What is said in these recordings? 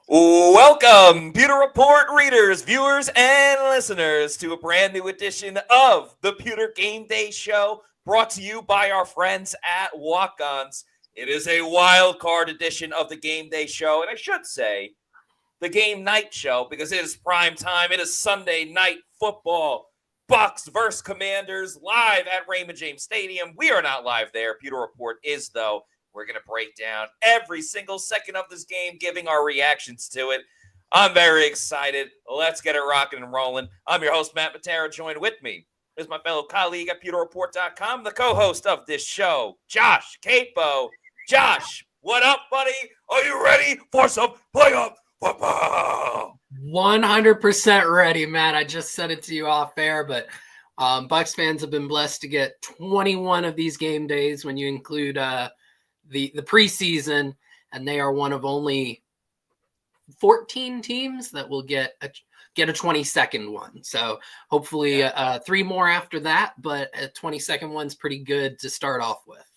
Welcome, Pewter Report readers, viewers, and listeners, to a brand new edition of the Pewter Game Day Show, brought to you by our friends at Walk-Ons. It is a wild card edition of the Game Day Show, and I should say the Game Night Show because it is prime time. It is Sunday night football. Bucs versus Commanders live at Raymond James Stadium. We are not live there. Pewter Report is, though. We're going to break down every single second of this game, giving our reactions to it. I'm very excited. Let's get it rocking and rolling. I'm your host, Matt Matera. Joined with me is my fellow colleague at PewterReport.com, the co-host of this show, Josh Queipo. Josh, what up, buddy? Are you ready for some playoff football? 100% ready, Matt. I just said it to you off air, but Bucs fans have been blessed to get 21 of these game days when you include the preseason, and they are one of only 14 teams that will get a 22nd one. So hopefully 3 more after that, but a 22nd one's pretty good to start off with.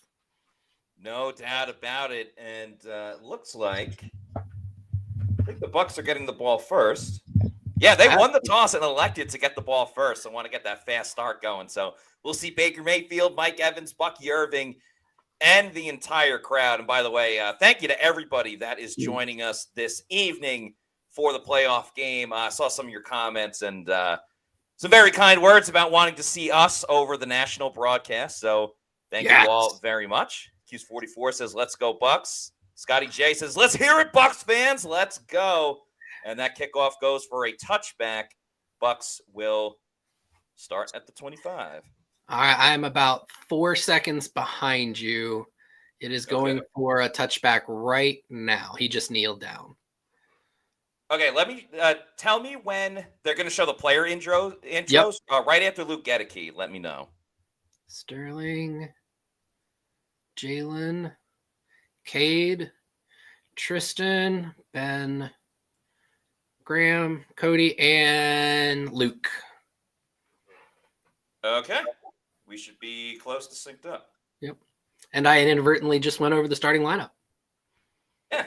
No doubt about it. And looks like I think the Bucs are getting the ball first. Yeah, they won the toss and elected to get the ball first. I want to get that fast start going. So we'll see Baker Mayfield, Mike Evans, Bucky Irving, and the entire crowd. And by the way, thank you to everybody that is joining us this evening for the playoff game. I saw some of your comments and some very kind words about wanting to see us over the national broadcast. So thank you all very much. Q's44 says, let's go Bucs. Scotty J says, let's hear it, Bucs fans. Let's go. And that kickoff goes for a touchback. Bucs will start at the 25. I'm about 4 seconds behind you. It is going for a touchback right now. He just kneeled down. Okay, let me tell me when they're going to show the player intros. Yep. Right after Luke Gedeke. Let me know. Sterling, Jalen, Cade, Tristan, Ben, Graham, Cody, and Luke. Okay. We should be close to synced up. Yep. And I inadvertently just went over the starting lineup. Yeah.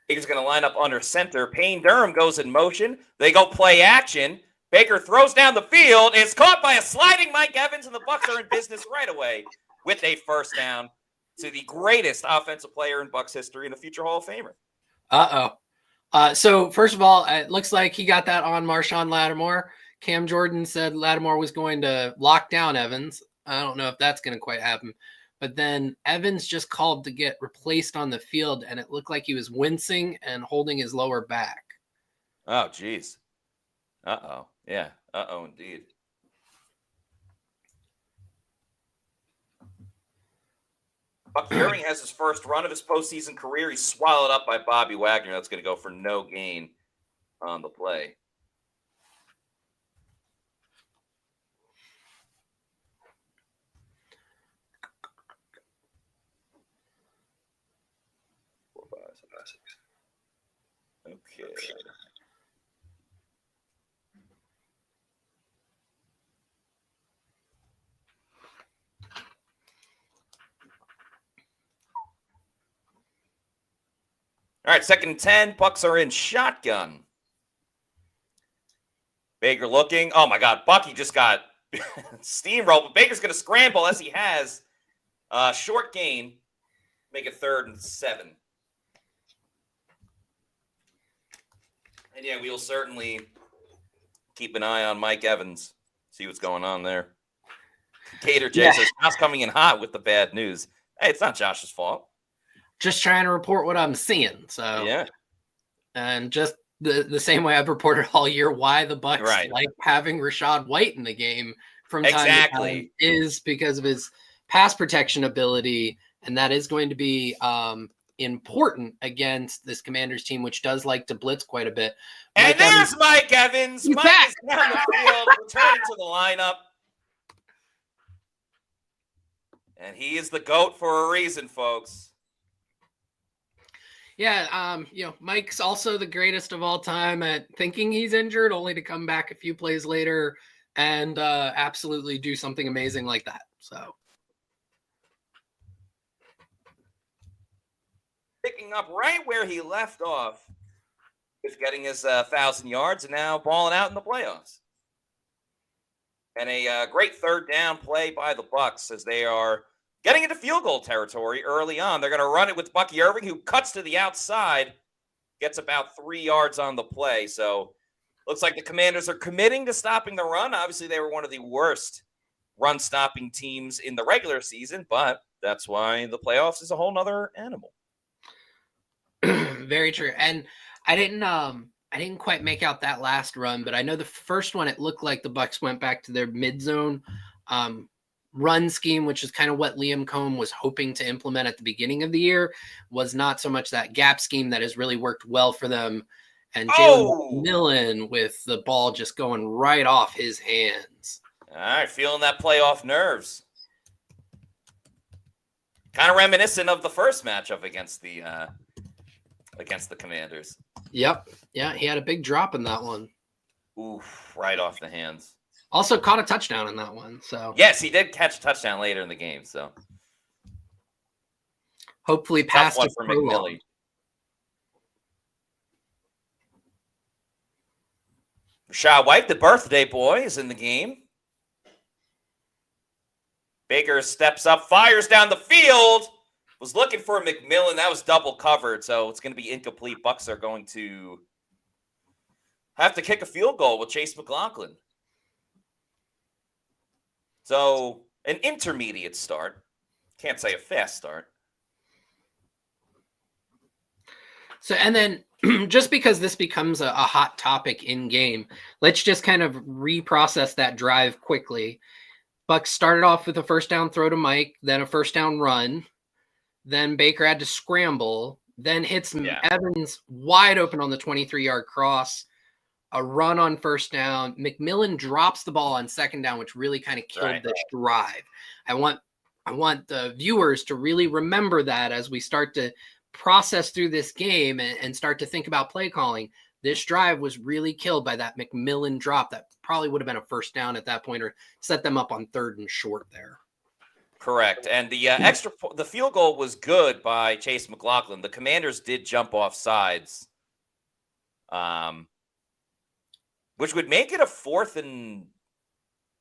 Baker's going to line up under center. Payne Durham goes in motion. They go play action. Baker throws down the field. It's caught by a sliding Mike Evans, and the Bucs are in business right away with a first down to the greatest offensive player in Bucs history and a future Hall of Famer. So first of all, it looks like he got that on Marshawn Lattimore. Cam Jordan said Lattimore was going to lock down Evans. I don't know if that's going to quite happen. But then Evans just called to get replaced on the field, and it looked like he was wincing and holding his lower back. Oh, geez. Uh-oh. Yeah. Uh-oh, indeed. Bucky Irving has his first run of his postseason career. He's swallowed up by Bobby Wagner. That's going to go for no gain on the play. Okay. All right, 2nd and 10. Bucs are in shotgun. Baker looking. Oh, my God. Bucky just got steamrolled. But Baker's going to scramble as he has. Short gain. Make it 3rd and 7. And, yeah, we'll certainly keep an eye on Mike Evans. See what's going on there. Cater J says, Josh coming in hot with the bad news. Hey, it's not Josh's fault. Just trying to report what I'm seeing. So yeah, and just the same way I've reported all year why the Bucs like having Rachaad White in the game from time to time is because of his pass protection ability, and that is going to be important against this Commanders team, which does like to blitz quite a bit. And there's Mike Evans. Mike is down the field, returning to the lineup. And he is the GOAT for a reason, folks. Yeah, Mike's also the greatest of all time at thinking he's injured, only to come back a few plays later and absolutely do something amazing like that. So picking up right where he left off. He's getting his 1,000 yards and now balling out in the playoffs. And a great third down play by the Bucs as they are getting into field goal territory early on. They're going to run it with Bucky Irving, who cuts to the outside, gets about 3 yards on the play. So looks like the Commanders are committing to stopping the run. Obviously, they were one of the worst run-stopping teams in the regular season, but that's why the playoffs is a whole nother animal. Very true. And I didn't quite make out that last run, but I know the first one, it looked like the Bucs went back to their mid-zone run scheme, which is kind of what Liam Cohn was hoping to implement at the beginning of the year, was not so much that gap scheme that has really worked well for them. And Jalen McMillan with the ball just going right off his hands. All right, feeling that playoff nerves. Kind of reminiscent of the first matchup against the Commanders. Yep. Yeah, he had a big drop in that one. Oof, right off the hands. Also caught a touchdown in that one. So yes, he did catch a touchdown later in the game. So hopefully past one for McMillan. Rashad White, the birthday boy, is in the game. Baker steps up, fires down the field. Was looking for McMillan. That was double covered, so it's going to be incomplete. Bucs are going to have to kick a field goal with Chase McLaughlin. So an intermediate start. Can't say a fast start. So, and then just because this becomes a hot topic in game, let's just kind of reprocess that drive quickly. Bucs started off with a first down throw to Mike, then a first down run. Then Baker had to scramble, then hits Evans wide open on the 23-yard cross, a run on first down. McMillan drops the ball on second down, which really kind of killed this drive. I want the viewers to really remember that as we start to process through this game and start to think about play calling. This drive was really killed by that McMillan drop that probably would have been a first down at that point or set them up on 3rd and short there. Correct. And the field goal was good by Chase McLaughlin. The Commanders did jump off sides, which would make it a 4th and,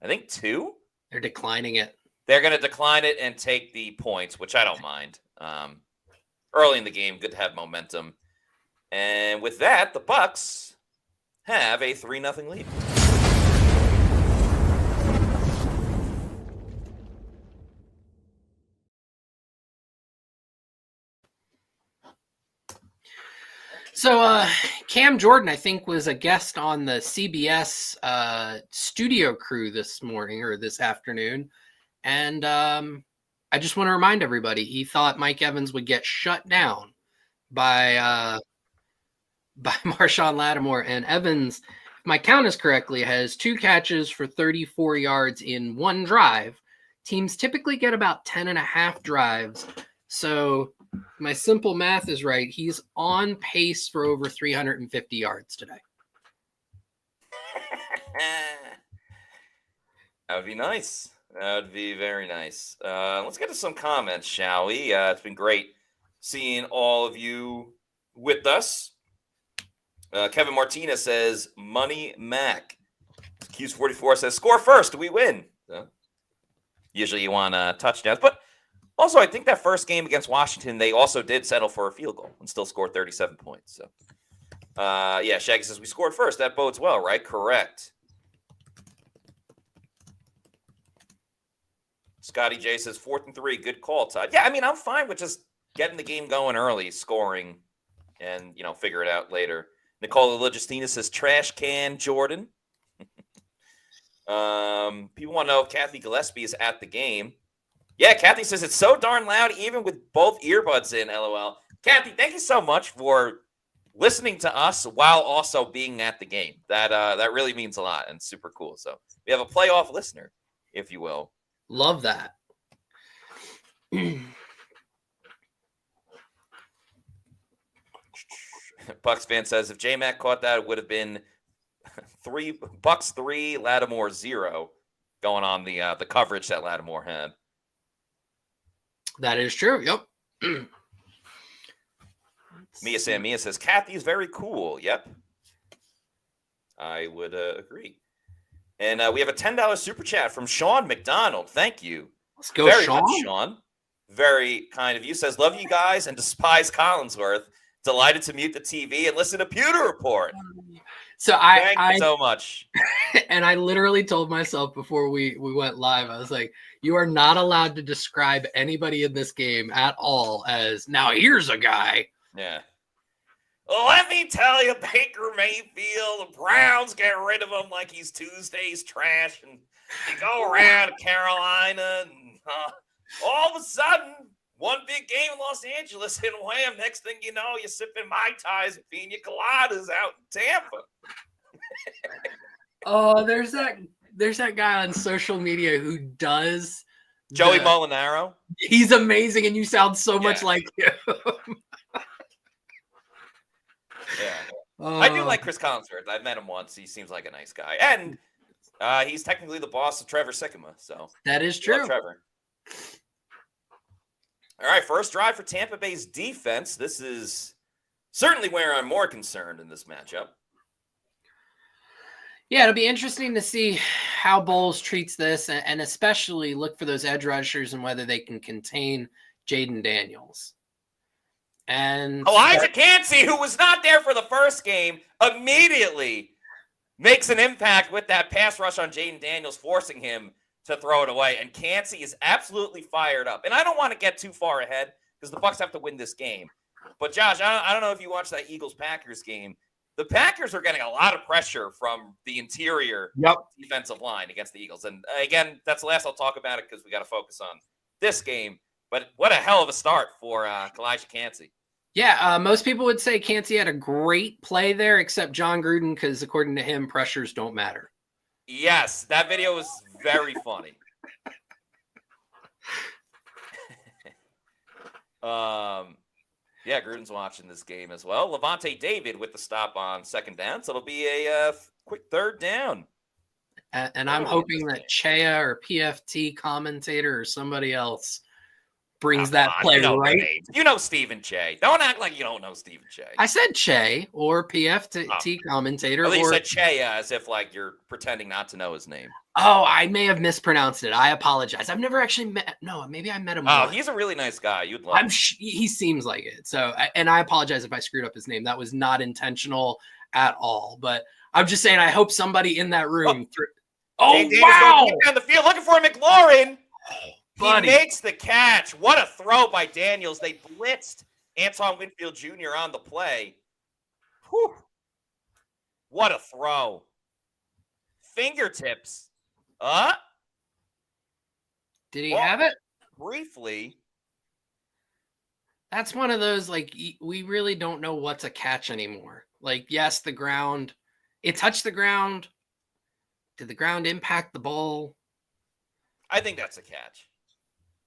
I think, 2. They're declining it. They're going to decline it and take the points, which I don't mind. Early in the game, good to have momentum. And with that, the Bucs have a 3-0 lead. So Cam Jordan, I think, was a guest on the CBS studio crew this morning or this afternoon. And I just want to remind everybody, he thought Mike Evans would get shut down by Marshawn Lattimore. And Evans, if my count is correctly, has 2 catches for 34 yards in one drive. Teams typically get about 10.5 drives. So my simple math is right. He's on pace for over 350 yards today. That would be nice. That would be very nice. Let's get to some comments, shall we? It's been great seeing all of you with us. Kevin Martinez says, Money Mac. Q's44 says, score first, we win. Usually you want touchdowns, but also, I think that first game against Washington, they also did settle for a field goal and still scored 37 points. So, Shaggy says, we scored first. That bodes well, right? Correct. Scotty J says, 4th and 3. Good call, Todd. Yeah, I mean, I'm fine with just getting the game going early, scoring, and, figure it out later. Nicola Legistina says, trash can Jordan. People want to know if Kathy Gillespie is at the game. Yeah, Kathy says it's so darn loud, even with both earbuds in, LOL. Kathy, thank you so much for listening to us while also being at the game. That really means a lot and super cool. So we have a playoff listener, if you will. Love that. Bucs fan says if J-Mac caught that, it would have been Bucs 3, Lattimore 0 going on the coverage that Lattimore had. That is true. Yep. Mia Samia says, Kathy is very cool. Yep. I would agree. And we have a $10 super chat from Sean McDonald. Thank you. Let's go, very Sean. much, Sean. Very kind of you. Says, love you guys and despise Collinsworth. Delighted to mute the TV and listen to Pewter Report. So Thank you so much. And I literally told myself before we went live, I was like, you are not allowed to describe anybody in this game at all as, now here's a guy. Yeah. Let me tell you, Baker Mayfield, the Browns get rid of him like he's Tuesday's trash. And you go around Carolina, and all of a sudden, one big game in Los Angeles, and wham, next thing you know, you're sipping Mai Tais and pina coladas out in Tampa. Oh, there's that guy on social media ww does Joey Molinaro. He's amazing, and you sound so much like him. Yeah. I do like Chris Collinsworth. I've met him once. He seems like a nice guy. And he's technically the boss of Trevor Sikkema. So that is true. Trevor. All right, first drive for Tampa Bay's defense. This is certainly where I'm more concerned in this matchup. Yeah, it'll be interesting to see how Bowles treats this, and especially look for those edge rushers and whether they can contain Jaden Daniels. And Elijah Cansey, who was not there for the first game, immediately makes an impact with that pass rush on Jaden Daniels, forcing him to throw it away. And Cansey is absolutely fired up. And I don't want to get too far ahead because the Bucs have to win this game. But Josh, I don't know if you watched that Eagles-Packers game. The Packers are getting a lot of pressure from the interior defensive line against the Eagles. And again, that's the last I'll talk about it because we got to focus on this game. But what a hell of a start for Elijah Cansey. Yeah, most people would say Cansey had a great play there, except John Gruden, because according to him, pressures don't matter. Yes, that video was very funny. Yeah, Gruden's watching this game as well. Levante David with the stop on second down, so it'll be a quick third down. And I'm hoping that Chea or PFT commentator or somebody else brings that play right. You know Stephen Che. Don't act like you don't know Stephen Che. I said Che or PFT commentator. I think you said Che as if like you're pretending not to know his name. Oh, I may have mispronounced it. I apologize. I've never actually met. No, maybe I met him. Oh, he's a really nice guy. You'd love him. He seems like it. So, and I apologize if I screwed up his name. That was not intentional at all. But I'm just saying, I hope somebody in that room. Wow! Down the field looking for McLaurin. Buddy. He makes the catch. What a throw by Daniels. They blitzed Antoine Winfield Jr. on the play. Whew. What a throw. Fingertips. Did he have it? Briefly. That's one of those, like, we really don't know what's a catch anymore. Like, yes, the ground. It touched the ground. Did the ground impact the ball? I think that's a catch.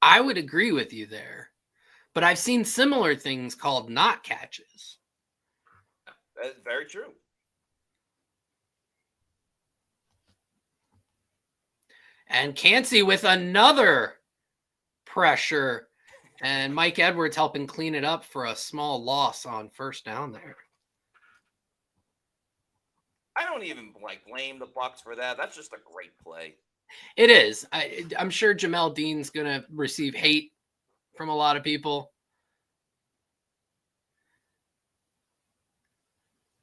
I would agree with you there. But I've seen similar things called not catches. That's very true. And Cansey with another pressure. And Mike Edwards helping clean it up for a small loss on first down there. I don't even blame the Bucs for that. That's just a great play. It is. I'm sure Jamel Dean's going to receive hate from a lot of people.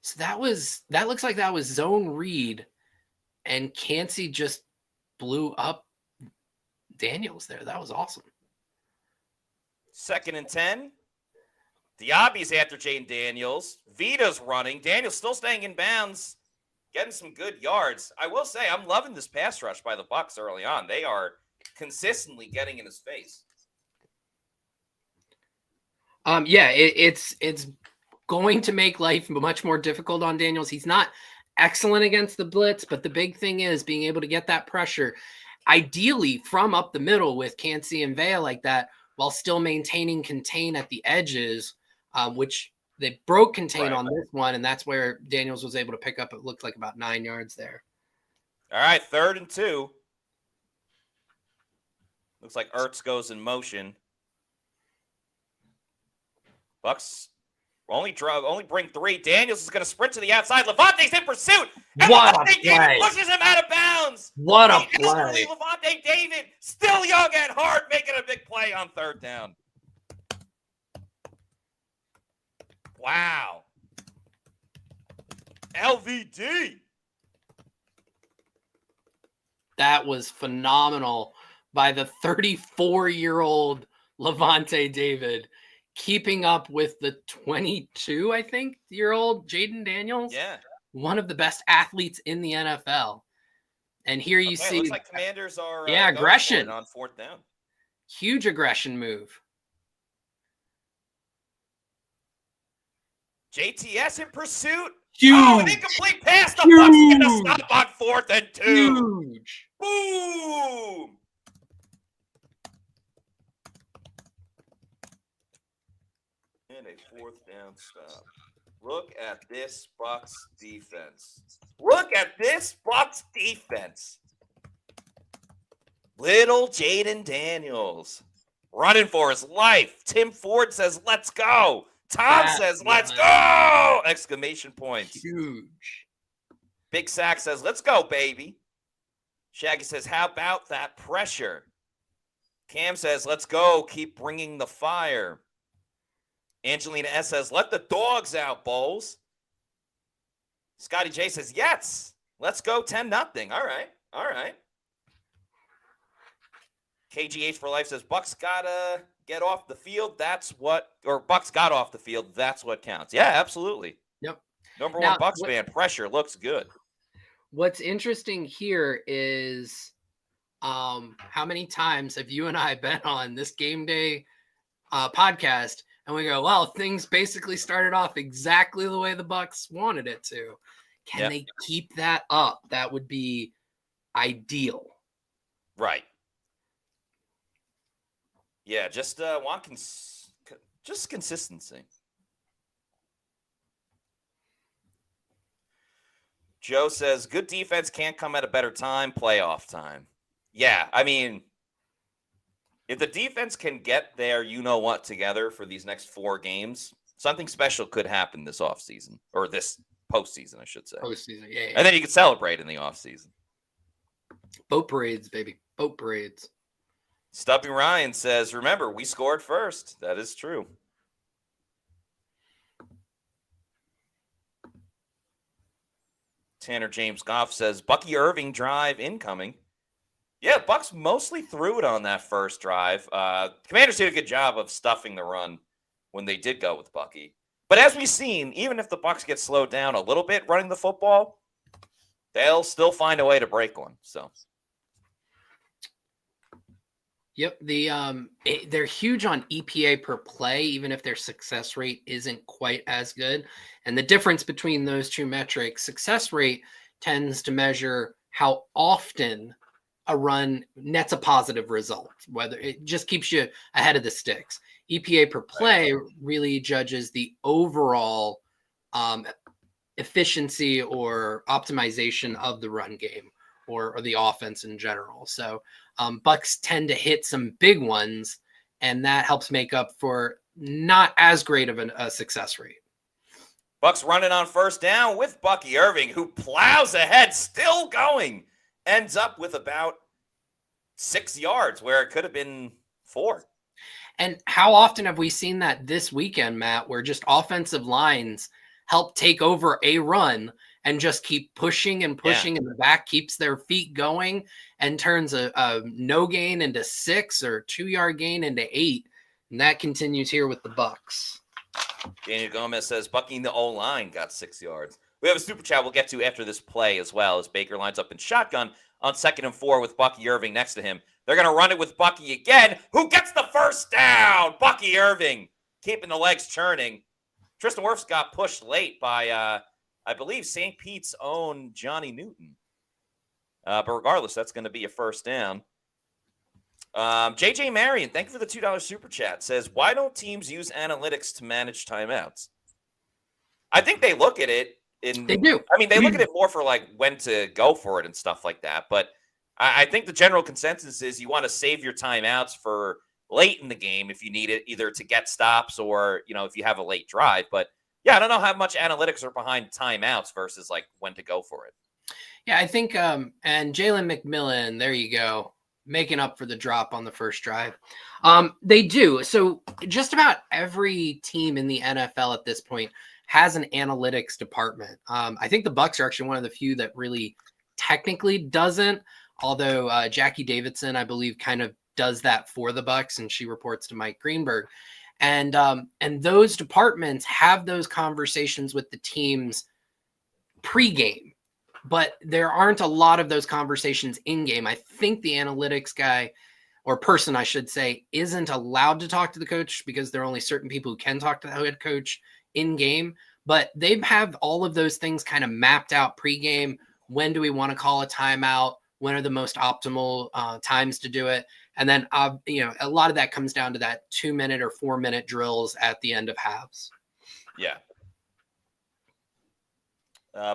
So that looks like that was zone read, and Cansey just blew up Daniels there. That was awesome. 2nd and 10. Diaby's after Jaden Daniels. Vita's running. Daniels still staying in bounds. Getting some good yards. I will say I'm loving this pass rush by the Bucs early on. They are consistently getting in his face. Yeah, it's going to make life much more difficult on Daniels. He's not excellent against the blitz, but the big thing is being able to get that pressure, ideally from up the middle with Cansey and Vea like that, while still maintaining contain at the edges, which they broke contain on this one, and that's where Daniels was able to pick up, it looked like about 9 yards there. All right, 3rd and 2. Looks like Ertz goes in motion. Bucs Only bring 3. Daniels is going to sprint to the outside. Levante's in pursuit. And What a Levante play. David pushes him out of bounds. What a The elderly play. Levante David, still young at heart, making a big play on 3rd down. Wow. LVD. That was phenomenal by the 34-year-old Levante David, keeping up with the 22, I think, year-old Jaden Daniels. Yeah. One of the best athletes in the NFL. And here you see, looks like Commanders are aggression on 4th down. Huge aggression move. JTS in pursuit. Huge. Oh, an incomplete pass. The Bucs get a stop on 4th and 2. Huge. Boom. And a 4th down stop. Look at this Bucs defense. Look at this Bucs defense. Little Jaden Daniels running for his life. Tim Ford says, let's go. Tom says, let's go! Exclamation points. Huge. Big Sack says, let's go, baby. Shaggy says, how about that pressure? Cam says, let's go. Keep bringing the fire. Angelina S says, let the dogs out, Bowles. Scotty J says, yes. Let's go 10-0. All right. All right. KGH for Life says, Bucs gotta get off the field. Bucs got off the field. That's what counts. Yeah, absolutely. Yep. Number one Bucs fan, pressure looks good. What's interesting here is how many times have you and I been on this Game Day podcast and we go, well, things basically started off exactly the way the Bucs wanted it to. Can they keep that up? That would be ideal. Right. Yeah, just just consistency. Joe says, good defense can't come at a better time, playoff time. Yeah, I mean, if the defense can get their you-know-what together for these next 4 games, something special could happen this offseason, or this postseason, I should say. Postseason, yeah. And then you can celebrate in the offseason. Boat parades, baby. Boat parades. Stubby Ryan says, remember, we scored first. That is true. Tanner James Goff says, Bucky Irving drive incoming. Yeah, Bucs mostly threw it on that first drive. Commanders did a good job of stuffing the run when they did go with Bucky. But as we've seen, even if the Bucs get slowed down a little bit running the football, they'll still find a way to break one. So, yep, they're huge on EPA per play, even if their success rate isn't quite as good. And the difference between those two metrics, success rate tends to measure how often a run nets a positive result, whether it just keeps you ahead of the sticks. EPA per play really judges the overall efficiency or optimization of the run game or the offense in general. So Bucs tend to hit some big ones, and that helps make up for not as great of a success rate. Bucs running on first down with Bucky Irving, who plows ahead, still going. Ends up with about 6 yards where it could have been 4. And how often have we seen that this weekend, Matt, where just offensive lines help take over a run and just keep pushing and pushing, and the back keeps their feet going and turns a no gain into 6 or 2-yard gain into 8. And that continues here with the Bucs. Daniel Gomez says, Bucky in the O-line got 6 yards. We have a super chat we'll get to after this play as well, as Baker lines up in shotgun on 2nd and 4 with Bucky Irving next to him. They're going to run it with Bucky again, who gets the first down. Bucky Irving keeping the legs churning. Tristan Wirfs got pushed late by, I believe, St. Pete's own Johnny Newton. But regardless, that's going to be a first down. JJ Marion, thank you for the $2 super chat, says, why don't teams use analytics to manage timeouts? I think they look at it. They do. I mean, they look at it more for like when to go for it and stuff like that. But I think the general consensus is you want to save your timeouts for late in the game if you need it, either to get stops or, if you have a late drive. But yeah, I don't know how much analytics are behind timeouts versus like when to go for it. Yeah, I think, and Jalen McMillan, there you go, making up for the drop on the first drive. They do. So just about every team in the NFL at this point has an analytics department. I think the Bucs are actually one of the few that really technically doesn't, although Jackie Davidson, I believe, kind of does that for the Bucs, and she reports to Mike Greenberg. And those departments have those conversations with the teams pregame. But there aren't a lot of those conversations in game. I think the analytics guy, or person I should say, isn't allowed to talk to the coach because there are only certain people who can talk to the head coach in game. But they have all of those things kind of mapped out pregame. When do we want to call a timeout? When are the most optimal times to do it? And then, a lot of that comes down to that 2-minute or 4-minute drills at the end of halves. Yeah.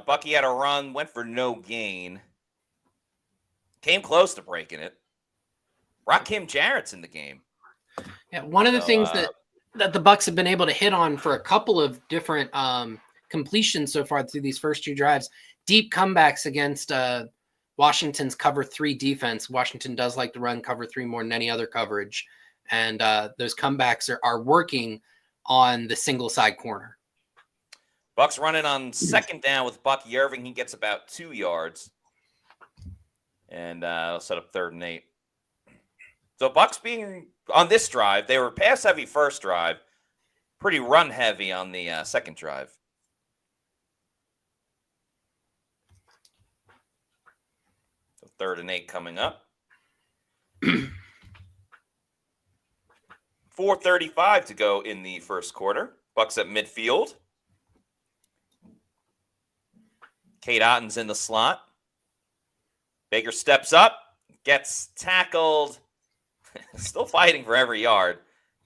Bucky had a run, went for no gain. Came close to breaking it. Rakim Jarrett's in the game. Yeah, one of the things that the Bucs have been able to hit on for a couple of different completions so far through these first two drives, deep comebacks against Washington's cover 3 defense. Washington does like to run cover 3 more than any other coverage. And those comebacks are working on the single side corner. Bucs running on second down with Bucky Irving. He gets about 2 yards. And I'll set up 3rd and 8. So Bucs being on this drive, they were pass heavy first drive, pretty run heavy on the second drive. So 3rd and 8 coming up. 4:35 to go in the first quarter. Bucs at midfield. Kate Otten's in the slot. Baker steps up, gets tackled. Still fighting for every yard.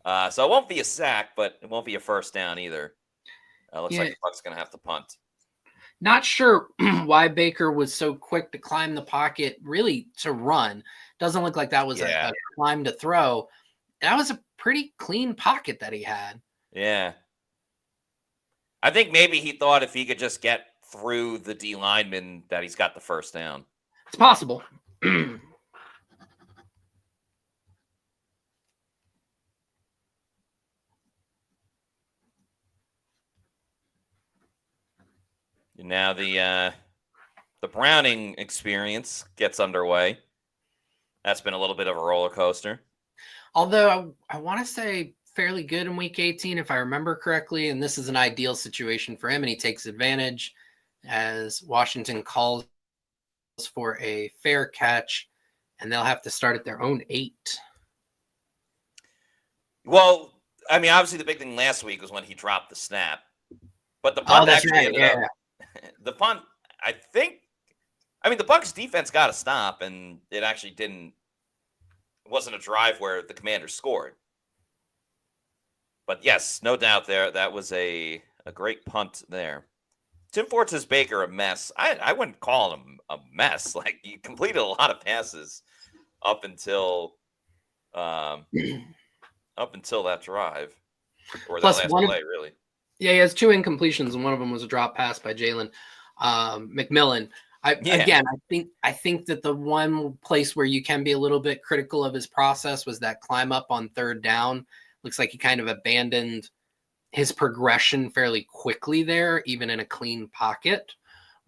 So it won't be a sack, but it won't be a first down either. Looks like the Bucs going to have to punt. Not sure why Baker was so quick to climb the pocket, really to run. Doesn't look like that was a climb to throw. That was a pretty clean pocket that he had. Yeah. I think maybe he thought if he could just get through the D lineman that he's got the first down. It's possible. Now the Browning experience gets underway. That's been a little bit of a roller coaster. Although I want to say fairly good in week 18, if I remember correctly, and this is an ideal situation for him, and he takes advantage as Washington calls for a fair catch, and they'll have to start at their own 8. Well, I mean, obviously the big thing last week was when he dropped the snap, but the punt ended up. The punt, I think. I mean, the Bucs defense got a stop, and it actually didn't. It wasn't a drive where the Commanders scored. But yes, no doubt there. That was a great punt there. Tim Ford says Baker a mess. I wouldn't call him a mess. Like, he completed a lot of passes up until that drive. Or Plus that last play, really. Yeah, he has 2 incompletions, and one of them was a drop pass by Jalen McMillan. I think that the one place where you can be a little bit critical of his process was that climb up on 3rd down. Looks like he kind of abandoned his progression fairly quickly there, even in a clean pocket.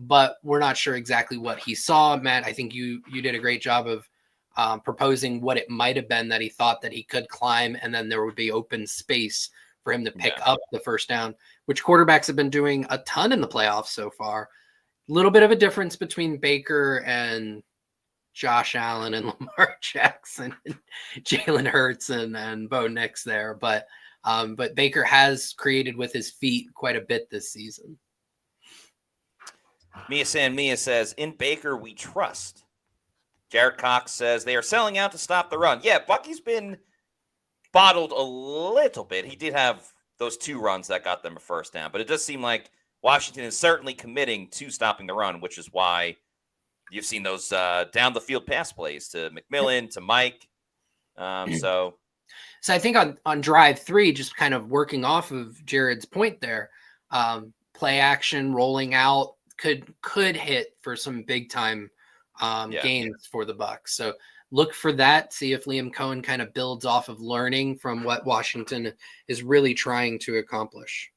But we're not sure exactly what he saw. Matt, I think you did a great job of proposing what it might have been that he thought that he could climb, and then there would be open space for him to pick up the first down, which quarterbacks have been doing a ton in the playoffs so far. Little bit of a difference between Baker and Josh Allen and Lamar Jackson and Jalen Hurts and Bo Nix there. But Baker has created with his feet quite a bit this season. Mia says, in Baker we trust. Jared Cox says, they are selling out to stop the run. Yeah, Bucky's been bottled a little bit. He did have those 2 runs that got them a first down, but it does seem like Washington is certainly committing to stopping the run, which is why you've seen those down the field pass plays to McMillan, to Mike. So So I think on drive 3, just kind of working off of Jared's point there, play action, rolling out could hit for some big time gains for the Bucs. So look for that. See if Liam Cohen kind of builds off of learning from what Washington is really trying to accomplish.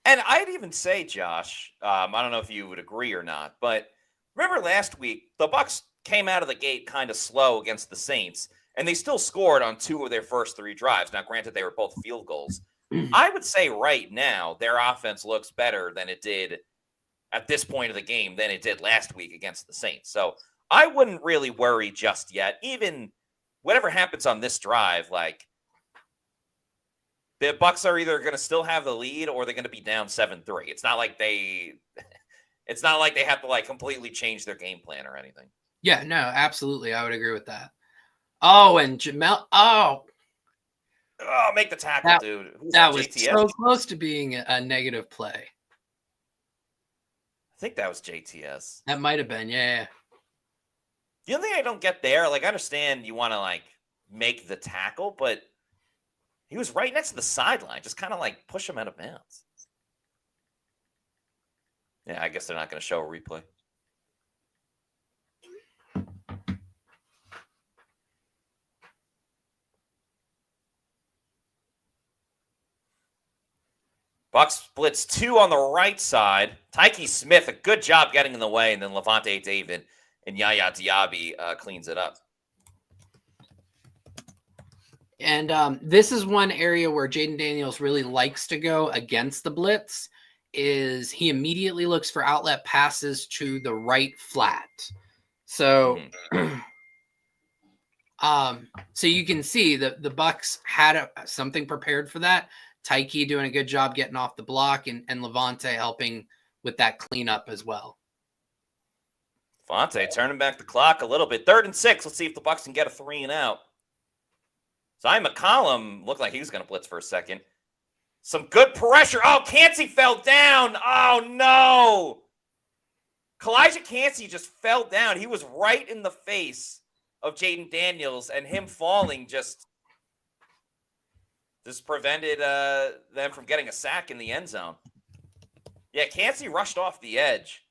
And I'd even say, Josh, I don't know if you would agree or not, but remember last week, the Bucs came out of the gate kind of slow against the Saints, and they still scored on 2 of their first 3 drives. Now, granted, they were both field goals. I would say right now, their offense looks better than it did at this point of the game than it did last week against the Saints. So I wouldn't really worry just yet. Even whatever happens on this drive, like, the Bucs are either going to still have the lead or they're going to be down 7-3. It's not like they have to like completely change their game plan or anything. Yeah, no, absolutely. I would agree with that. Oh, and Jamel. Oh, make the tackle, dude. That was so close to being a negative play. I think that was JTS. That might have been, yeah. The only thing I don't get there, like, I understand you want to like make the tackle, but he was right next to the sideline, just kind of like push him out of bounds. Yeah, I guess they're not going to show a replay. Bucs blitz 2 on the right side. Tyke Smith, a good job getting in the way, and then Levante David and Yaya Diaby cleans it up. And this is one area where Jaden Daniels really likes to go against the blitz, is he immediately looks for outlet passes to the right flat. So, so you can see that the Bucs had something prepared for that. Tyke doing a good job getting off the block, and Levante helping with that cleanup as well. Levante turning back the clock a little bit. 3rd and 6. Let's see if the Bucs can get a 3 and out. Zion McCollum looked like he was going to blitz for a second. Some good pressure. Oh, Cansey fell down. Oh, no. Kalijah Cansey just fell down. He was right in the face of Jaden Daniels, and him falling just prevented them from getting a sack in the end zone. Yeah, Cansey rushed off the edge.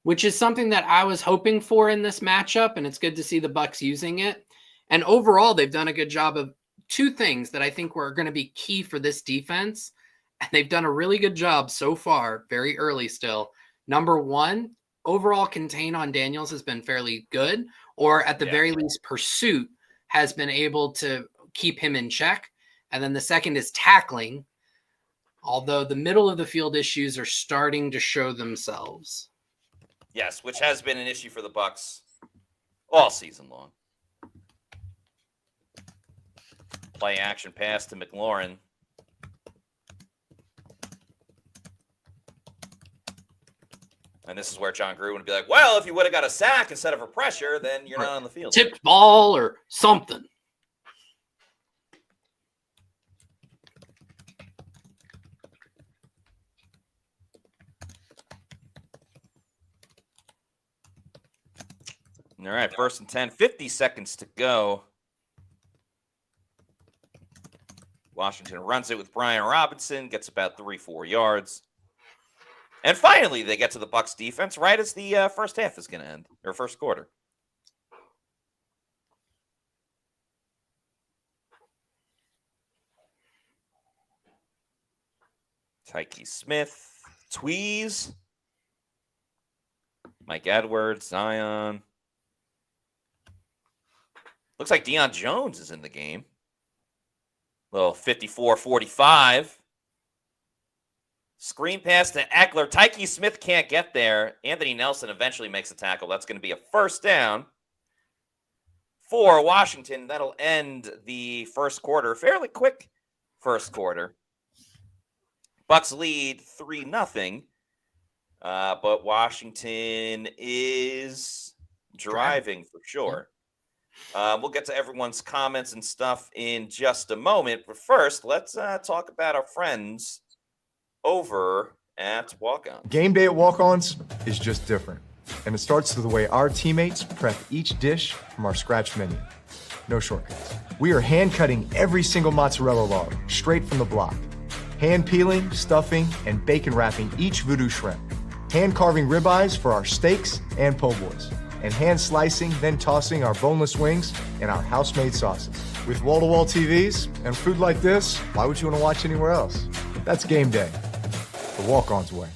Which is something that I was hoping for in this matchup, and it's good to see the Bucs using it. And overall, they've done a good job of 2 things that I think were going to be key for this defense. And they've done a really good job so far, very early still. Number 1, overall contain on Daniels has been fairly good, or at the very least, pursuit has been able to keep him in check. And then the second is tackling, although the middle of the field issues are starting to show themselves. Yes, which has been an issue for the Bucs all season long. Play action pass to McLaurin. And this is where John Gruden would be like, well, if you would have got a sack instead of a pressure, then you're not on the field. Tipped ball or something. All right, 1st and 10, 50 seconds to go. Washington runs it with Brian Robinson, gets about 3-4 yards. And finally, they get to the Bucs defense right as the first half is going to end, or first quarter. Tyke Smith, Tweez, Mike Edwards, Zion. Looks like Deion Jones is in the game. Little 54-45. Screen pass to Eckler. Tyke Smith can't get there. Anthony Nelson eventually makes a tackle. That's going to be a 1st down for Washington. That'll end the first quarter. Fairly quick first quarter. Bucs lead 3-0. But Washington is driving for sure. We'll get to everyone's comments and stuff in just a moment. But first, let's talk about our friends over at Walk-Ons. Game day at Walk-Ons is just different. And it starts with the way our teammates prep each dish from our scratch menu. no shortcuts. We are hand cutting every single mozzarella log straight from the block. Hand peeling, stuffing, and bacon wrapping each voodoo shrimp. Hand carving ribeyes for our steaks and po' boys. And hand slicing, then tossing our boneless wings in our house-made sauces. With wall-to-wall TVs and food like this, why would you want to watch anywhere else? That's game day. The walk-on's way.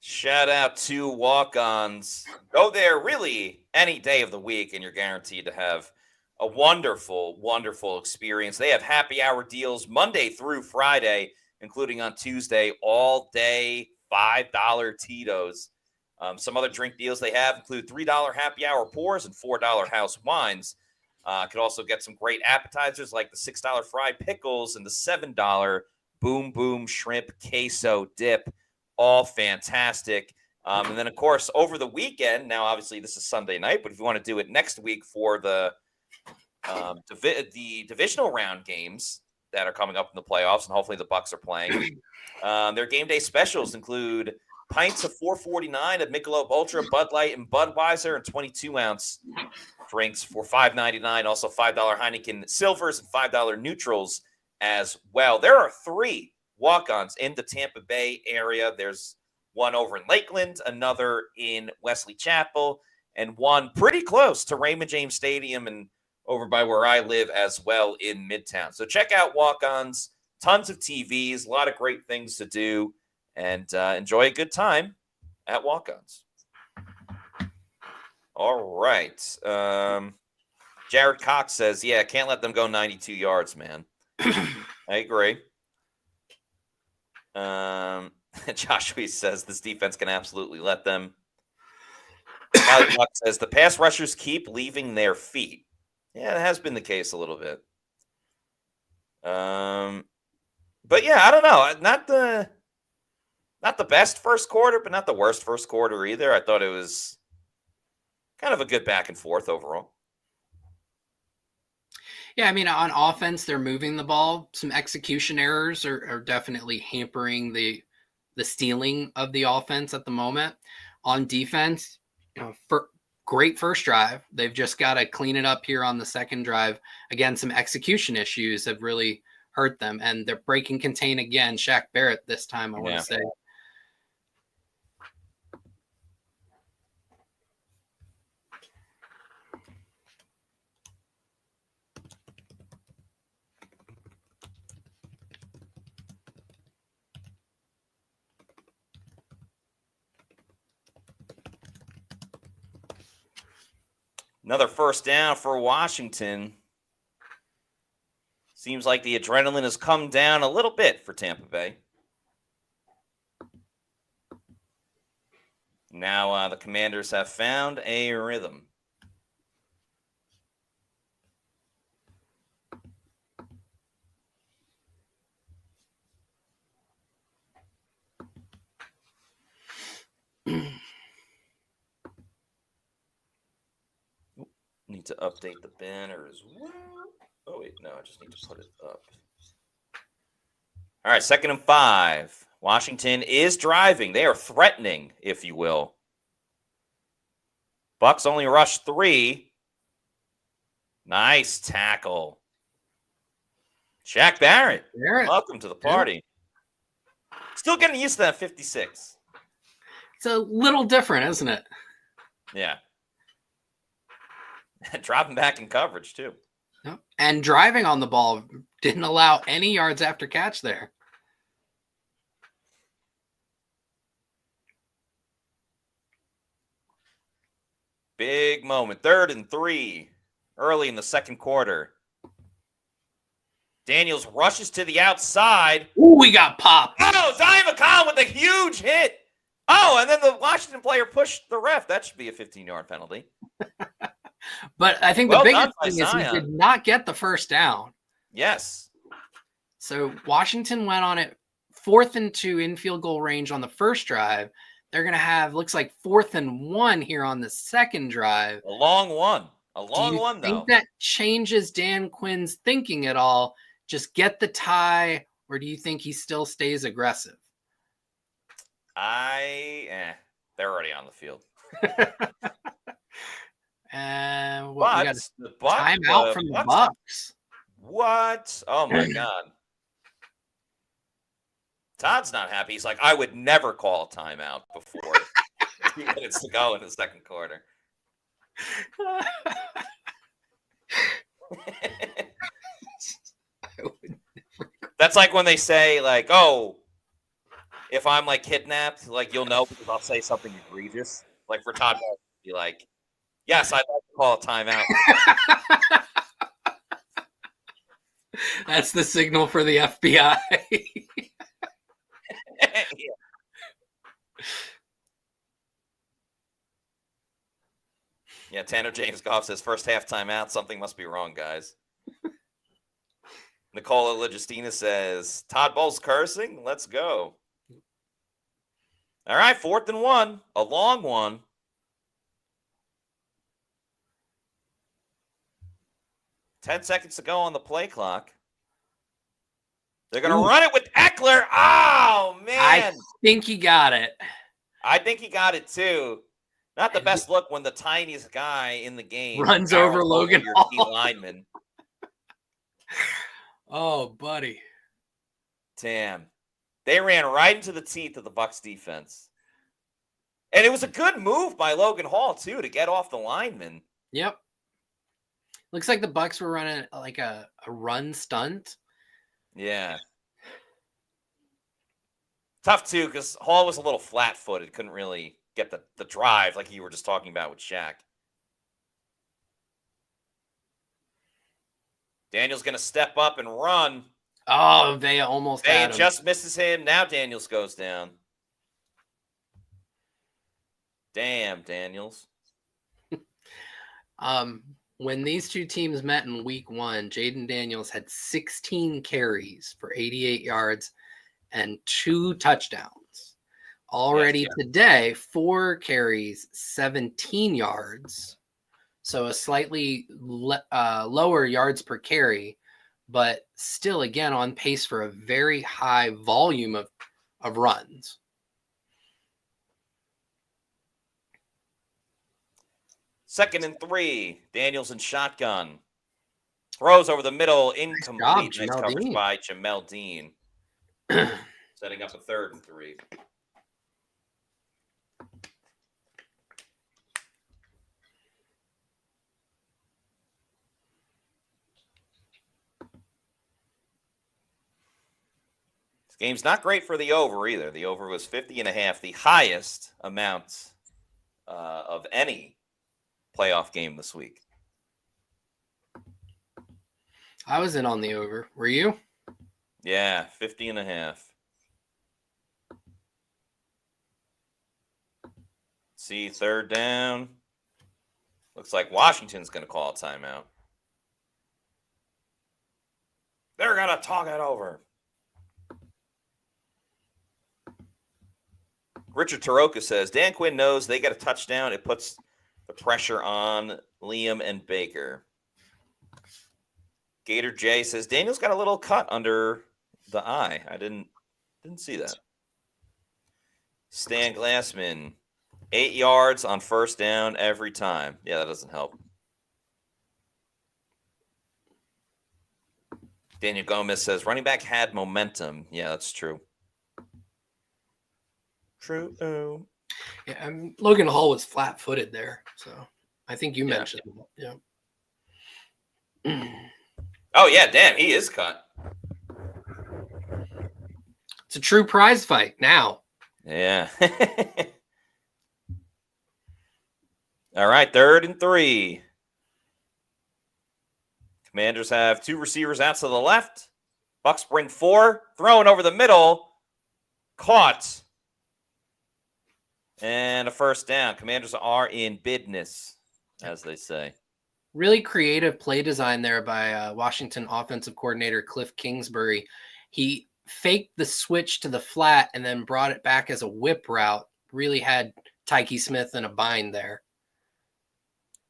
Shout out to walk-ons. Go there really any day of the week, and you're guaranteed to have a wonderful, wonderful experience. They have happy hour deals Monday through Friday, including on Tuesday, all day, $5 Tito's. Some other drink deals they have include $3 happy hour pours and $4 house wines. Could also get some great appetizers like the $6 fried pickles and the $7 Boom Boom Shrimp Queso Dip. All fantastic. And then, of course, over the weekend, now obviously this is Sunday night, but if you want to do it next week for the divisional round games that are coming up in the playoffs, and hopefully the Bucs are playing, their game day specials include pints of $4.49 of Michelob Ultra, Bud Light, and Budweiser, and 22-ounce drinks for $5.99. Also $5 Heineken Silvers and $5 Neutrals as well. There are 3 walk-ons in the Tampa Bay area. There's one over in Lakeland, another in Wesley Chapel, and one pretty close to Raymond James Stadium and over by where I live as well in Midtown. So check out walk-ons, tons of TVs, a lot of great things to do, and enjoy a good time at walk-ons. All right. Jared Cox says, yeah, can't let them go 92 yards, man. I agree. Joshua says this defense can absolutely let them. Says the pass rushers keep leaving their feet. Yeah, it has been the case a little bit. But yeah, I don't know. Not the best first quarter, but not the worst first quarter either. I thought it was kind of a good back and forth overall. Yeah, I mean, on offense, they're moving the ball. Some execution errors are definitely hampering the stealing of the offense at the moment. On defense, for great first drive. They've just got to clean it up here on the second drive. Again, some execution issues have really hurt them, and they're breaking contain again. Shaq Barrett this time, I want to say. Another first down for Washington. Seems like the adrenaline has come down a little bit for Tampa Bay. Now the Commanders have found a rhythm. Need to update the banner as well. Oh, wait, no, I just need to put it up. All right, 2nd and 5. Washington is driving. They are threatening, if you will. Bucs only rushed 3. Nice tackle. Shaq Barrett, welcome to the party. Still getting used to that 56. It's a little different, isn't it? Yeah. Dropping back in coverage, too. Yep. And driving on the ball didn't allow any yards after catch there. Big moment. 3rd and 3. Early in the second quarter. Daniels rushes to the outside. Ooh, we got popped. Oh, Zion McCollum with a huge hit. Oh, and then the Washington player pushed the ref. That should be a 15-yard penalty. But I think the biggest thing is he did not get the first down. Yes. So Washington went on it 4th and 2 in field goal range on the first drive. They're going to have, looks like 4th and 1 here on the second drive. A long one. A long one, though. Do you think that changes Dan Quinn's thinking at all? Just get the tie, or do you think he still stays aggressive? They're already on the field. And But we got the timeout from the Bucs. What? Oh my God. Todd's not happy. He's like, I would never call a timeout before 2 minutes to go in the second quarter. That's like when they say, like, oh, if I'm like kidnapped, like you'll know because I'll say something egregious. Like for Todd, be like, yes, I'd like to call a timeout. That's the signal for the FBI. Yeah, Tanner James Goff says first half timeout. Something must be wrong, guys. Nicola Legistina says Todd Bowles cursing. Let's go. All right, 4th and 1, a long one. Ten seconds to go on the play clock. They're going to run it with Eckler. Oh, man. I think he got it. I think he got it, too. Not the best look when the tiniest guy in the game runs over Logan your Hall. key lineman. Oh, buddy. Damn. They ran right into the teeth of the Bucs defense. And it was a good move by Logan Hall, too, to get off the lineman. Yep. Looks like the Bucs were running like a run stunt. Yeah. Tough, too, because Hall was a little flat-footed. Couldn't really get the drive like you were just talking about with Shaq. Daniels going to step up and run. Oh, they almost had him. Just misses him. Now Daniels goes down. Damn, Daniels. When these two teams met in week 1, Jaden Daniels had 16 carries for 88 yards and 2 touchdowns. Already today, 4 carries, 17 yards. So a slightly lower yards per carry, but still, again, on pace for a very high volume of runs. Second and 3. Daniels in shotgun. Throws over the middle. Incomplete. Nice coverage by Jamel Dean. Setting up a 3rd and 3. This game's not great for the over either. The over was 50.5, the highest amount of any playoff game this week. I was in on the over. Were you? Yeah, 50.5. See, 3rd down. Looks like Washington's going to call a timeout. They're going to talk it over. Richard Taroka says, Dan Quinn knows they get a touchdown. It puts the pressure on Liam and Baker. Gator J says, Daniel's got a little cut under the eye. I didn't see that. Stan Glassman, 8 yards on 1st down every time. Yeah, that doesn't help. Daniel Gomez says, running back had momentum. Yeah, that's true. True. Yeah, Logan Hall was flat-footed there, so I think you mentioned it. Yeah. Oh, yeah, damn, he is cut. It's a true prize fight now. Yeah. All right, 3rd and 3. Commanders have 2 receivers out to the left. Bucs bring 4, throwing over the middle. Caught. And a 1st down. Commanders are in business, as they say. Really creative play design there by Washington offensive coordinator Cliff Kingsbury. He faked the switch to the flat and then brought it back as a whip route. Really had Tyke Smith in a bind there.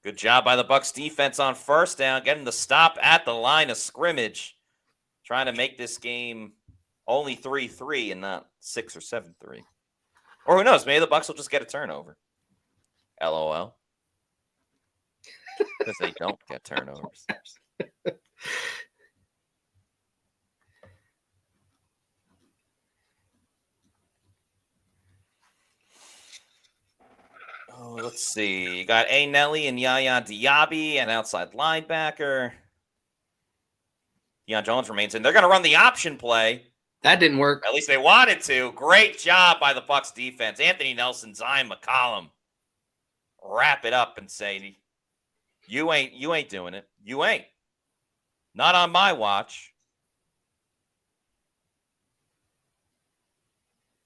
Good job by the Bucs defense on 1st down, getting the stop at the line of scrimmage. Trying to make this game only 3-3 and not 6 or 7-3. Or who knows, maybe the Bucs will just get a turnover. LOL. Because they don't get turnovers. Oh, let's see. You got A. Nelly and Yaya Diaby, an outside linebacker. Deion Jones remains in. They're going to run the option play. That didn't work. At least they wanted to. Great job by the Bucs defense. Anthony Nelson, Zion McCollum. Wrap it up and say, you ain't doing it. You ain't. Not on my watch.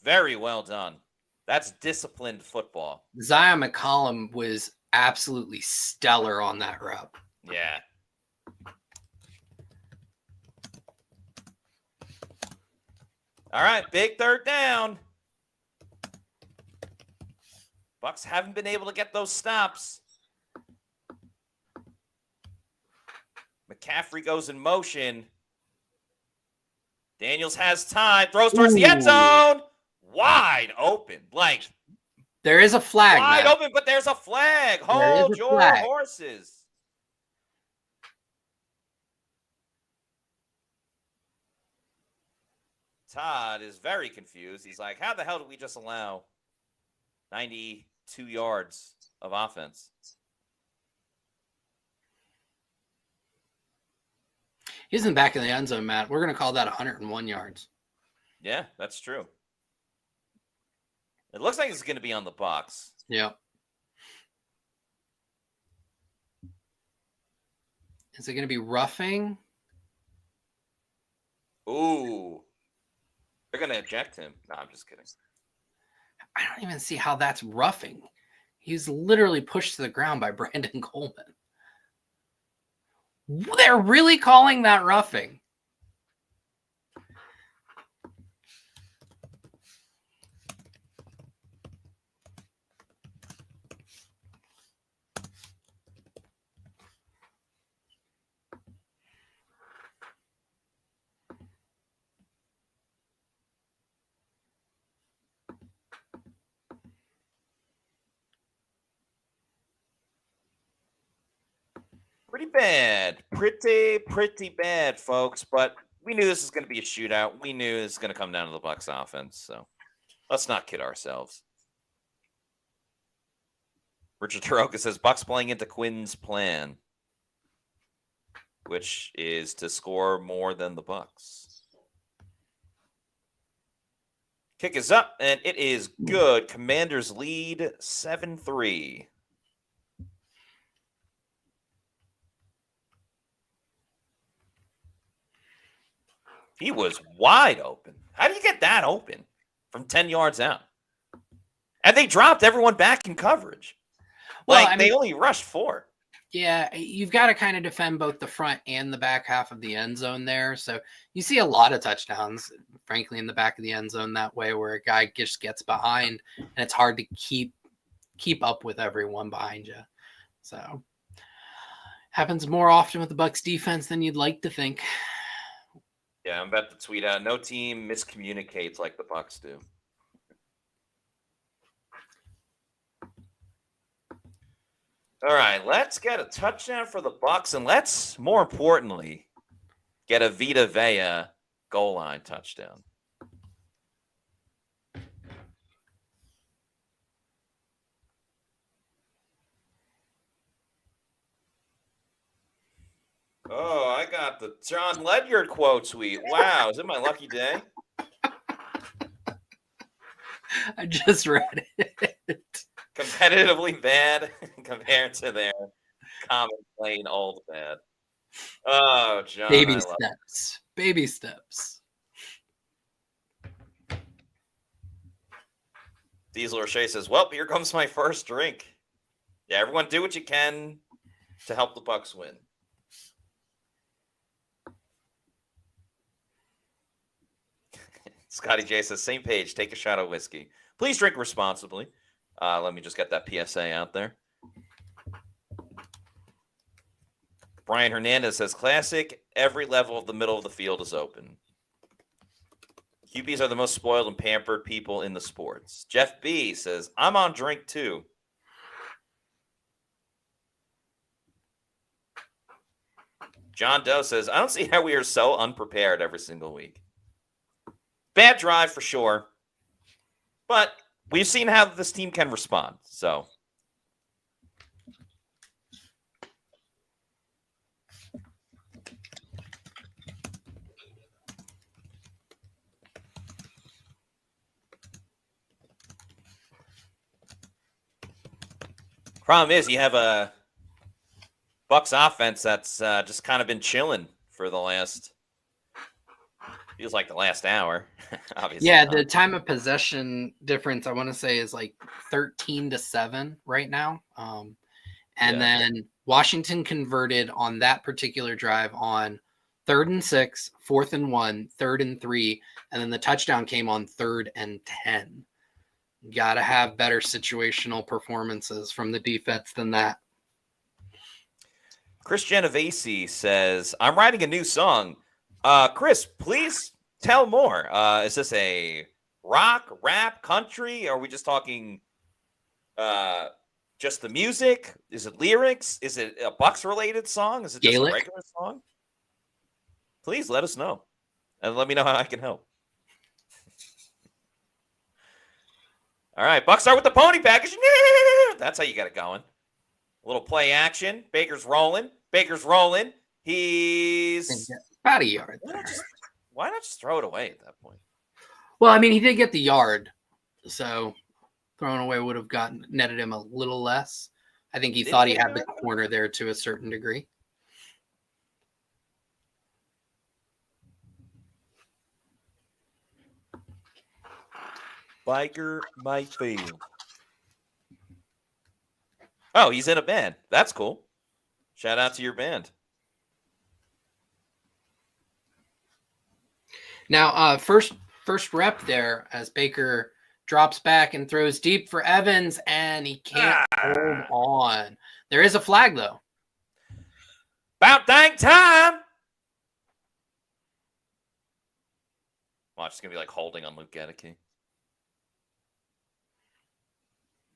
Very well done. That's disciplined football. Zion McCollum was absolutely stellar on that rep. Yeah. All right, big third down. Bucs haven't been able to get those stops. McCaffrey goes in motion. Daniels has time. Throws towards the end zone. Wide open. Like, there is a flag. Wide open, but there's a flag. Hold your horses. Todd is very confused. He's like, how the hell did we just allow 92 yards of offense? He's in the back of the end zone, Matt. We're going to call that 101 yards. Yeah, that's true. It looks like it's going to be on the Bucs. Yeah. Is it going to be roughing? Ooh. They're going to eject him. No, I'm just kidding. I don't even see how that's roughing. He's literally pushed to the ground by Brandon Coleman. They're really calling that roughing. Pretty bad. Pretty bad, folks. But we knew this was going to be a shootout. We knew this was going to come down to the Bucs offense. So let's not kid ourselves. Richard Taroka says Bucs playing into Quinn's plan, which is to score more than the Bucs. Kick is up, and it is good. Commanders lead 7-3. He was wide open. How do you get that open from 10 yards out? And they dropped everyone back in coverage. Well, they only rushed 4. Yeah, you've got to kind of defend both the front and the back half of the end zone there. So you see a lot of touchdowns, frankly, in the back of the end zone that way, where a guy just gets behind and it's hard to keep up with everyone behind you. So happens more often with the Bucs defense than you'd like to think. Yeah, I'm about to tweet out, no team miscommunicates like the Bucs do. All right, let's get a touchdown for the Bucs, and let's, more importantly, get a Vita Vea goal line touchdown. Oh, I got the John Ledyard quote tweet. Wow, is it my lucky day? I just read it. Competitively bad compared to their common plain old bad. Oh, John. Baby steps. Baby steps. Diesel Roche says, well, here comes my first drink. Yeah, everyone do what you can to help the Bucs win. Scotty J says, same page, take a shot of whiskey. Please drink responsibly. Let me just get that PSA out there. Brian Hernandez says, classic, every level of the middle of the field is open. QBs are the most spoiled and pampered people in the sports. Jeff B says, I'm on drink too. John Doe says, I don't see how we are so unprepared every single week. Bad drive for sure. But we've seen how this team can respond. So. Problem is, you have a Bucs offense that's just kind of been chilling for the last, feels like the last hour. Obviously, Yeah, not. the time of possession difference, I want to say, is like 13-7 right now. And then Washington converted on that particular drive on 3rd and 6, 4th and 1, 3rd and 3, and then the touchdown came on 3rd and 10. Got to have better situational performances from the defense than that. Chris Genovese says, I'm writing a new song. Chris, please tell more. Is this a rock, rap, country? Are we just talking just the music? Is it lyrics? Is it a Bucs-related song? Is it just Gaelic? a regular song? Please let us know. And let me know how I can help. All right, Bucs start with the pony package. That's how you got it going. A little play action. Baker's rolling. He's about a yard. Why not just throw it away at that point? Well, I mean, he did get the yard, so throwing away would have netted him a little less. I think he thought he had the corner there to a certain degree. Biker Mayfield. Oh, he's in a band. That's cool. Shout out to your band. Now, first rep there as Baker drops back and throws deep for Evans, and he can't hold on. There is a flag, though. About dang time. Watch, it's going to be like holding on Luke Gedeke.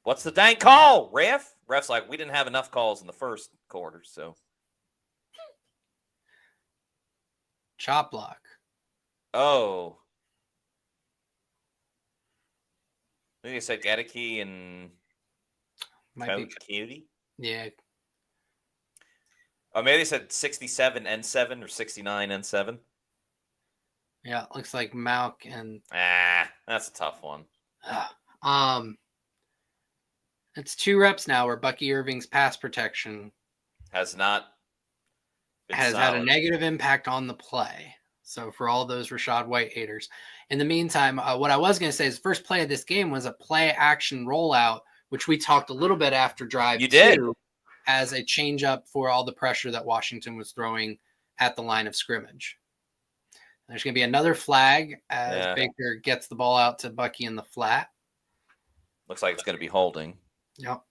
What's the dang call, ref? Ref's like, we didn't have enough calls in the first quarter, so. Chop block. Oh. I think they said Gedeke and Cutie. Yeah. Oh, maybe they said 67 and 7 or 69 and 7. Yeah, it looks like Malk and that's a tough one. It's 2 reps now where Bucky Irving's pass protection has not had a negative impact on the play. So for all those Rachaad White haters. In the meantime, what I was going to say is the first play of this game was a play action rollout, which we talked a little bit after drive two, as a change up for all the pressure that Washington was throwing at the line of scrimmage. There's going to be another flag as Baker gets the ball out to Bucky in the flat. Looks like it's going to be holding. Yep.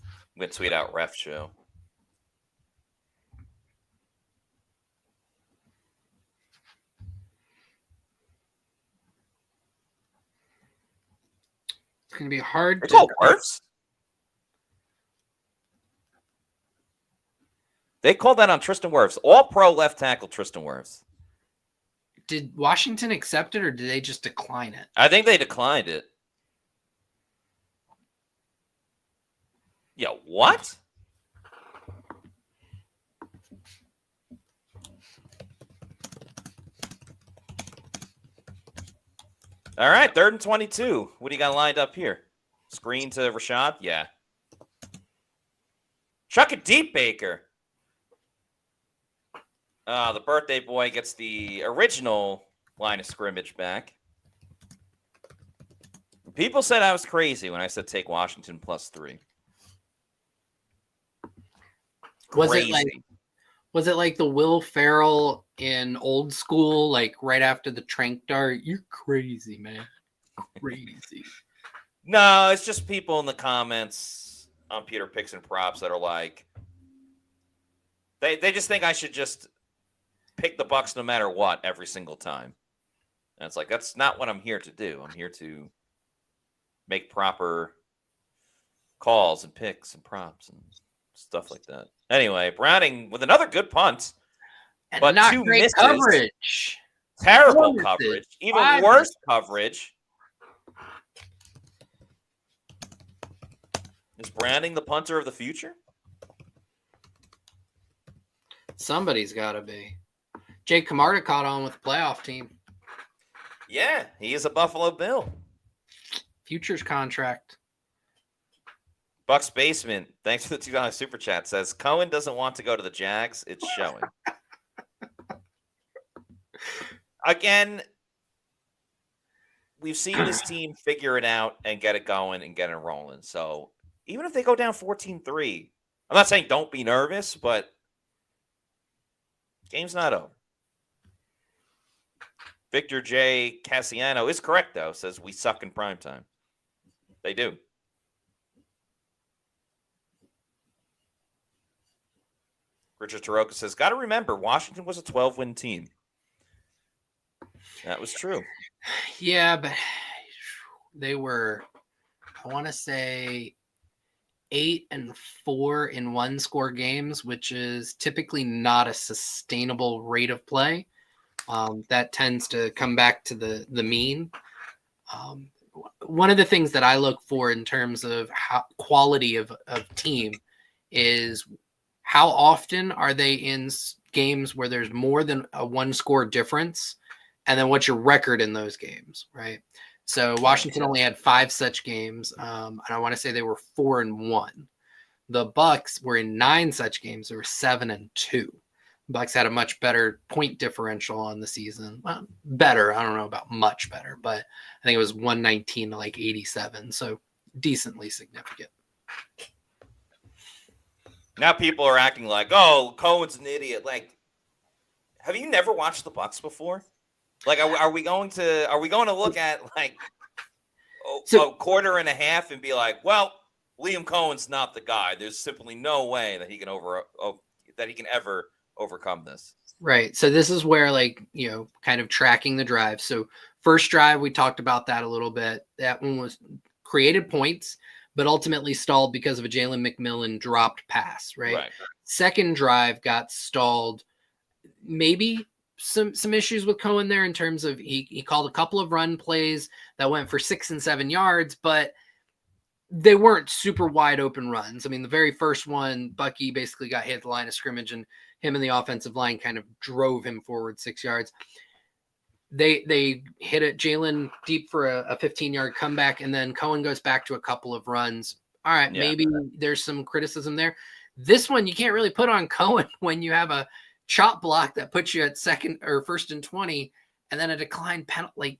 I'm going to tweet out ref show. It's going to be hard. They call Wirfs? They called that on Tristan Wirfs. All-pro left tackle Tristan Wirfs. Did Washington accept it or did they just decline it? I think they declined it. Yeah, what? All right, 3rd and 22. What do you got lined up here? Screen to Rachaad? Yeah. Chuck it deep, Baker. The birthday boy gets the original line of scrimmage back. People said I was crazy when I said take Washington +3. Was it like the Will Ferrell in Old School, like right after the trank dart? You're crazy, man. Crazy. No, it's just people in the comments on Pewter Picks and Props that are like, they just think I should just pick the Bucs no matter what every single time. And it's like, that's not what I'm here to do. I'm here to make proper calls and picks and props and stuff like that. Anyway, Browning with another good punt. And but not 2 great misses. coverage. Terrible 4 coverage. misses. Even 5 worse misses. coverage. Is Branding the punter of the future? Somebody's got to be. Jake Camarda caught on with the playoff team. Yeah, he is a Buffalo Bill. Futures contract. Bucs Basement, thanks for the $2 super chat, says Cohen doesn't want to go to the Jags. It's showing. Again, we've seen this team figure it out and get it going and get it rolling. So even if they go down 14-3, I'm not saying don't be nervous, but game's not over. Victor J. Cassiano is correct, though, says we suck in primetime. They do. Richard Taroka says, got to remember, Washington was a 12-win team. That was true. Yeah, but they were, I want to say, 8-4 in 1-score games, which is typically not a sustainable rate of play. That tends to come back to the mean. One of the things that I look for in terms of quality of team is how often are they in games where there's more than a 1-score difference, and then what's your record in those games, right? So Washington only had 5 such games, and I want to say they were 4-1. The Bucs were in 9 such games. They were 7-2. Bucs had a much better point differential on the season. Well, better. I don't know about much better, but I think it was 119 to like 87. So decently significant. Now people are acting like, oh, Cohen's an idiot. Like, have you never watched the Bucs before? Like, are we going to look at like a quarter and a half and be like, well, Liam Cohen's not the guy. There's simply no way that he can ever overcome this. Right. So this is where, like, kind of tracking the drive. So first drive, we talked about that a little bit. That one was created points, but ultimately stalled because of a Jalen McMillan dropped pass, right? Second drive got stalled. Maybe some issues with Cohen there in terms of he called a couple of run plays that went for 6 and 7 yards, but they weren't super wide open runs. I mean, the very first one, Bucky basically got hit at the line of scrimmage, and him and the offensive line kind of drove him forward 6 yards. They hit it Jalen deep for a 15-yard comeback, and then Cohen goes back to a couple of runs. All right, maybe there's some criticism there. This one you can't really put on Cohen when you have a chop block that puts you at second or 1st and 20, and then a decline penalty. Like,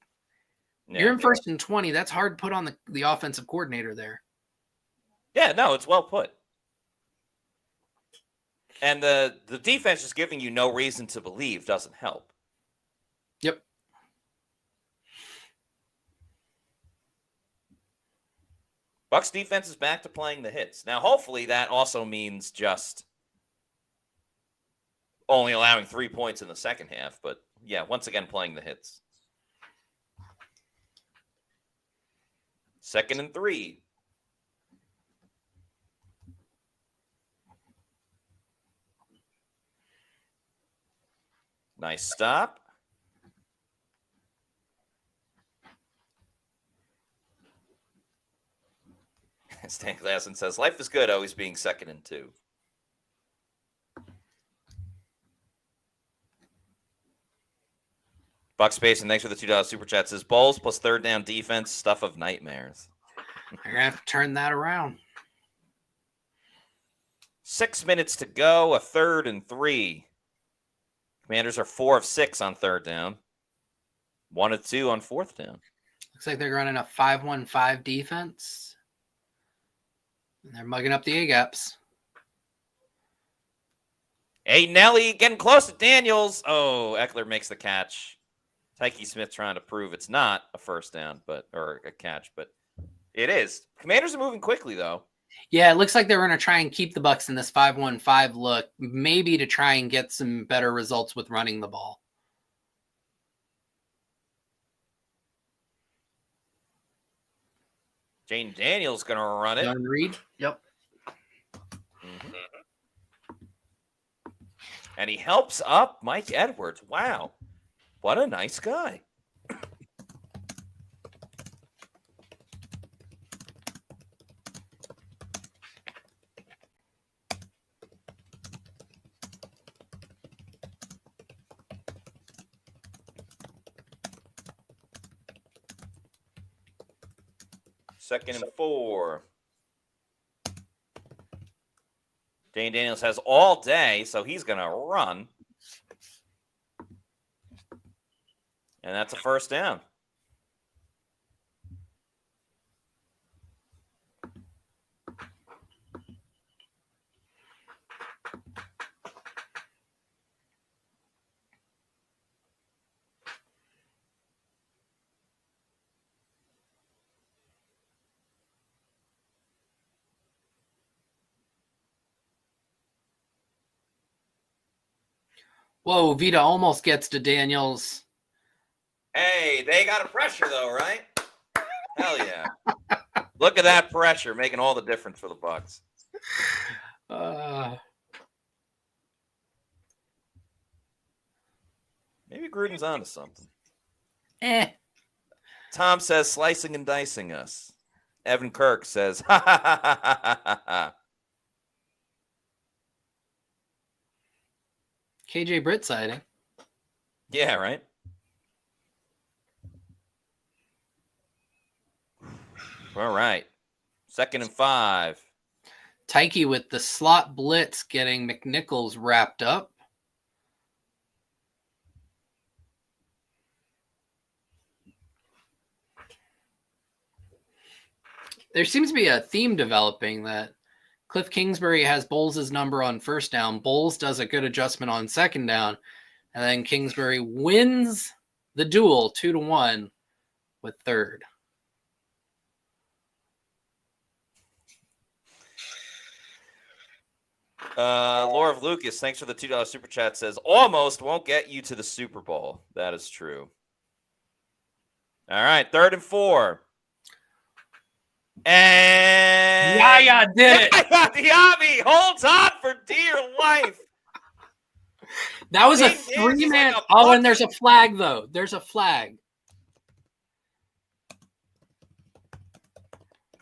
you're in 1st and 20. That's hard to put on the offensive coordinator there. Yeah, no, it's well put. And the defense is giving you no reason to believe doesn't help. Yep. Bucs defense is back to playing the hits. Now, hopefully that also means just only allowing 3 points in the second half. But, yeah, once again, playing the hits. 2nd and 3. Nice stop. Stan Glassen says, life is good, always being 2nd and 2. Bucs Space, and thanks for the $2 super chat, says, Bowles plus 3rd down defense, stuff of nightmares. You're going to have to turn that around. 6 minutes to go, a 3rd and 3. Commanders are 4 of 6 on 3rd down. 1 of 2 on 4th down. Looks like they're running a 5-1-5 defense. And they're mugging up the A-gaps. Hey, Nelly, getting close to Daniels. Oh, Eckler makes the catch. Tyke Smith trying to prove it's not a 1st down, or a catch, but it is. Commanders are moving quickly, though. Yeah, it looks like they're going to try and keep the Bucs in this 5-1-5 look, maybe to try and get some better results with running the ball. Jane Daniels going to run it. John Reed? Yep. Mm-hmm. And he helps up Mike Edwards. Wow. What a nice guy. Second and 4. Dane Daniels has all day, so he's going to run. And that's a first down. Whoa, Vita almost gets to Daniels. Hey, they got a pressure, though, right? Hell yeah. Look at that pressure, making all the difference for the Bucs. Maybe Gruden's onto something. Tom says slicing and dicing us. Evan Kirk says, ha ha ha ha ha ha ha. KJ Britt sighting. Yeah, right? All right. Second and 5. Tyke with the slot blitz getting McNichols wrapped up. There seems to be a theme developing that Cliff Kingsbury has Bowles' number on first down. Bowles does a good adjustment on second down. And then Kingsbury wins the duel 2-1 with third. Laura of Lucas, thanks for the $2 super chat, says, almost won't get you to the Super Bowl. That is true. All right, 3rd and 4. And Yaya did it. Diaby holds on for dear life. That was a Dane Daniels is 3-man. like a Oh, and bucket. there's a flag, though. There's a flag.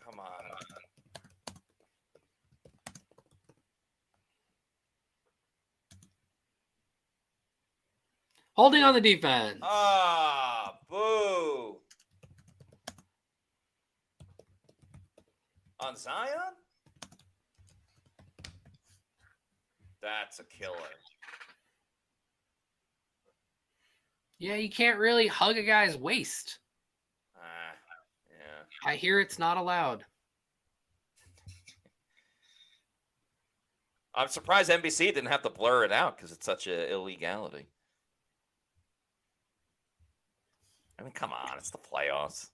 Come on. Holding on the defense. Ah, boo. On Zion? That's a killer. Yeah, you can't really hug a guy's waist. Yeah. I hear it's not allowed. I'm surprised NBC didn't have to blur it out because it's such an illegality. I mean, come on, it's the playoffs.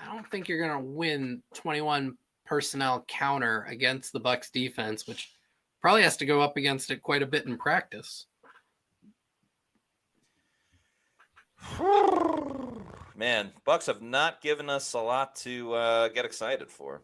I don't think you're going to win 21 personnel counter against the Bucs defense, which probably has to go up against it quite a bit in practice. Man, Bucs have not given us a lot to get excited for.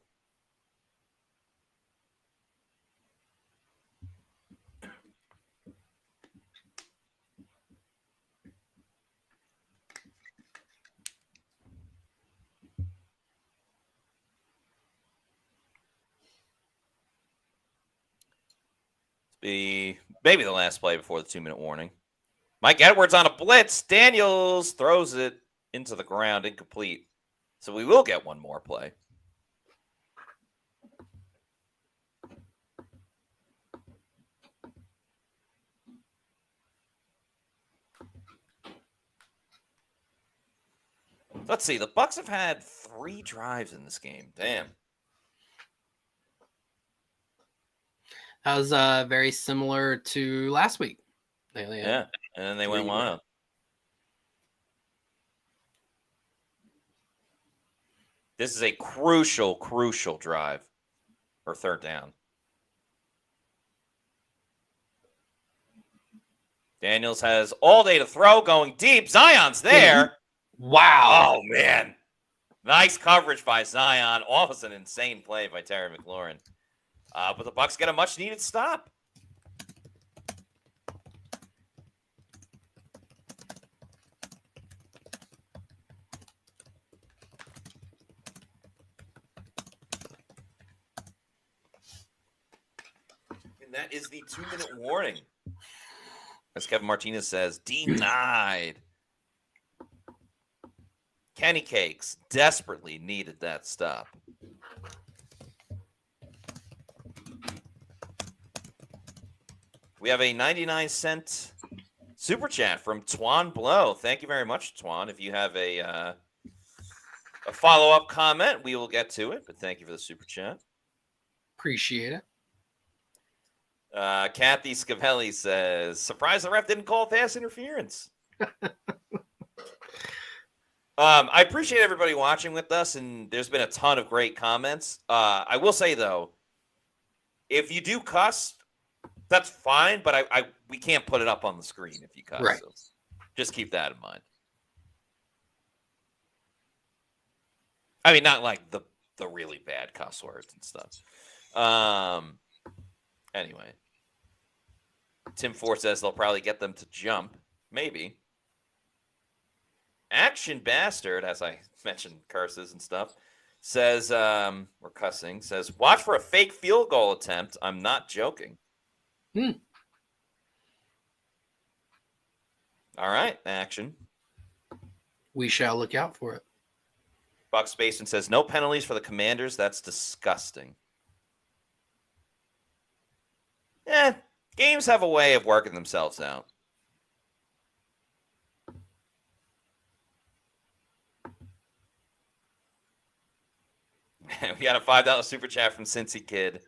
Be maybe the last play before the 2-minute warning. Mike Edwards on a blitz. Daniels throws it into the ground, incomplete. So we will get one more play. Let's see. The Bucs have had 3 drives in this game. Damn. That was very similar to last week. Yeah, and then they went wild. This is a crucial drive or 3rd down. Daniels has all day to throw, going deep. Zion's there. Wow. Oh, man. Nice coverage by Zion. Almost an insane play by Terry McLaurin. But the Bucs get a much-needed stop. And that is the 2-minute warning. As Kevin Martinez says, denied. Kenny Cakes desperately needed that stop. We have a 99-cent super chat from Twan Blow. Thank you very much, Twan. If you have a follow-up comment, we will get to it. But thank you for the super chat. Appreciate it. Kathy Scavelli says, surprised the ref didn't call pass interference. I appreciate everybody watching with us, and there's been a ton of great comments. I will say, though, if you do cuss, that's fine, but we can't put it up on the screen if you cuss. Right. So just keep that in mind. I mean, not like the really bad cuss words and stuff. Anyway. Tim Ford says they'll probably get them to jump. Maybe. Action Bastard, as I mentioned curses and stuff, says, or cussing, says, watch for a fake field goal attempt. I'm not joking. All right, Action. We shall look out for it. Bucs Basin says, no penalties for the Commanders. That's disgusting. Games have a way of working themselves out. We got a $5 super chat from Cincy Kid.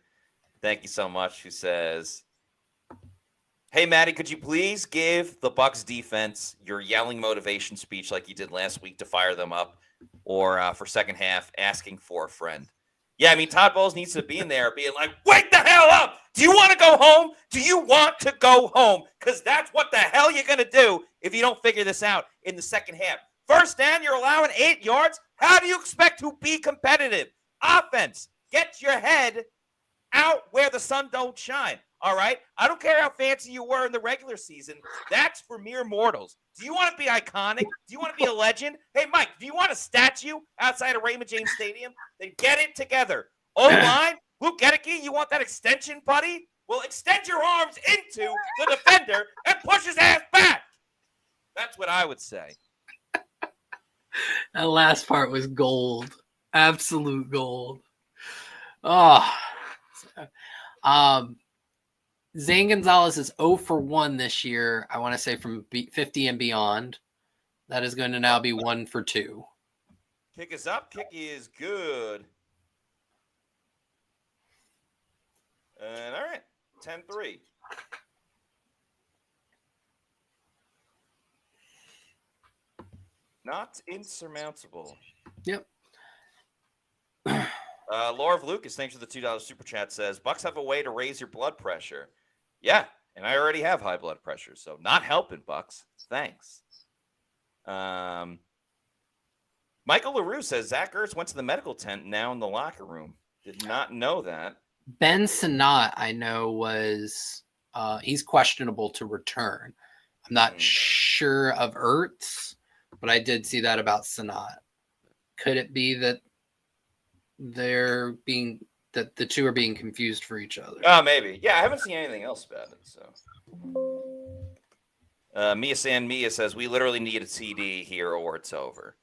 Thank you so much. Who says, hey, Maddie, could you please give the Bucs defense your yelling motivation speech like you did last week to fire them up, or for second half, asking for a friend? Yeah, I mean, Todd Bowles needs to be in there being like, wake the hell up! Do you want to go home? Do you want to go home? Because that's what the hell you're going to do if you don't figure this out in the second half. First down, you're allowing 8 yards? How do you expect to be competitive? Offense, get your head out where the sun don't shine, all right? I don't care how fancy you were in the regular season. That's for mere mortals. Do you want to be iconic? Do you want to be a legend? Hey, Mike, do you want a statue outside of Raymond James Stadium? Then get it together. O-line, Luke Gedeke, you want that extension, buddy? Well, extend your arms into the defender and push his ass back. That's what I would say. That last part was gold. Absolute gold. Oh. Zane Gonzalez is 0 for 1 this year. I want to say from 50 and beyond. That is going to now be 1 for 2. Kick is up. Kick is good. And all right, 10-3. Not insurmountable. Yep. Laura of Lucas, thanks for the $2 super chat, says, Bucs have a way to raise your blood pressure. Yeah, and I already have high blood pressure, so not helping, Bucs. Thanks. Michael LaRue says, Zach Ertz went to the medical tent, now in the locker room. Did not know that. Ben Sinnott, I know, was he's questionable to return. I'm not sure of Ertz, but I did see that about Sinnott. Could it be that the two are being confused for each other? Oh, maybe. Yeah, I haven't seen anything else about it. So, Mia San Mia says we literally need a CD here, or it's over.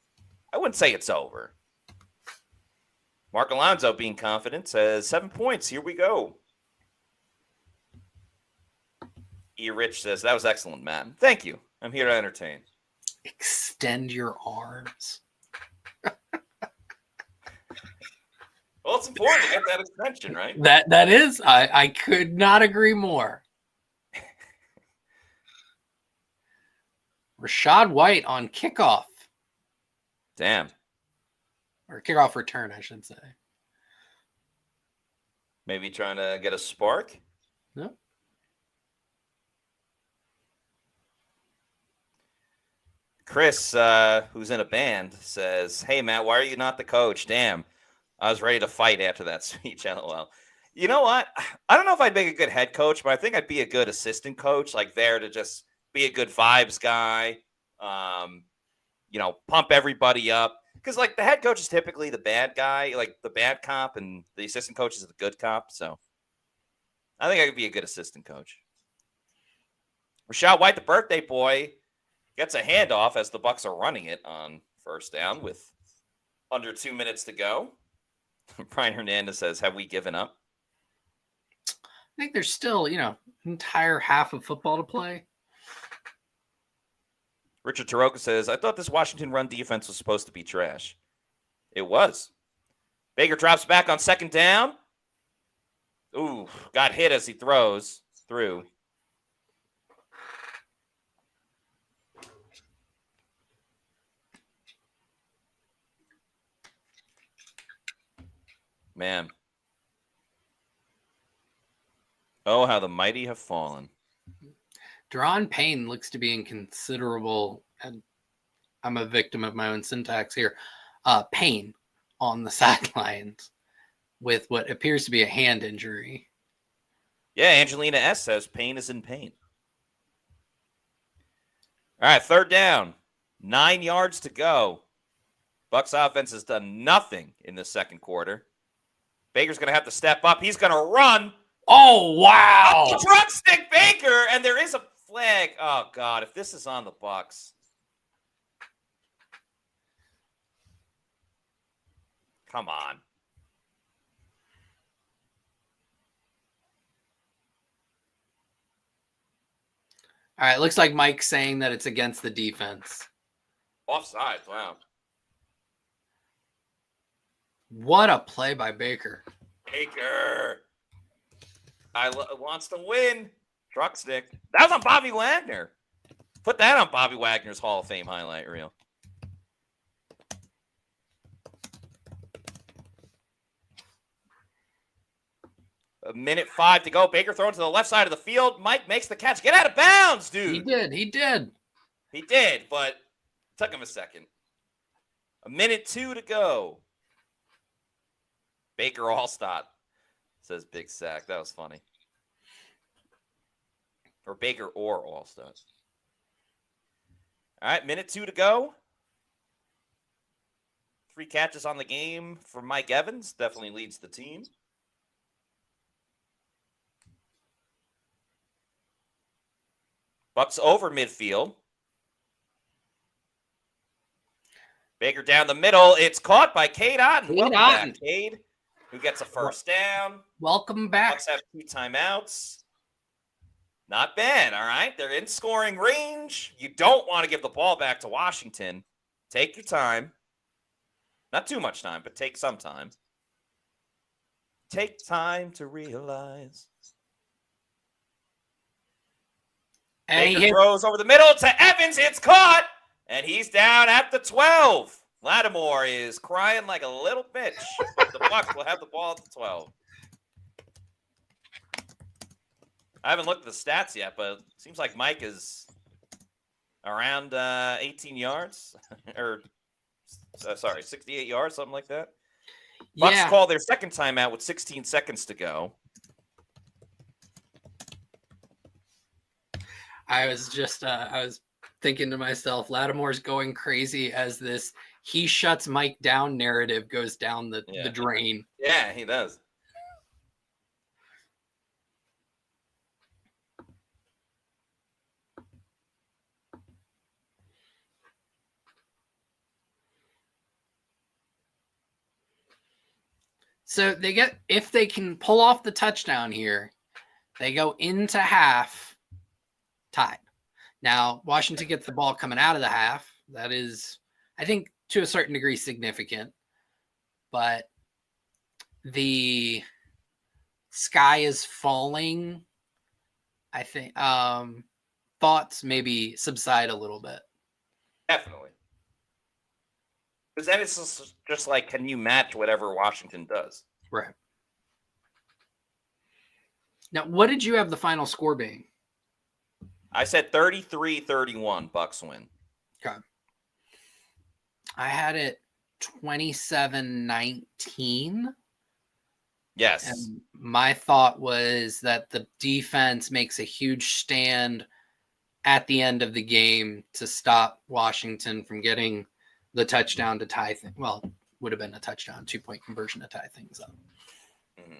I wouldn't say it's over. Mark Alonso, being confident, says 7 points. Here we go. E. Rich says that was excellent, Matt. Thank you. I'm here to entertain. Extend your arms. Well, it's important to get that extension, right? That is. I could not agree more. Rashad White on kickoff. Damn. Or kickoff return, I should say. Maybe trying to get a spark? No. Chris, who's in a band, says, "Hey, Matt, why are you not the coach? Damn, I was ready to fight after that speech." LOL. You know what? I don't know if I'd make a good head coach, but I think I'd be a good assistant coach, like there to just be a good vibes guy, pump everybody up. Because, like, the head coach is typically the bad guy, like the bad cop, and the assistant coach is the good cop. So I think I could be a good assistant coach. Rashad White, the birthday boy, gets a handoff as the Bucs are running it on first down with under 2 minutes to go. Brian Hernandez says, "Have we given up?" I think there's still, entire half of football to play. Richard Taroka says, "I thought this Washington run defense was supposed to be trash." It was. Baker drops back on second down. Ooh, got hit as he throws through. Man. Oh, how the mighty have fallen. Deron Payne looks to be in considerable, and I'm a victim of my own syntax here, pain on the sidelines with what appears to be a hand injury. Yeah, Angelina S. says Payne is in pain. All right, third down. 9 yards to go. Bucs offense has done nothing in the second quarter. Baker's going to have to step up. He's going to run. Oh, wow. Oh, drumstick Baker, and there is a flag. Oh, God, if this is on the Bucs. Come on. All right, looks like Mike's saying that it's against the defense. Offside, wow. What a play by Baker. Baker. Wants to win. Truck stick. That was on Bobby Wagner. Put that on Bobby Wagner's Hall of Fame highlight reel. A minute 5 to go. Baker thrown to the left side of the field. Mike makes the catch. Get out of bounds, dude. He did. He did, but it took him a second. A minute 2 to go. Baker all-stop, says Big Sack. That was funny. Or Baker or all-stop. All right, minute 2 to go. 3 catches on the game for Mike Evans. Definitely leads the team. Bucs over midfield. Baker down the middle. It's caught by Cade Otton. Welcome back, Cade, who gets a first down. Welcome back. Bucs have 2 timeouts. Not bad, all right? They're in scoring range. You don't want to give the ball back to Washington. Take your time. Not too much time, but take some time. Take time to realize. And Baker throws over the middle to Evans. It's caught, and he's down at the 12. Lattimore is crying like a little bitch. The Bucs will have the ball at the 12. I haven't looked at the stats yet, but it seems like Mike is around 18 yards. Or, 68 yards, something like that. Bucs call their second timeout with 16 seconds to go. I was thinking to myself, Lattimore's going crazy as this he shuts Mike down narrative goes down the drain. Yeah, he does. So if they can pull off the touchdown here, they go into half tied. Now, Washington gets the ball coming out of the half. That is, I think, to a certain degree significant. But the sky is falling. I think thoughts maybe subside a little bit. Definitely. Because then it's just like, can you match whatever Washington does? Right. Now, what did you have the final score being? I said 33-31, Bucs win. Okay. I had it 27-19. Yes. And my thought was that the defense makes a huge stand at the end of the game to stop Washington from getting the touchdown to tie things. Well, would have been a touchdown, 2-point conversion to tie things up. Mm-hmm.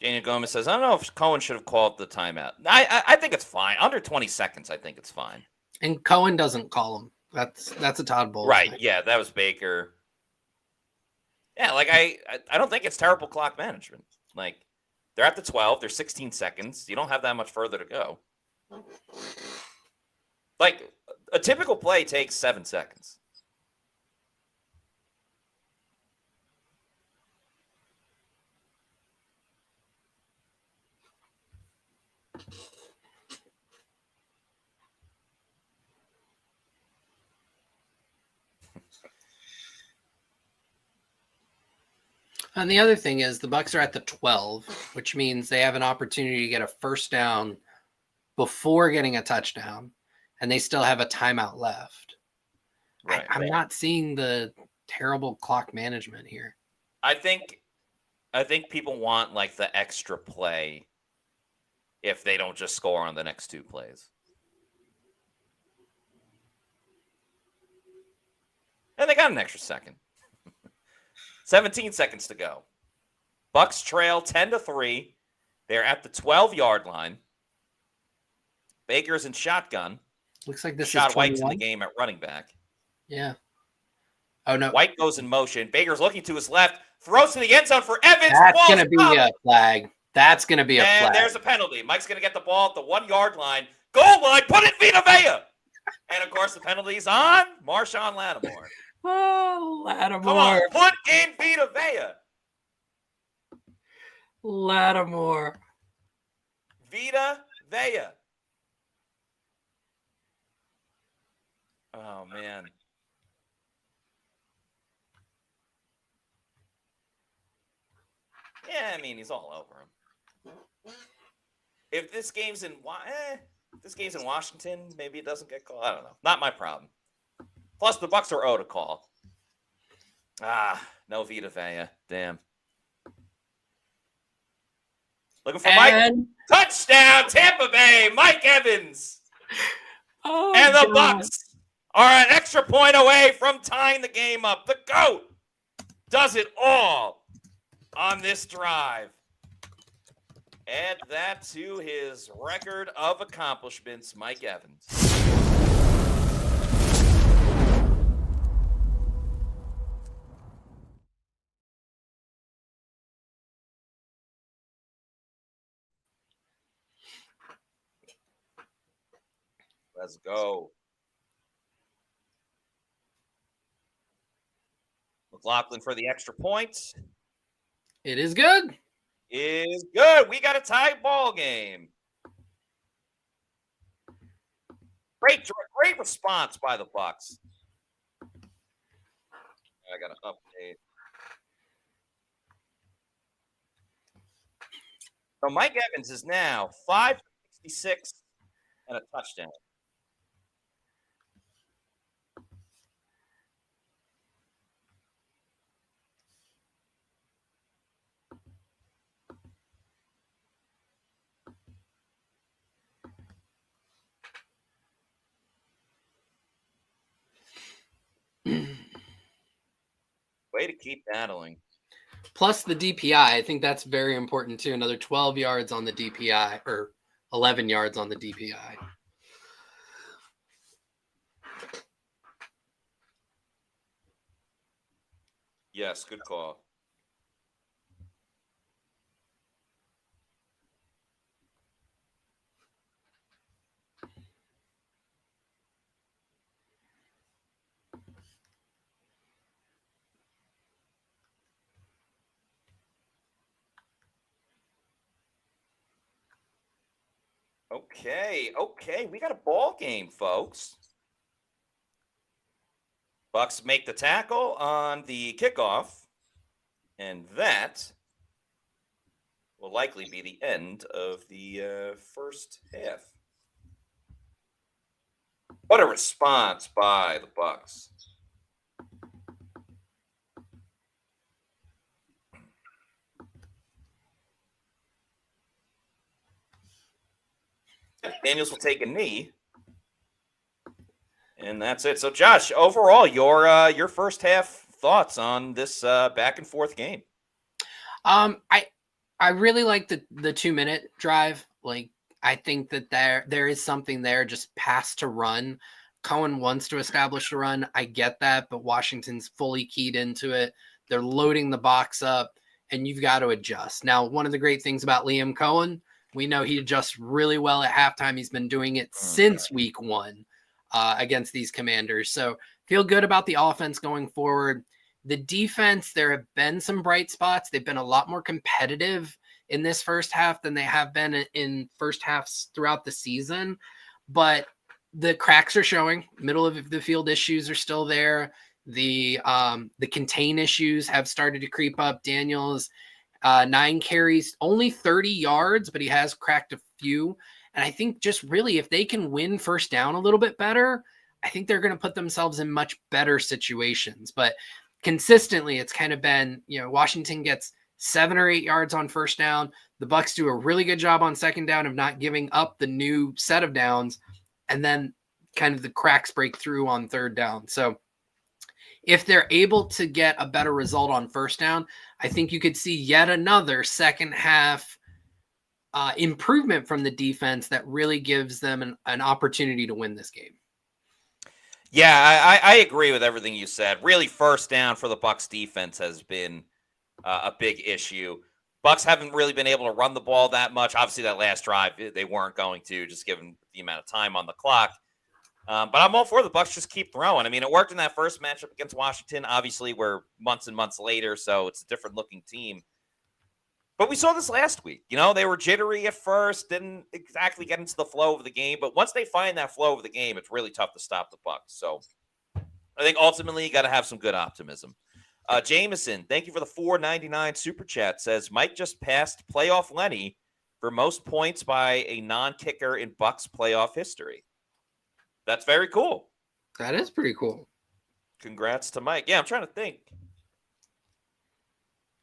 Daniel Gomez says, I don't know if Cohen should have called the timeout. I think it's fine. Under 20 seconds, I think it's fine. And Cohen doesn't call him. That's a Todd Bowles Right. thing. Yeah, that was Baker. Yeah, like I don't think it's terrible clock management. Like, they're at the 12. There's 16 seconds. You don't have that much further to go. Like, a typical play takes 7 seconds. And the other thing is the Bucs are at the 12, which means they have an opportunity to get a first down before getting a touchdown, and they still have a timeout left. Right. I'm not seeing the terrible clock management here. I think people want like the extra play if they don't just score on the next 2 plays. And they got an extra second. 17 seconds to go. Bucs trail 10-3. They're at the 12-yard line. Baker's in shotgun. Looks like this Shot is White's in 21. the game at running back. Yeah. Oh, no. White goes in motion. Baker's looking to his left. Throws to the end zone for Evans. That's Ball's going to be up. a flag. That's going to be a flag. And there's a penalty. Mike's going to get the ball at the 1-yard line. Goal line. Put it Vita Vea. And, of course, the penalty's on Marshawn Lattimore. Oh, Lattimore. Come on. Put in Vita Vea. Lattimore. Vita Vea. Oh, man. Yeah, I mean, he's all over him. If this game's in Washington, maybe it doesn't get called. I don't know. Not my problem. Plus, the Bucs are owed a call. No Vita Vea. Damn. Looking for Mike. Touchdown, Tampa Bay. Mike Evans. Oh, and the God. Bucs are an extra point away from tying the game up. The GOAT does it all on this drive. Add that to his record of accomplishments, Mike Evans. Let's go. McLaughlin for the extra point. It is good. Is good. We got a tie ball game. Great response by the Bucs. I got to update. So Mike Evans is now 566 and a touchdown. Way to keep battling. Plus the DPI. I think that's very important too. Another 12 yards on the DPI or 11 yards on the DPI. Yes, good call. Okay. We got a ball game, folks. Bucs make the tackle on the kickoff, and that will likely be the end of the first half. What a response by the Bucs. Daniels will take a knee. And that's it. So, Josh, overall, your first half thoughts on this back and forth game? I really like the 2-minute drive. Like, I think that there is something there, just pass to run. Cohen wants to establish a run. I get that, but Washington's fully keyed into it. They're loading the box up, and you've got to adjust. Now, one of the great things about Liam Cohen, we know he adjusts really well at halftime. He's been doing it since week 1 against these Commanders. So feel good about the offense going forward. The defense, there have been some bright spots. They've been a lot more competitive in this first half than they have been in first halves throughout the season. But the cracks are showing. Middle of the field issues are still there. The contain issues have started to creep up. Daniels, 9 carries, only 30 yards, but he has cracked a few. And I think just really if they can win first down a little bit better, I think they're going to put themselves in much better situations. But consistently, it's kind of been, Washington gets 7 or 8 yards on first down. The Bucs do a really good job on second down of not giving up the new set of downs. And then kind of the cracks break through on third down. So if they're able to get a better result on first down, I think you could see yet another second half improvement from the defense that really gives them an opportunity to win this game. Yeah, I agree with everything you said. Really, first down for the Bucs defense has been a big issue. Bucs haven't really been able to run the ball that much. Obviously, that last drive, they weren't going to, just given the amount of time on the clock. But I'm all for the Bucs just keep throwing. I mean, it worked in that first matchup against Washington. Obviously, we're months and months later, so it's a different looking team. But we saw this last week. They were jittery at first, didn't exactly get into the flow of the game. But once they find that flow of the game, it's really tough to stop the Bucs. So I think ultimately you got to have some good optimism. Jameson, thank you for the $4.99 super chat. Says Mike just passed playoff Lenny for most points by a non-kicker in Bucs playoff history. That's very cool. That is pretty cool. Congrats to Mike. Yeah, I'm trying to think.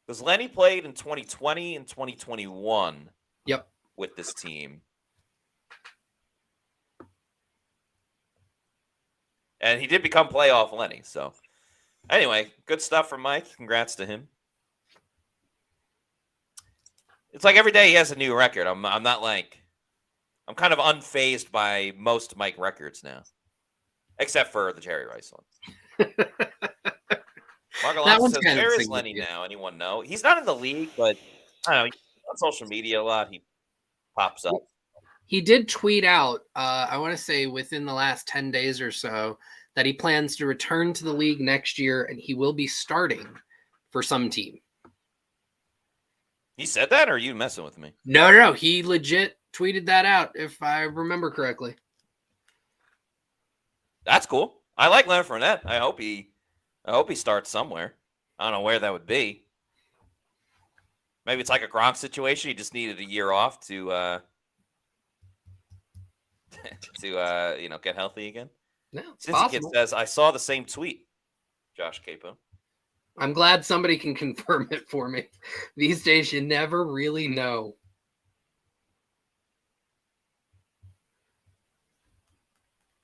Because Lenny played in 2020 and 2021. Yep. With this team. And he did become playoff Lenny. So, anyway, good stuff from Mike. Congrats to him. It's like every day he has a new record. I'm not like... I'm kind of unfazed by most Mike records now. Except for the Jerry Rice one. Mark Alonso says, where is Lenny now? Anyone know? He's not in the league, but I don't know. On social media a lot, he pops up. He did tweet out, I want to say within the last 10 days or so, that he plans to return to the league next year and he will be starting for some team. He said that, or are you messing with me? No. He legit tweeted that out, if I remember correctly. That's cool. I like Leonard Fournette. I hope he starts somewhere. I don't know where that would be. Maybe it's like a Gronk situation. He just needed a year off to get healthy again. No, Cincy Kid says, I saw the same tweet, Josh Queipo. I'm glad somebody can confirm it for me. These days, you never really know.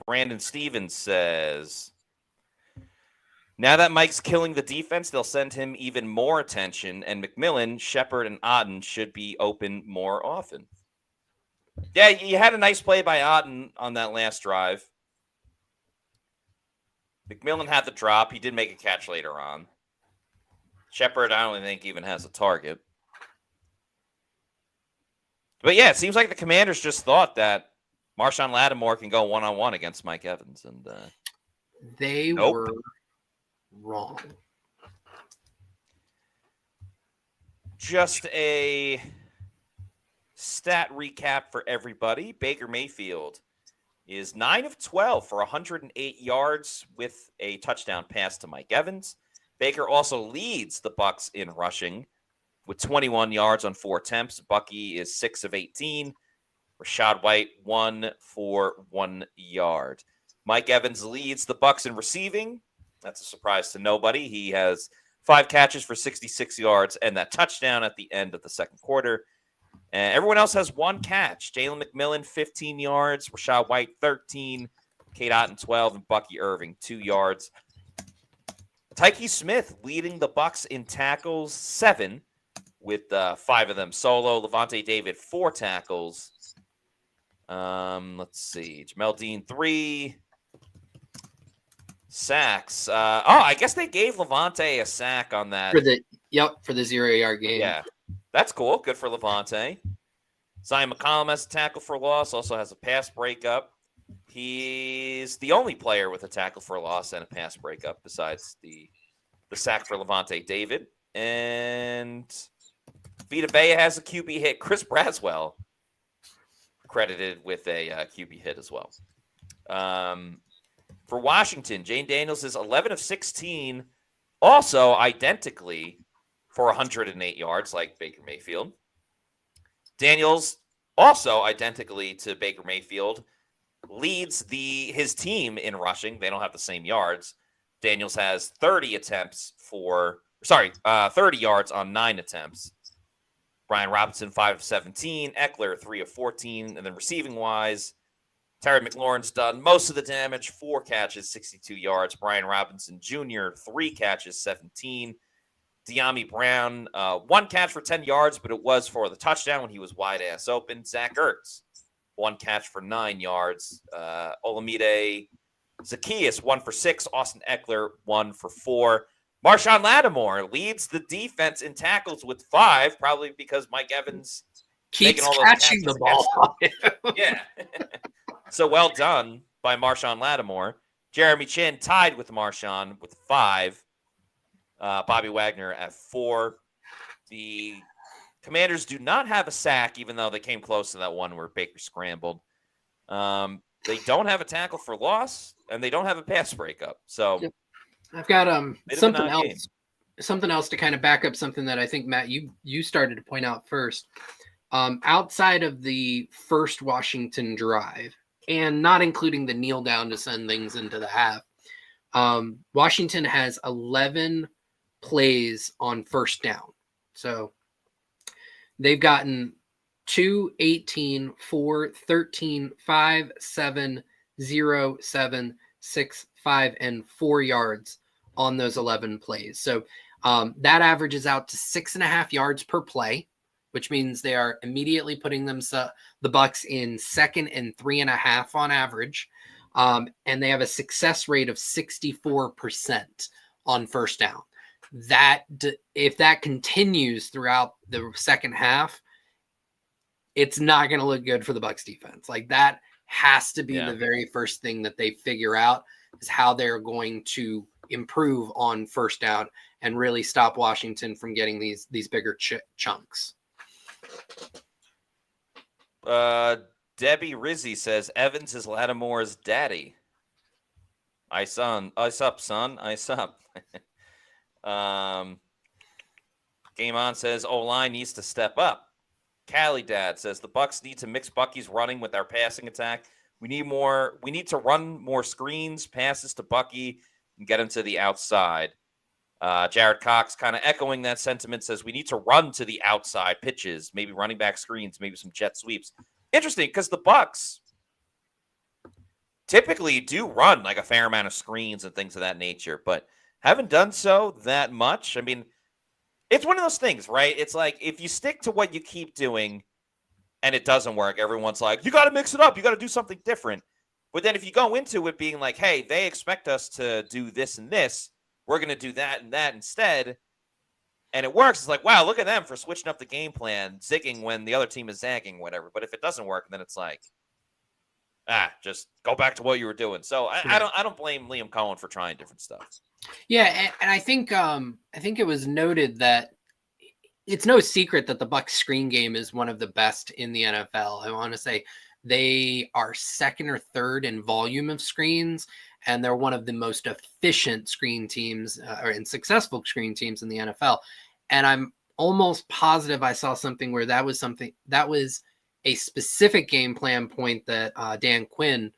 Brandon Stevens says, now that Mike's killing the defense, they'll send him even more attention, and McMillan, Shepard, and Otten should be open more often. Yeah, you had a nice play by Otten on that last drive. McMillan had the drop. He did make a catch later on. Shepard, I don't think, even has a target. But yeah, it seems like the Commanders just thought that Marshawn Lattimore can go one-on-one against Mike Evans. And they were wrong. Just a stat recap for everybody. Baker Mayfield is 9 of 12 for 108 yards with a touchdown pass to Mike Evans. Baker also leads the Bucs in rushing with 21 yards on 4 attempts. Bucky is 6 of 18. Rachaad White, 1 for 1 yard. Mike Evans leads the Bucs in receiving. That's a surprise to nobody. He has 5 catches for 66 yards and that touchdown at the end of the second quarter. And everyone else has 1 catch. Jalen McMillan, 15 yards. Rachaad White, 13. Kate Otten, 12. And Bucky Irving, 2 yards. Tyke Smith leading the Bucs in tackles, 7, with 5 of them solo. Levante David, 4 tackles. Let's see. Jamel Dean, 3 sacks. I guess they gave Levante a sack on that. For the 0-yard game. Yeah, that's cool. Good for Levante. Zion McCollum has a tackle for loss, also has a pass breakup. He's the only player with a tackle for loss and a pass breakup besides the sack for Levante David. And Vita Vea has a QB hit. Chris Braswell credited with a QB hit as well. For Washington, Jane Daniels is 11 of 16, also identically for 108 yards like Baker Mayfield. Daniels, also identically to Baker Mayfield, leads his team in rushing. They don't have the same yards. Daniels has 30 yards on 9 attempts. Brian Robinson, 5 of 17. Eckler, 3 of 14. And then receiving-wise, Terry McLaurin's done most of the damage, 4 catches, 62 yards. Brian Robinson Jr., 3 catches, 17. De'Ami Brown, 1 catch for 10 yards, but it was for the touchdown when he was wide-ass open. Zach Ertz, 1 catch for 9 yards. Olamide Zacchaeus, 1 for 6. Austin Eckler, 1 for 4. Marshawn Lattimore leads the defense in tackles with 5, probably because Mike Evans keeps catching the ball. Yeah. So well done by Marshawn Lattimore. Jeremy Chin tied with Marshawn with 5. Bobby Wagner at 4. The Commanders do not have a sack, even though they came close to that one where Baker scrambled. They don't have a tackle for loss, and they don't have a pass breakup. So I've got something else to kind of back up something that I think, Matt, you started to point out first. Outside of the first Washington drive, and not including the kneel down to send things into the half, Washington has 11 plays on first down. So they've gotten 2, 18, 4, 13, 5, 7, 0, 7, 6, 5, and 4 yards on those 11 plays. So that averages out to 6.5 yards per play, which means they are immediately putting the Bucs in 2nd and 3.5 on average. And they have a success rate of 64% on first down. If that continues throughout the second half, it's not going to look good for the Bucs defense. Like, that has to be the very first thing that they figure out, is how they're going to improve on first down and really stop Washington from getting these bigger chunks. Debbie Rizzi says Evans is Lattimore's daddy. Ice up, son. Ice up. Game On says O-line needs to step up. Callie Dad says the Bucs need to mix Bucky's running with our passing attack. We need to run more screens, passes to Bucky, and get him to the outside. Jared Cox, kind of echoing that sentiment, says we need to run to the outside pitches, maybe running back screens, maybe some jet sweeps. Interesting, because the Bucs typically do run like a fair amount of screens and things of that nature, but haven't done so that much. I mean, it's one of those things, right? It's like, if you stick to what you keep doing and it doesn't work, everyone's like, you got to mix it up. You got to do something different. But then if you go into it being like, hey, they expect us to do this and this, we're going to do that and that instead, and it works, it's like, wow, look at them for switching up the game plan, zigging when the other team is zagging, whatever. But if it doesn't work, then it's like, just go back to what you were doing. So I don't blame Liam Cohen for trying different stuff. Yeah, and I think it was noted that it's no secret that the Bucs screen game is one of the best in the NFL. I want to say they are second or third in volume of screens, and they're one of the most efficient screen teams and successful screen teams in the NFL. And I'm almost positive I saw something where that was a specific game plan point that Dan Quinn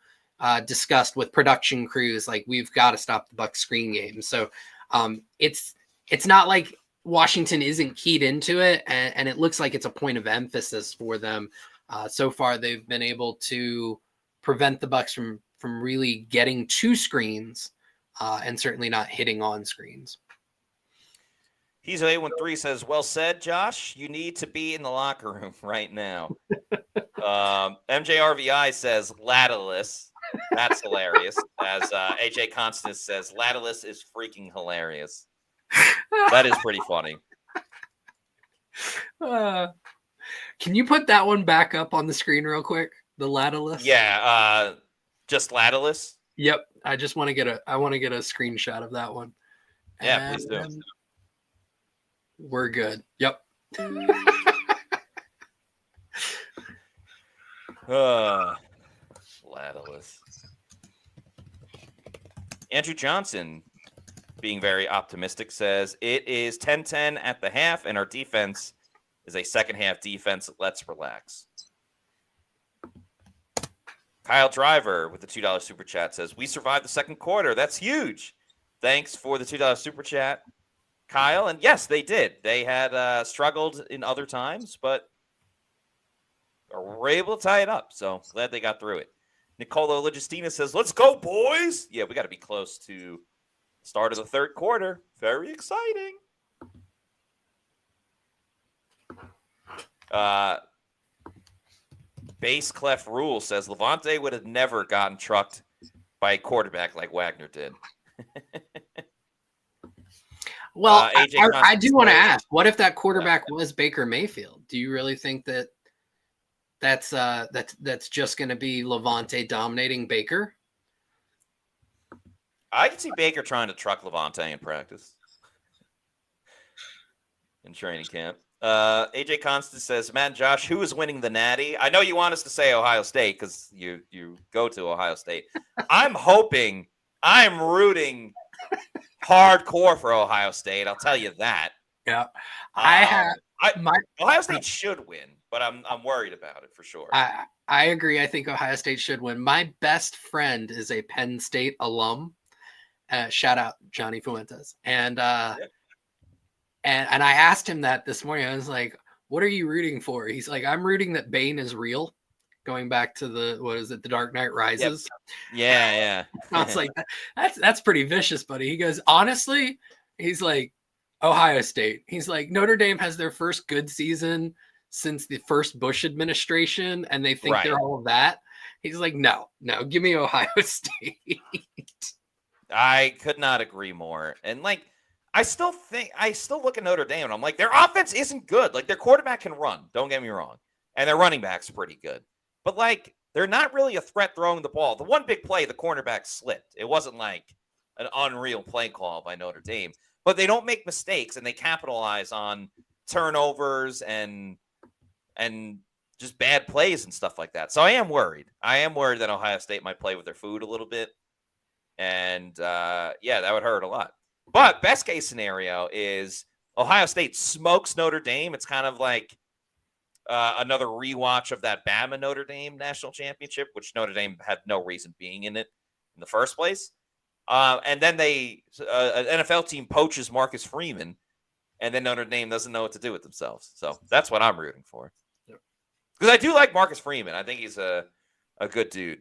discussed with production crews. Like, we've got to stop the Bucs screen game. So it's not like Washington isn't keyed into it, and it looks like it's a point of emphasis for them. So far, they've been able to prevent the Bucs from really getting to screens, and certainly not hitting on screens. He's 813 says, well said, Josh. You need to be in the locker room right now. MJRVI says, Lattilus. That's hilarious. As AJ Constance says, Lattilus is freaking hilarious. That is pretty funny. Can you put that one back up on the screen real quick? The Lattilus? Yeah, just Lattilus. Yep. I just want to get a screenshot of that one. Yeah, please do. We're good. Yep. Lattilus. Andrew Johnson, being very optimistic, says it is 10-10 at the half, and our defense is a second half defense. Let's relax. Kyle Driver with the $2 super chat says, we survived the second quarter. That's huge. Thanks for the $2 super chat, Kyle. And yes, they did. They had struggled in other times, but were able to tie it up. So glad they got through it. Nicolo Legistina says, let's go, boys. Yeah, we got to be close to the start of the third quarter. Very exciting. Base Clef Rule says Levante would have never gotten trucked by a quarterback like Wagner did. Well, I do want to ask, what if that quarterback was Baker Mayfield? Do you really think that's just going to be Levante dominating Baker? I can see Baker trying to truck Levante in practice, in training camp. AJ Constance says, Matt and Josh, who is winning the Natty? I know you want us to say Ohio State because you go to Ohio State. I'm rooting hardcore for Ohio State. I'll tell you that. Yeah, Ohio State should win, but I'm worried about it for sure. I agree. I think Ohio State should win. My best friend is a Penn State alum. Shout out Johnny Fuentes. And I asked him that this morning. I was like, what are you rooting for? He's like, I'm rooting that Bane is real. Going back to the Dark Knight Rises. Yep. Yeah. I was like, that's pretty vicious, buddy. He goes, honestly, he's like, Ohio State. He's like, Notre Dame has their first good season since the first Bush administration, and they think they're all of that. He's like, no, give me Ohio State. I could not agree more. And like, I still look at Notre Dame and I'm like, their offense isn't good. Like, their quarterback can run, don't get me wrong. And their running back's pretty good. But like, they're not really a threat throwing the ball. The one big play, the cornerback slipped. It wasn't like an unreal play call by Notre Dame. But they don't make mistakes, and they capitalize on turnovers and just bad plays and stuff like that. So I am worried. That Ohio State might play with their food a little bit. And, that would hurt a lot. But best case scenario is Ohio State smokes Notre Dame. It's kind of like another rewatch of that Bama Notre Dame national championship, which Notre Dame had no reason being in it in the first place. And then an NFL team poaches Marcus Freeman, and then Notre Dame doesn't know what to do with themselves. So that's what I'm rooting for. Because I do like Marcus Freeman. I think he's a good dude.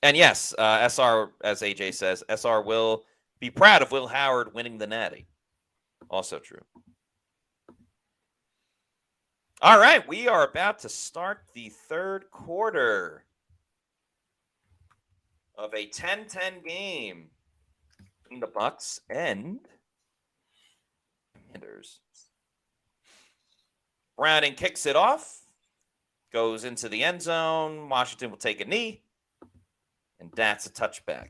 And yes, SR, as AJ says, SR will be proud of Will Howard winning the Natty. Also true. All right, we are about to start the third quarter of a 10-10 game in the Bucs and Commanders. Browning kicks it off, goes into the end zone. Washington will take a knee, and that's a touchback.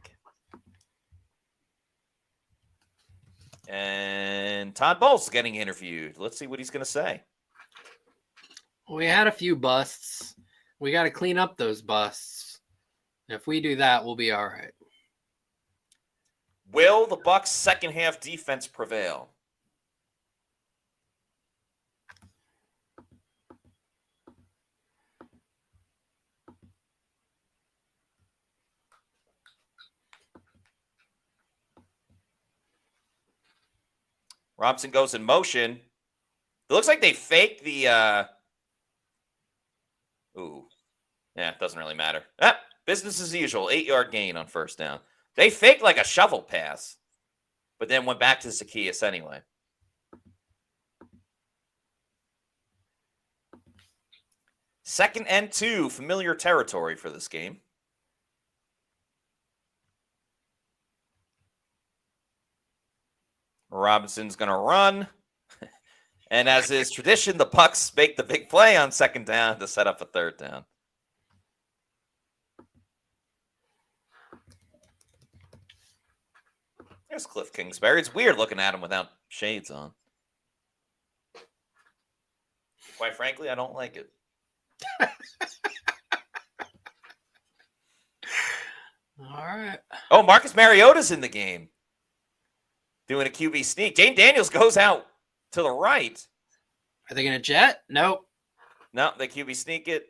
And Todd Bowles getting interviewed. Let's see what he's going to say. We had a few busts. We got to clean up those busts. If we do that, we'll be all right. Will the Bucs' second half defense prevail? Robinson goes in motion. It looks like they faked the ooh. Yeah, it doesn't really matter. Business as usual. 8-yard gain on first down. They faked like a shovel pass, but then went back to Zacchaeus anyway. Second and 2, familiar territory for this game. Robinson's going to run. And as is tradition, the Bucs make the big play on second down to set up a third down. There's Cliff Kingsbury. It's weird looking at him without shades on. Quite frankly, I don't like it. All right. Oh, Marcus Mariota's in the game. Doing a QB sneak. Jane Daniels goes out to the right. Are they going to jet? Nope. No, they QB sneak it.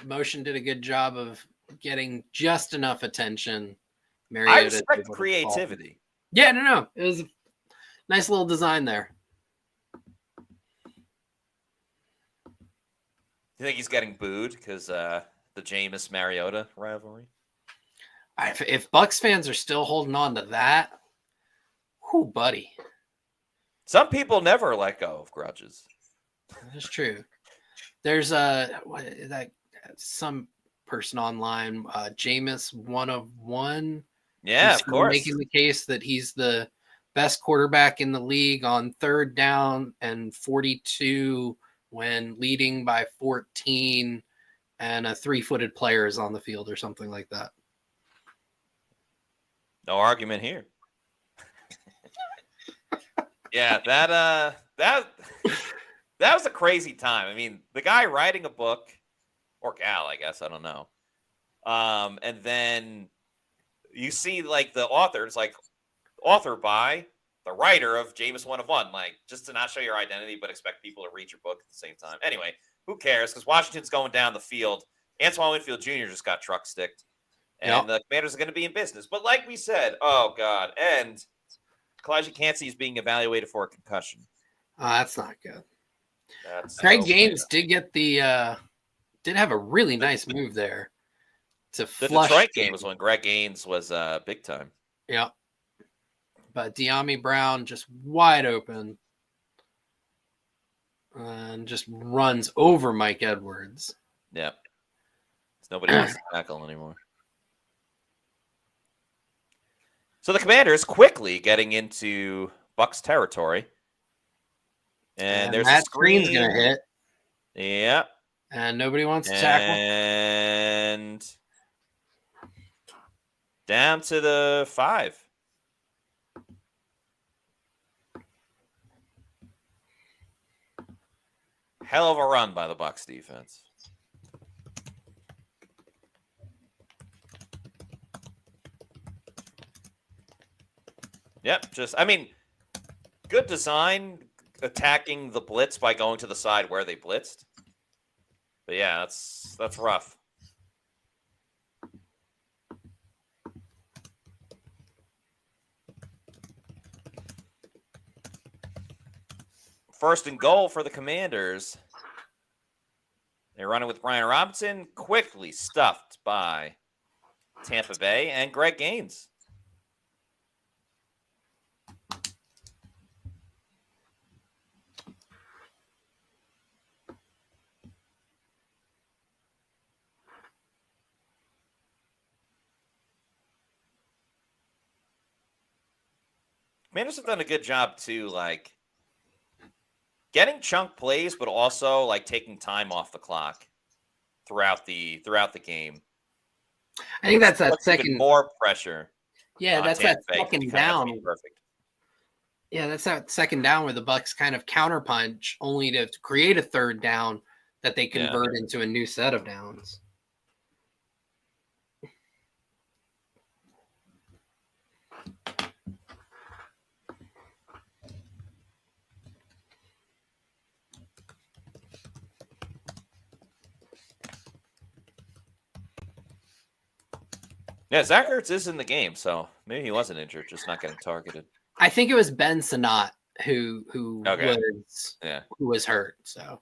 Motion did a good job of getting just enough attention. I respect creativity. Yeah, no. It was a nice little design there. You think he's getting booed because the Jameis Mariota rivalry? If Bucs fans are still holding on to that, whoo, buddy. Some people never let go of grudges. That's true. There's some person online, Jameis 101. Yeah, of course. Making the case that he's the best quarterback in the league on third down and 42 when leading by 14 and a 3-footed player is on the field or something like that. No argument here. Yeah, that was a crazy time. I mean, the guy writing a book, or gal, I guess, I don't know. And then you see like the author, it's like author by the writer of Jameis 101, like just to not show your identity, but expect people to read your book at the same time. Anyway, who cares? Because Washington's going down the field. Antoine Winfield Jr. just got truck sticked. And the Commanders are going to be in business. But like we said, oh, God. And Kalijah Cansey is being evaluated for a concussion. That's not good. Greg Gaines did get did have a really nice move there. The Detroit game was when Greg Gaines was big time. Yeah. But De'Ami Brown just wide open and just runs over Mike Edwards. Yeah. Nobody wants to tackle anymore. So the Commanders quickly getting into Bucs territory. And there's that a screen. Screen's going to hit. Yeah. And nobody wants to tackle. And down to the 5. Hell of a run by the Bucs defense. Yep, good design attacking the blitz by going to the side where they blitzed. But yeah, that's rough. First and goal for the Commanders. They're running with Brian Robinson, quickly stuffed by Tampa Bay and Greg Gaines. Commanders have done a good job too, like getting chunk plays, but also like taking time off the clock throughout the game. I think that's that second more pressure. Yeah, that's that second down. Perfect. Yeah, that's that second down where the Bucs kind of counterpunch, only to create a third down that they convert into a new set of downs. Yeah, Zach Ertz is in the game, so maybe he wasn't injured, just not getting targeted. I think it was Ben Sanat who was hurt. So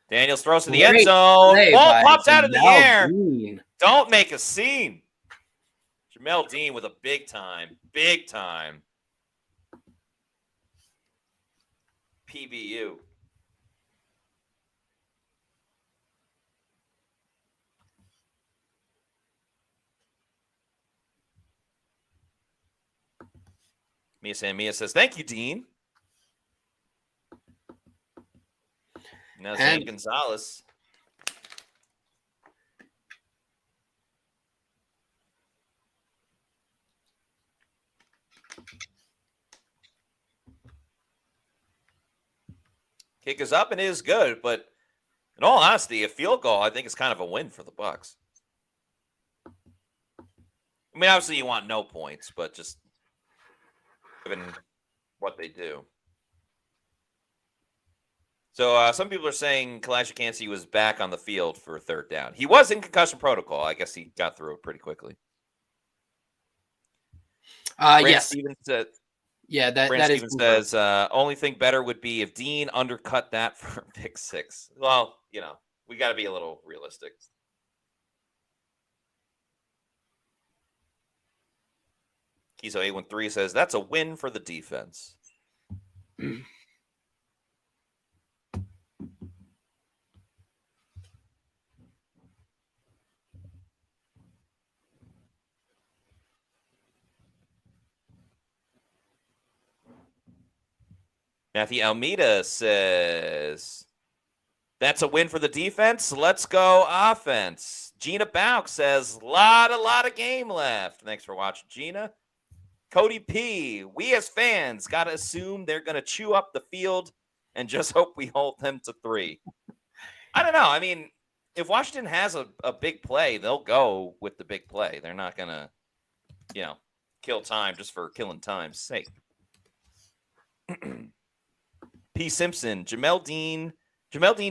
Daniels throws to the end zone. Ball pops out of the air. Don't make a scene. Jamel Dean with a big time PBU. Mia says, thank you, Dean. Now Zane Gonzalez. Kick is up and it is good, but in all honesty, a field goal, I think, is kind of a win for the Bucs. I mean, obviously you want no points, but just given what they do. So some people are saying Kalijah Kancey was back on the field for a third down. He was in concussion protocol. I guess he got through it pretty quickly. Yes. Stevens said, that Stevens says, only thing better would be if Dean undercut that for a pick six. Well, we got to be a little realistic. Kizo 813 says, that's a win for the defense. Matthew Almeida says, that's a win for the defense. Let's go offense. Gina Bauk says, lot of game left. Thanks for watching, Gina. Cody P, we as fans got to assume they're going to chew up the field and just hope we hold them to 3. I don't know. I mean, if Washington has a big play, they'll go with the big play. They're not going to, kill time just for killing time's sake. P. Simpson, Jamel Dean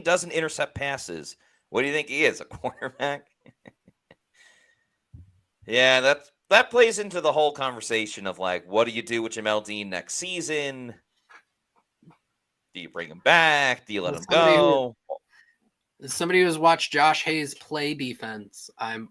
doesn't intercept passes. What do you think he is, a quarterback? Yeah, that plays into the whole conversation of, like, what do you do with Jamel Dean next season? Do you bring him back? Do you let him go? As somebody who has watched Josh Hayes play defense, I'm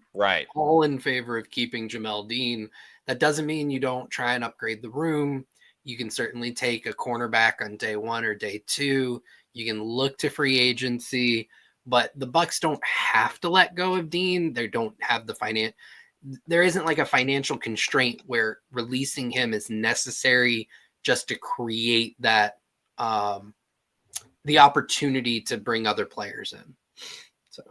all in favor of keeping Jamel Dean. That doesn't mean you don't try and upgrade the room. You can certainly take a cornerback on day 1 or day 2. You can look to free agency, but the Bucs don't have to let go of Dean. They don't have the there isn't like a financial constraint where releasing him is necessary just to create that the opportunity to bring other players in. So,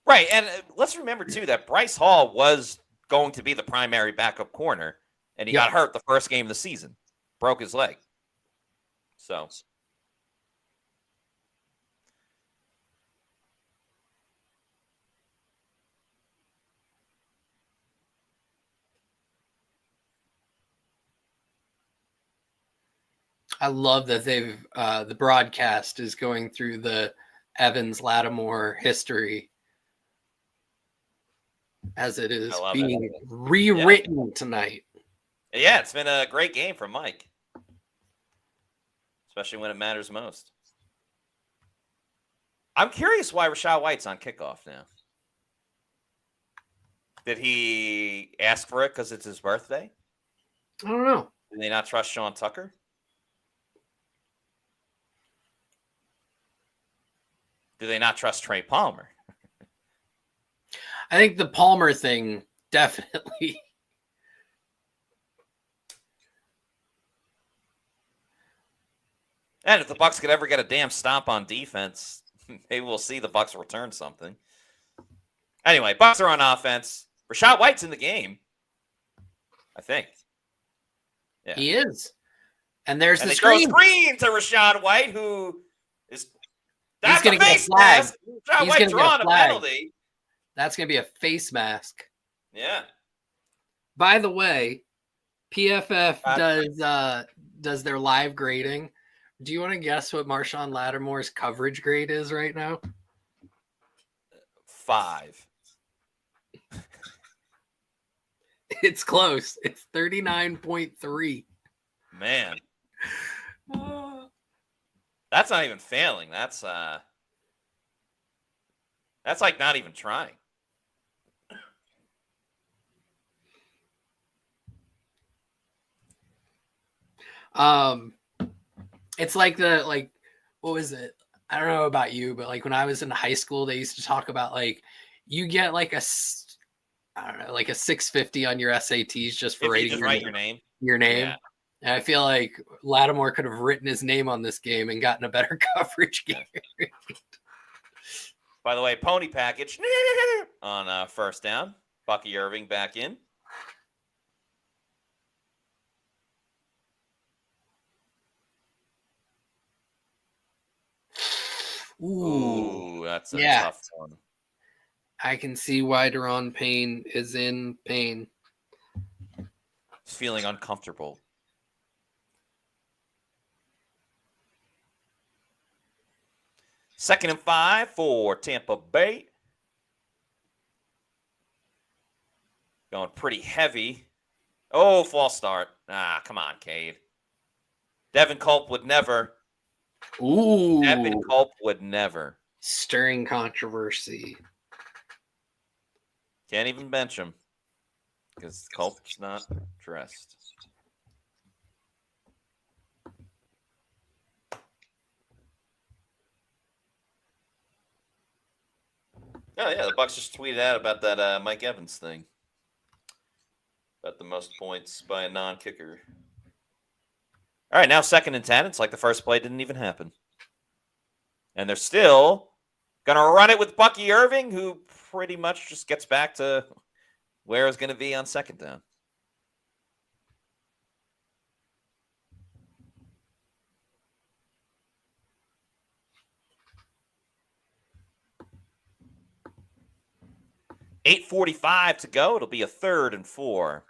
right, and let's remember too that Bryce Hall was going to be the primary backup corner. And he got hurt the first game of the season. Broke his leg. So. I love that they've the broadcast is going through the Evans Lattimore history as it is being rewritten tonight. Yeah, it's been a great game for Mike, especially when it matters most. I'm curious why Rachaad White's on kickoff now. Did he ask for it because it's his birthday? I don't know. Did they not trust Sean Tucker? Do they not trust Trey Palmer? I think the Palmer thing definitely. And if the Bucs could ever get a damn stomp on defense, maybe we'll see the Bucs return something. Anyway, Bucs are on offense. Rachaad White's in the game, I think. Yeah. He is. And there's And the they throw a screen. screen to Rachaad White, who is that's going a to get a face flag. mask. Rachaad He's White going to get drawing a a flag. penalty. That's going to be a face mask. Yeah. By the way, PFF does their live grading. Do you want to guess what Marshawn Lattimore's coverage grade is right now? 5. It's close. It's 39.3. Man. That's not even failing. That's like not even trying. It's like what was it? I don't know about you, but like when I was in high school, they used to talk about like you get like a 650 on your SATs just for If you writing just write your name. Your name. Yeah. And I feel like Lattimore could have written his name on this game and gotten a better coverage game. By the way, pony package on first down. Bucky Irving back in. Ooh, that's a tough one. I can see why Daron Payne is in pain. He's feeling uncomfortable. Second and 5 for Tampa Bay. Going pretty heavy. Oh, false start. Come on, Cade. Devin Culp would never. Ooh. Devin Culp would never. Stirring controversy. Can't even bench him because Culp's not dressed. Oh, yeah, the Bucs just tweeted out about that Mike Evans thing. About the most points by a non-kicker. All right, now 2nd and 10. It's like the first play didn't even happen. And they're still going to run it with Bucky Irving, who pretty much just gets back to where it's going to be on 2nd down. $8:45 to go. It'll be a 3rd and 4.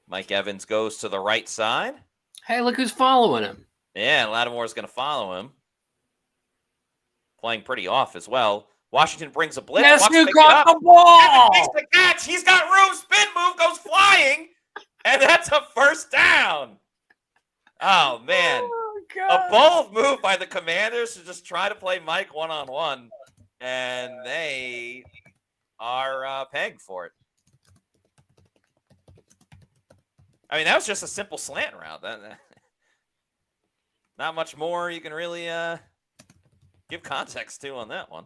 Mike Evans goes to the right side. Hey, look who's following him. Yeah, Lattimore's going to follow him. Playing pretty off as well. Washington brings a blitz. Yes, Bucs you pick got it up. the ball. Evans makes the catch. He's got room. Spin move goes flying. And that's a first down. Oh, man. A bold move by the Commanders to just try to play Mike one-on-one. And they are paying for it. I mean, that was just a simple slant route. Not much more you can really give context to on that one.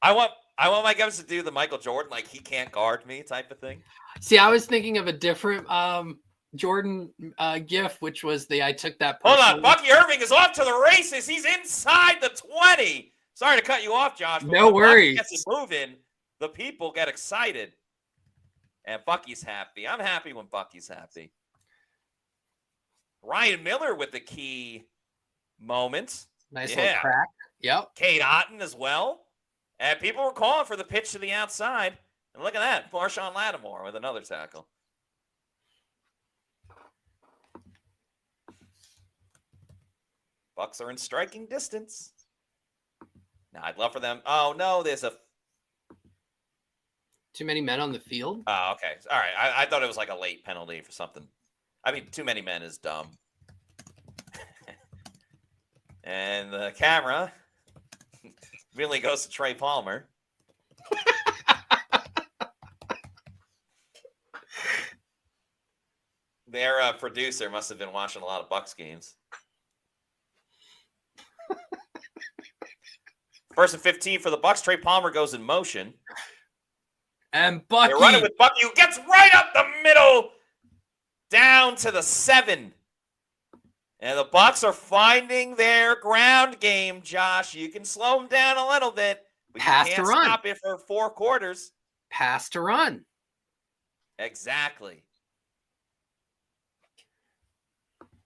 I want Mike Evans to do the Michael Jordan, like he can't guard me type of thing. See, I was thinking of a different Jordan gif, which was I took that. Hold on, Bucky Irving is off to the races. He's inside the 20. Sorry to cut you off, Josh. But no worries. Bucky gets it moving. The people get excited. And Bucky's happy. I'm happy when Bucky's happy. Ryan Miller with the key moment. Nice little crack. Yep. Cade Otton as well. And people were calling for the pitch to the outside. And look at that. Marshawn Lattimore with another tackle. Bucs are in striking distance. Now, I'd love for them. Oh, no, there's a... Too many men on the field? Oh, okay. All right. I thought it was like a late penalty for something. I mean, too many men is dumb. And the camera really goes to Trey Palmer. Their producer must have been watching a lot of Bucs games. 1st and 15 for the Bucs. Trey Palmer goes in motion. And Bucky. They're running with Bucky, who gets right up the middle, down to the 7. And the Bucs are finding their ground game, Josh. You can slow them down a little bit, but Pass you to can't run. stop it for 4 quarters. Pass to run. Exactly.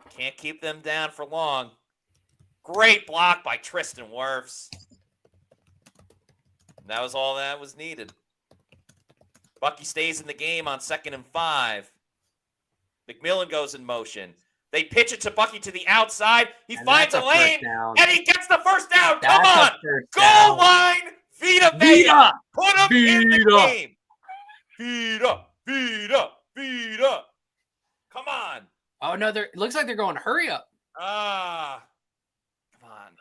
Can't keep them down for long. Great block by Tristan Wirfs. That was all that was needed. Bucky stays in the game on 2nd and 5. McMillan goes in motion. They pitch it to Bucky to the outside. He finds a lane, and he gets the first down. Come on. Goal line, Vita Vea. Put him in the game. Vita. Come on. Oh, no, it looks like they're going, hurry up. Come on.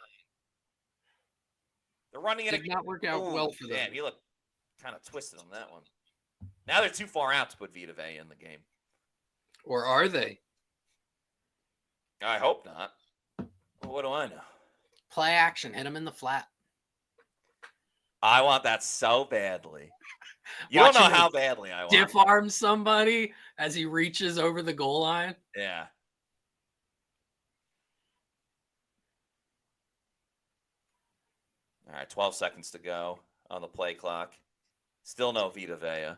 They're running it. Did not work out well for them. Damn, he looked kind of twisted on that one. Now they're too far out to put Vita Vea in the game. Or are they? I hope not. What do I know? Play action. Hit him in the flat. I want that so badly. You don't know how badly I want it. Stiff arm somebody as he reaches over the goal line. Yeah. All right, 12 seconds to go on the play clock. Still no Vita Vea.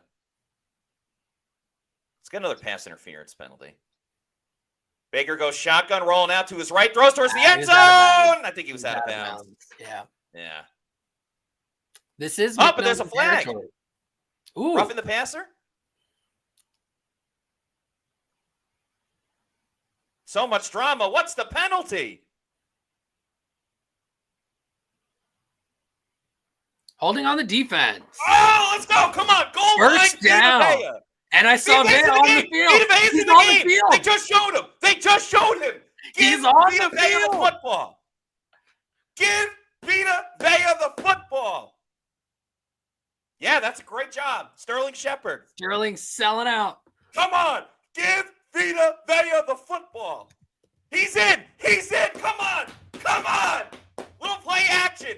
Let's get another pass interference penalty. Baker goes shotgun, rolling out to his right, throws towards the end zone. I think he was out of bounds. Yeah. Yeah. This is but there's a flag. Territory. Ooh. Roughing the passer? So much drama. What's the penalty? Holding on the defense. Oh, let's go. Come on. Goal line. First down. And I saw Vea on the field. He's on the field. They just showed him. He's on the field. The football. Give Vita Vea the football. Yeah, that's a great job. Sterling Shepard. Sterling selling out. Come on. Give Vita Vea the football. He's in. Come on. Little play action.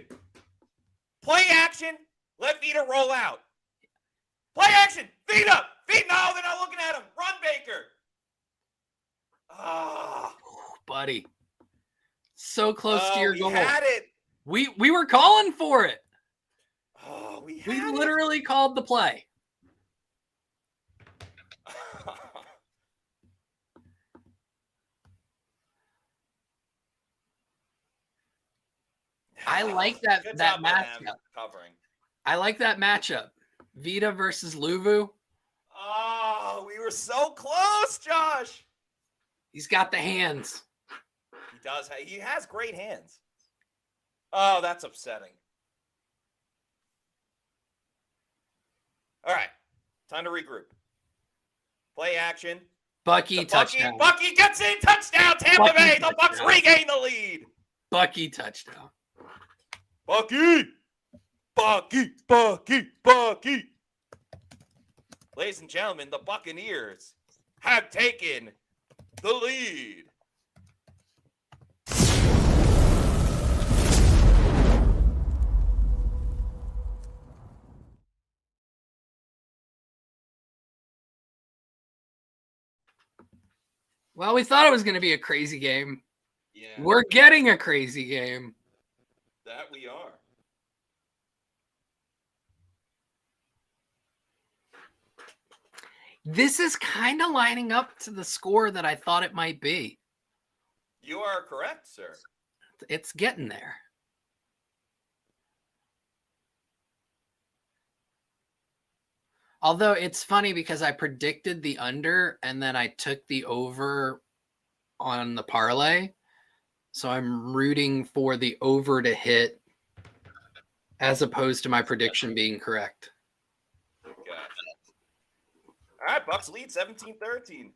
Let Vita roll out. Play action. Vita. No, they're not looking at him. Run, Baker. Buddy. So close to your goal. We had it. We were calling for it. We literally called the play. I like that matchup. Covering. I like that matchup. Vita versus Luvu. Oh, we were so close, Josh. He's got the hands. He does. He has great hands. Oh, that's upsetting. All right. Time to regroup. Play action. Bucky touchdown. Bucky gets in. Touchdown, Tampa Bay. The Bucs regain the lead. Bucky touchdown. Bucky. Ladies and gentlemen, the Buccaneers have taken the lead. Well, we thought it was going to be a crazy game. Yeah. We're getting a crazy game. That we are. This is kind of lining up to the score that I thought it might be. You are correct, sir. It's getting there. Although it's funny because I predicted the under and then I took the over on the parlay. So I'm rooting for the over to hit as opposed to my prediction being correct. All right, Bucs lead 17-13.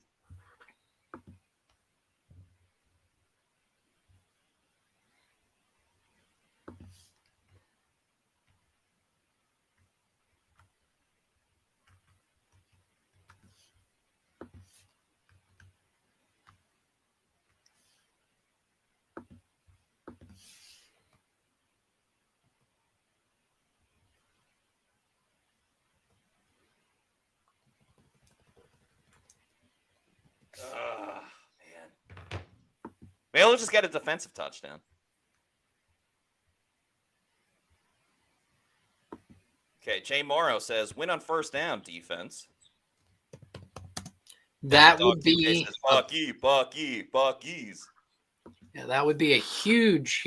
He'll just get a defensive touchdown. Okay, Jay Morrow says, win on first down, defense. That would be Buckies. Yeah, that would be a huge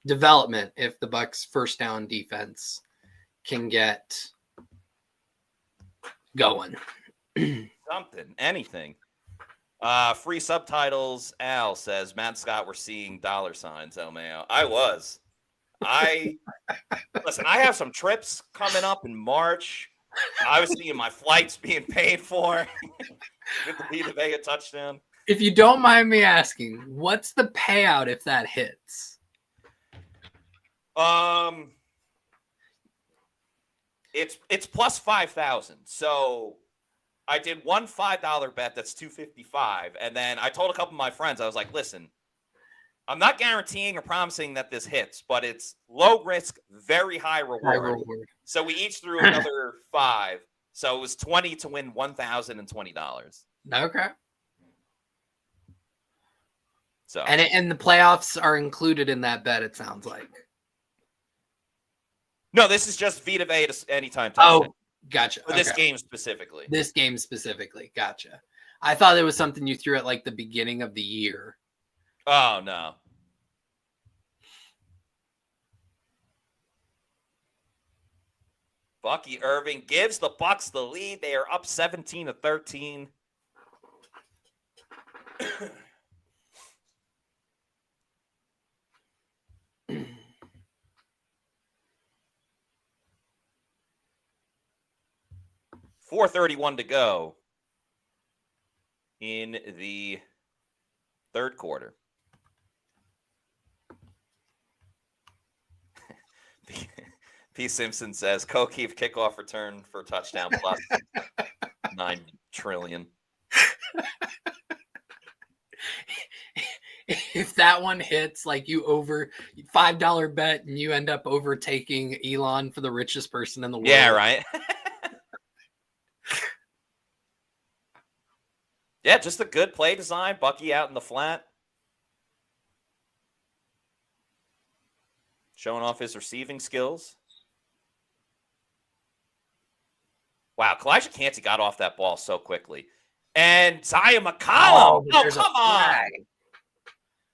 development if the Bucs' first down defense can get going. Something, anything. Free subtitles. Al says, Matt Scott, we're seeing dollar signs, El Mayo. I was. Listen, I have some trips coming up in March. I was seeing my flights being paid for. Get the Vita Vea touchdown. If you don't mind me asking, what's the payout if that hits? It's plus 5,000. So I did one $5 bet that's $255, and then I told a couple of my friends, I was like, listen, I'm not guaranteeing or promising that this hits, but it's low risk, very high reward. So we each threw another 5. So it was 20 to win $1,020. Okay. So and the playoffs are included in that bet, it sounds like. No, this is just Vita Vea anytime touchdown. Oh, gotcha. For this game specifically. This game specifically. Gotcha. I thought it was something you threw at like the beginning of the year. Oh, no. Bucky Irving gives the Bucs the lead. They are up 17-13. $4:31 to go in the third quarter. P. Simpson says, O'Keefe kickoff return for touchdown plus $9 trillion. If that one hits, like you over $5 bet and you end up overtaking Elon for the richest person in the world. Yeah, right. Yeah, just a good play design. Bucky out in the flat. Showing off his receiving skills. Wow, Kalijah Kancey got off that ball so quickly. And Zaya McCollum. Oh, come on.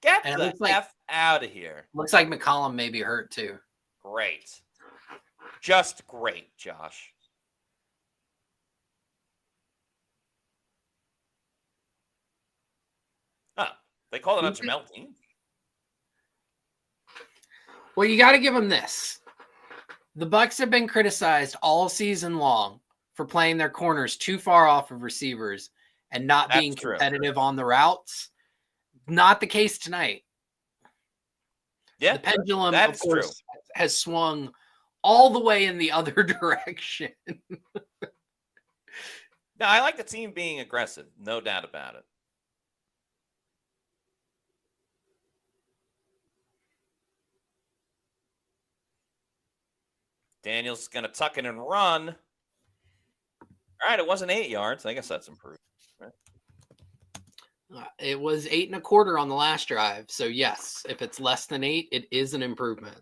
Get the F out of here. Looks like McCollum may be hurt too. Great. Just great, Josh. Huh. They call it on Jamel Dean. Well, you got to give them this. The Bucs have been criticized all season long for playing their corners too far off of receivers and not being competitive on the routes. Not the case tonight. Yeah, the pendulum, of course, has swung all the way in the other direction. No, I like the team being aggressive. No doubt about it. Daniel's going to tuck in and run. All right, it wasn't 8 yards. I guess that's improved. Right? It was 8 1/4 on the last drive. So, yes, if it's less than 8, it is an improvement.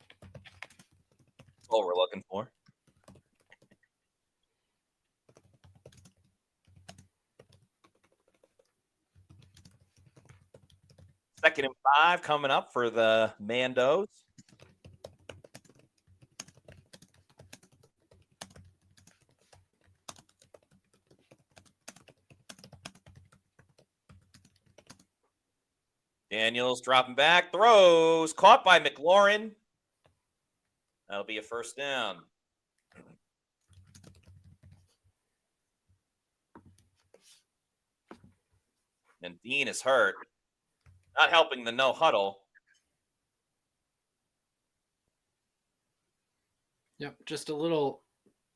That's all we're looking for. Second and 5 coming up for the Mandos. Daniels dropping back, throws, caught by McLaurin. That'll be a first down. And Dean is hurt. Not helping the no huddle. Yep, just a little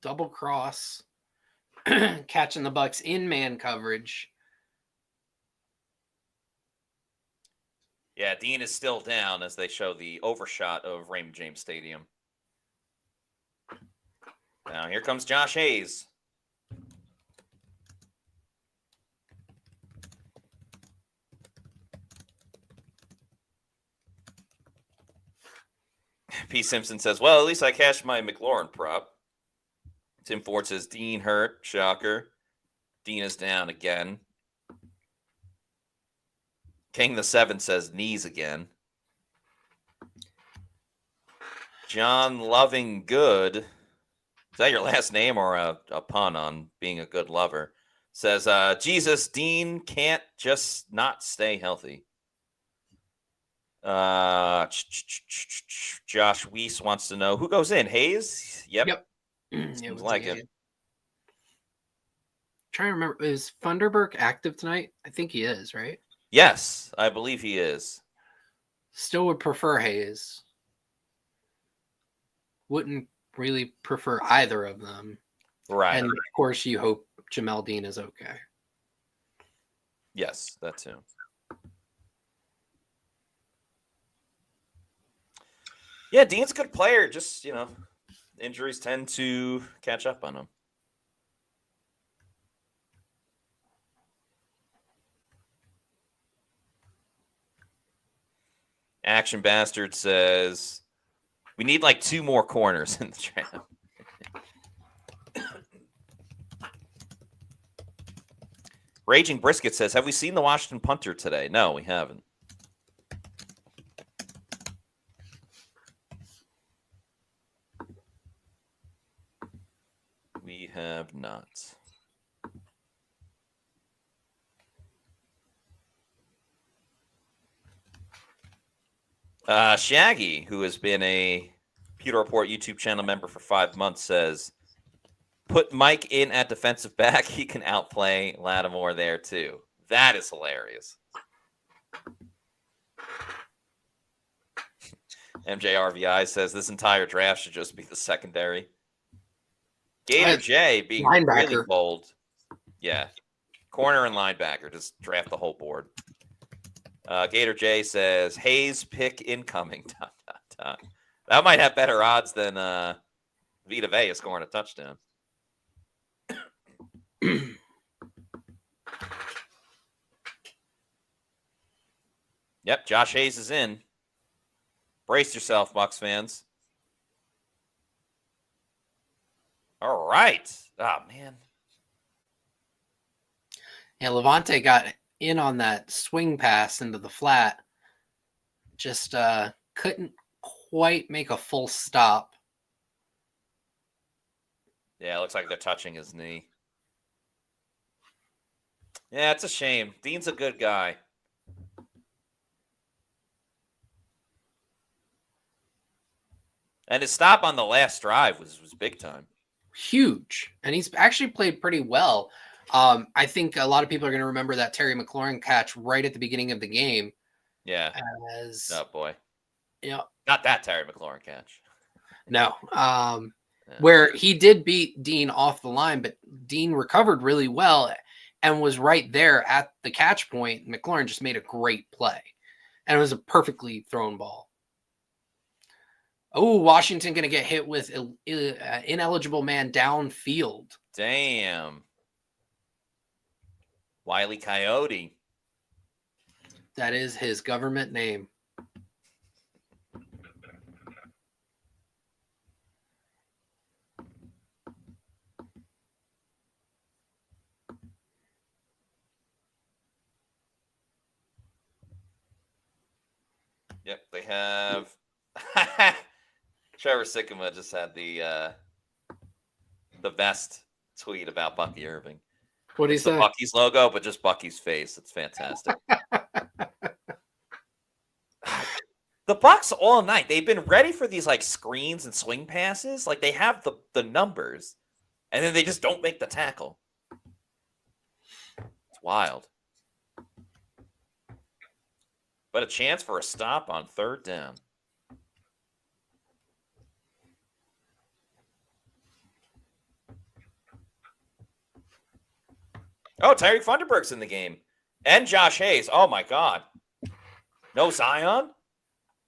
double cross, catching the Bucs in man coverage. Yeah, Dean is still down as they show the overshot of Raymond James Stadium. Now here comes Josh Hayes. P. Simpson says, well, at least I cashed my McLaurin prop. Tim Ford says, Dean hurt. Shocker. Dean is down again. King the 7 says, knees again. John Loving Good. Is that your last name or a pun on being a good lover? Says, Jesus, Dean can't just not stay healthy. Josh Weiss wants to know who goes in. Hayes? Yep. Seems like it. Trying to remember, is Funderburk active tonight? I think he is, right? Yes, I believe he is. Still would prefer Hayes. Wouldn't really prefer either of them. Right. And of course, you hope Jamel Dean is okay. Yes, that too. Yeah, Dean's a good player. Just, injuries tend to catch up on him. Action Bastard says, we need like 2 more corners in the draft. Raging Brisket says, have we seen the Washington punter today? No, we haven't. We have not. Shaggy, who has been a Pewter Report YouTube channel member for 5 months, says, put Mike in at defensive back. He can outplay Lattimore there, too. That is hilarious. MJRVI says, this entire draft should just be the secondary. Gator J being really bold. Yeah. Corner and linebacker. Just draft the whole board. Gator J says, Hayes pick incoming. ... That might have better odds than Vita Vea scoring a touchdown. Yep, Josh Hayes is in. Brace yourself, Bucs fans. All right. Oh, man. Yeah, Levante got in on that swing pass into the flat. Just couldn't quite make a full stop. Yeah, it looks like they're touching his knee. Yeah, it's a shame. Dean's a good guy. And his stop on the last drive was big time. Huge. And he's actually played pretty well. I think a lot of people are going to remember that Terry McLaurin catch right at the beginning of the game. Yeah. Oh, boy. Yeah. Not that Terry McLaurin catch. No. Where he did beat Dean off the line, but Dean recovered really well and was right there at the catch point. McLaurin just made a great play. And it was a perfectly thrown ball. Oh, Washington going to get hit with ineligible man downfield. Damn. Wile E. Coyote. That is his government name. Yep, they have. Trevor Sikkema just had the best tweet about Bucky Irving. What do you say? The Bucky's logo, but just Bucky's face. It's fantastic. The Bucs all night, they've been ready for these like screens and swing passes. Like they have the numbers, and then they just don't make the tackle. It's wild. But a chance for a stop on 3rd down. Oh, Tyreek Funderburk's in the game. And Josh Hayes. Oh, my God. No Zion?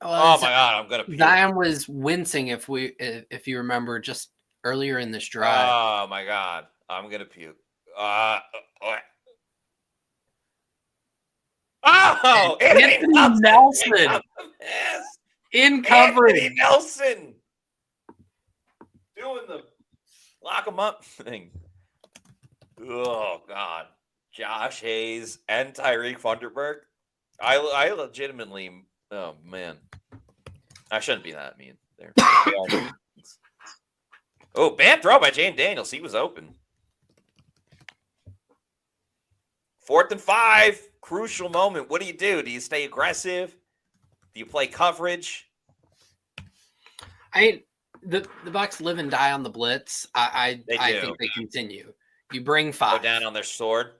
Oh, my God. I'm going to puke. Zion was wincing, if you remember, just earlier in this drive. Oh, my God. I'm going to puke. Oh, Anthony Nelson. In coverage. Anthony Nelson doing the lock him up thing. Oh, God. Josh Hayes and Tyreek Funderburg. I legitimately, oh, man. I shouldn't be that mean there. Oh, bad throw by Jane Daniels. He was open. 4th and 5. Crucial moment. What do you do? Do you stay aggressive? Do you play coverage? The Bucs live and die on the blitz. I think they continue. You bring 5. Go down on their sword.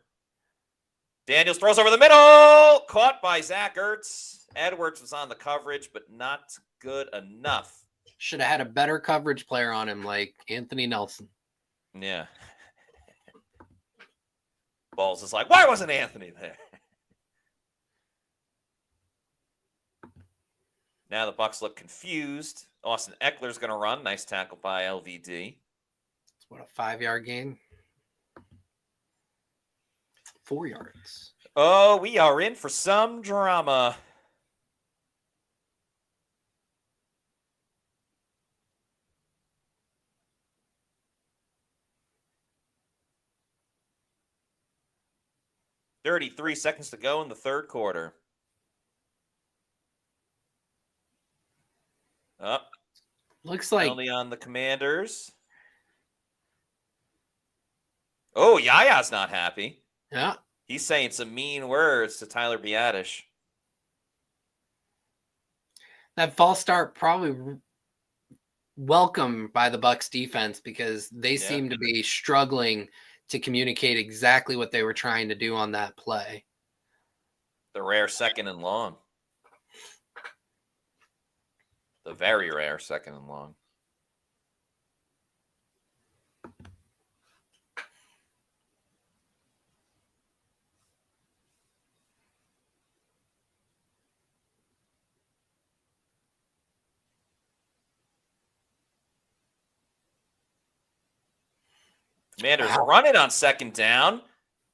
Daniels throws over the middle. Caught by Zach Ertz. Edwards was on the coverage, but not good enough. Should have had a better coverage player on him, like Anthony Nelson. Yeah. Balls is like, why wasn't Anthony there? Now the Bucs look confused. Austin Eckler's going to run. Nice tackle by LVD. It's what, a 5-yard gain? 4 yards. Oh, we are in for some drama. .33 seconds to go in the third quarter. Up. Looks like Penalty on the Commanders. Oh, Yaya's not happy. Yeah. He's saying some mean words to Tyler Biadasz. That false start probably welcome by the Bucs defense because they seem to be struggling to communicate exactly what they were trying to do on that play. The rare 2nd and long. The very rare 2nd and long. Commanders run it on 2nd down.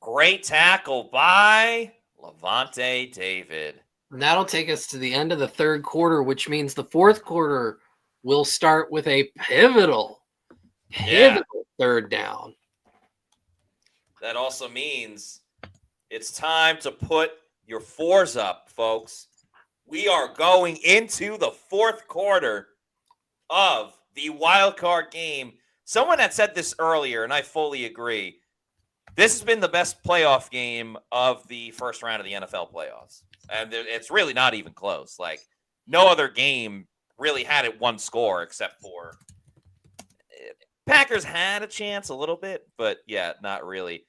Great tackle by Levante David. And that'll take us to the end of the third quarter, which means the fourth quarter will start with a pivotal 3rd down. That also means it's time to put your 4s up, folks. We are going into the 4th quarter of the wild card game. Someone had said this earlier, and I fully agree. This has been the best playoff game of the first round of the NFL playoffs. And it's really not even close. Like, no other game really had it one score except for Packers had a chance a little bit, but yeah, not really.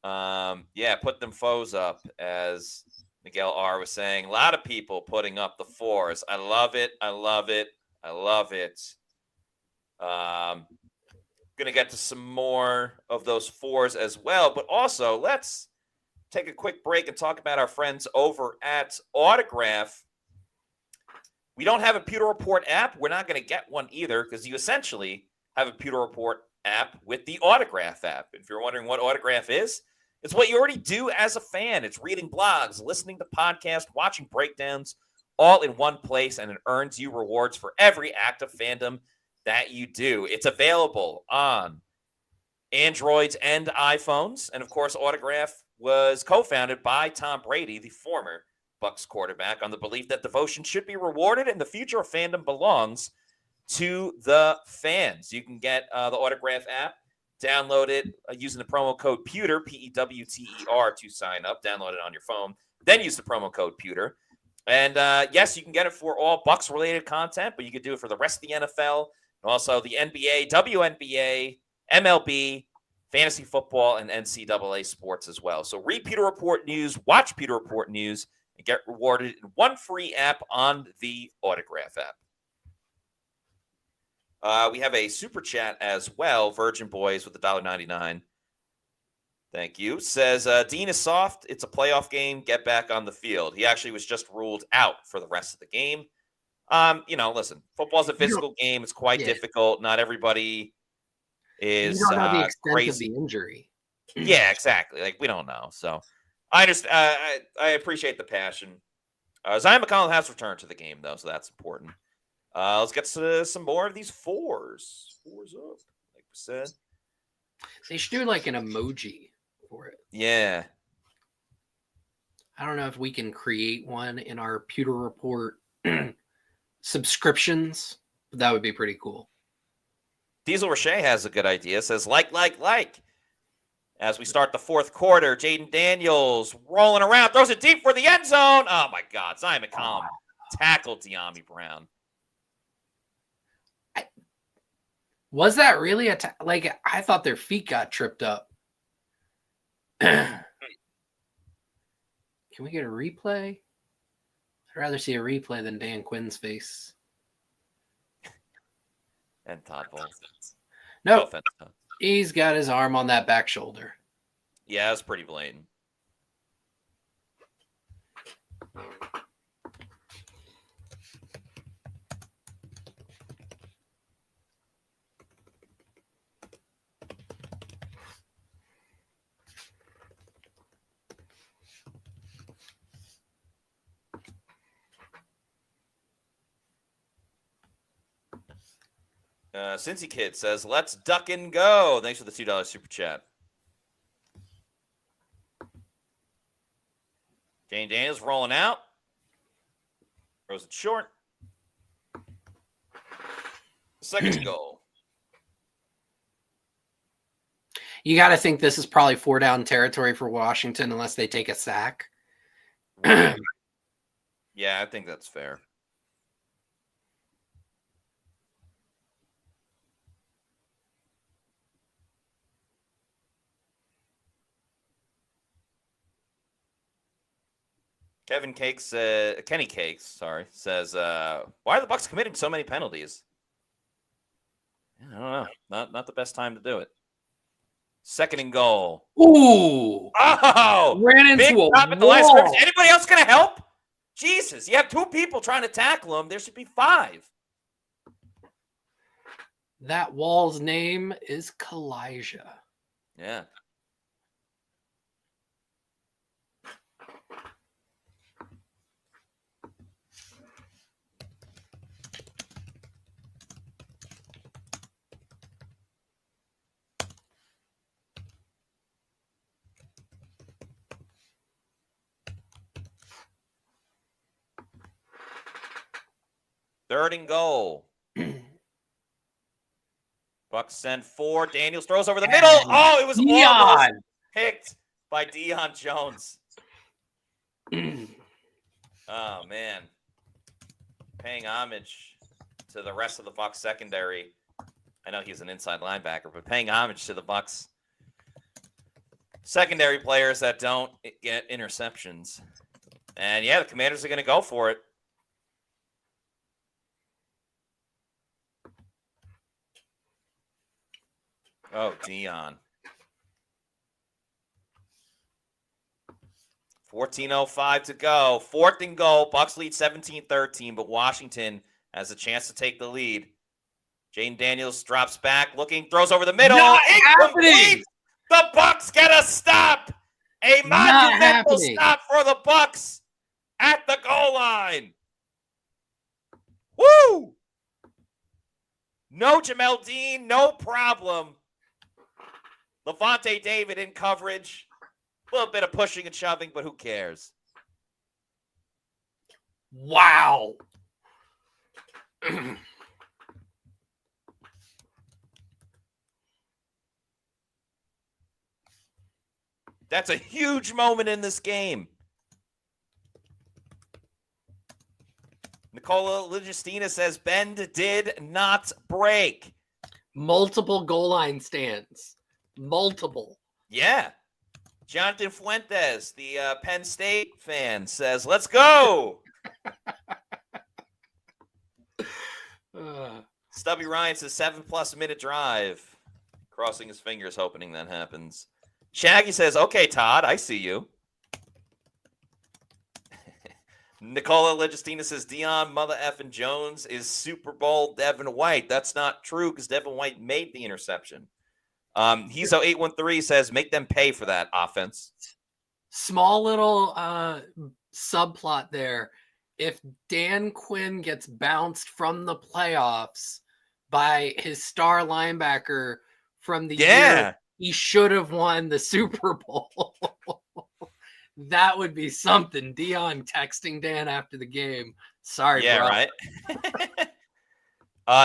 Put them foes up, as Miguel R. was saying. A lot of people putting up the 4s. I love it. I love it. I love it. Going to get to some more of those 4s as well, but also let's take a quick break and talk about our friends over at Autograph. We don't have a Pewter Report app. We're not going to get one either because you essentially have a Pewter Report app with the Autograph app. If you're wondering what Autograph is, it's what you already do as a fan. It's reading blogs, listening to podcasts, watching breakdowns, all in one place, and it earns you rewards for every act of fandom that you do. It's available on Androids and iPhones. And, of course, Autograph was co-founded by Tom Brady, the former Bucs quarterback, on the belief that devotion should be rewarded and the future of fandom belongs to the fans. You can get the Autograph app, download it using the promo code Pewter, Pewter, to sign up. Download it on your phone. Then use the promo code Pewter. And, yes, you can get it for all Bucs-related content, but you can do it for the rest of the NFL, and also the NBA, WNBA, MLB, fantasy football, and NCAA sports as well. So read Pewter Report News, watch Pewter Report News, and get rewarded in one free app on the Autograph app. We have a super chat as well. Virgin Boys with $1.99. Thank you. Says, Dean is soft. It's a playoff game. Get back on the field. He actually was just ruled out for the rest of the game. Listen, football's a physical game. It's quite difficult. Not everybody is you don't know the extent crazy. of the injury. Yeah, exactly. Like, we don't know. So I understand. I appreciate the passion. Zion McCollum has returned to the game, though, so that's important. Let's get to some more of these fours. Fours up, like we said. They should do like an emoji for it. Yeah. I don't know if we can create one in our Pewter Report subscriptions, but that would be pretty cool. Diesel Roche has a good idea. Says, like. As we start the fourth quarter, Jaden Daniels rolling around, throws it deep for the end zone. Oh, my God. Simon McCollum tackled De'Ami Brown. Was that really like, I thought their feet got tripped up. Can we get a replay? I'd rather see a replay than Dan Quinn's face. And Todd Bowles. No, he's got his arm on that back shoulder. Yeah, it's pretty blatant. Cincy Kid says, let's duck and go. Thanks for the $2 super chat. Jane Daniels rolling out. Throws it short. Second goal. You got to think this is probably 4-down territory for Washington unless they take a sack. Yeah, I think that's fair. Kenny Cakes, says, why are the Bucs committing so many penalties? I don't know. Not the best time to do it. Second and goal. Ooh. Oh! Ran into Big a stop at the last wall. scrimmage. Anybody else going to help? Jesus, you have 2 people trying to tackle him. There should be 5. That wall's name is Kalijah. Yeah. Third and goal. Bucs send 4. Daniels throws over the middle. Oh, it was almost picked by Deion Jones. Oh, man. Paying homage to the rest of the Bucs secondary. I know he's an inside linebacker, but paying homage to the Bucs secondary players that don't get interceptions. And, yeah, the Commanders are going to go for it. Oh, Deion. 14:05 to go. Fourth and goal. Bucs lead 17-13, but Washington has a chance to take the lead. Jane Daniels drops back, looking, throws over the middle. Not Incomplete. happening. The Bucs get a stop. A monumental stop for the Bucs at the goal line. Woo! No Jamel Dean, no problem. Levante David in coverage. A little bit of pushing and shoving, but who cares? Wow. That's a huge moment in this game. Nicola Legistina says bend did not break. Multiple goal line stands. Multiple. Yeah. Jonathan Fuentes, the Penn State fan, says, let's go. Stubby Ryan says 7+ minute drive. Crossing his fingers, hoping that happens. Shaggy says, okay, Todd, I see you. Nicola Legistina says, Deion Mother Effin Jones is Super Bowl Devin White. That's not true because Devin White made the interception. He's 813 says, make them pay for that offense. Small little subplot there. if Dan Quinn gets bounced from the playoffs by his star linebacker from the year he should have won the Super Bowl. That would be something. Dion texting Dan after the game. Sorry, bro. Right.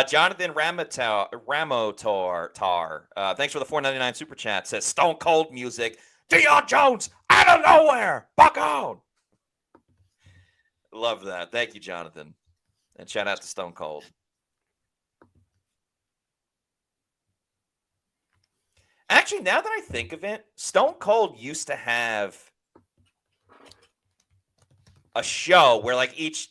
Jonathan Ramotar, thanks for the $4.99 super chat. Says Stone Cold music. Deion Jones out of nowhere. Buck on. Love that. Thank you, Jonathan. And shout out to Stone Cold. Actually, now that I think of it, Stone Cold used to have a show where like each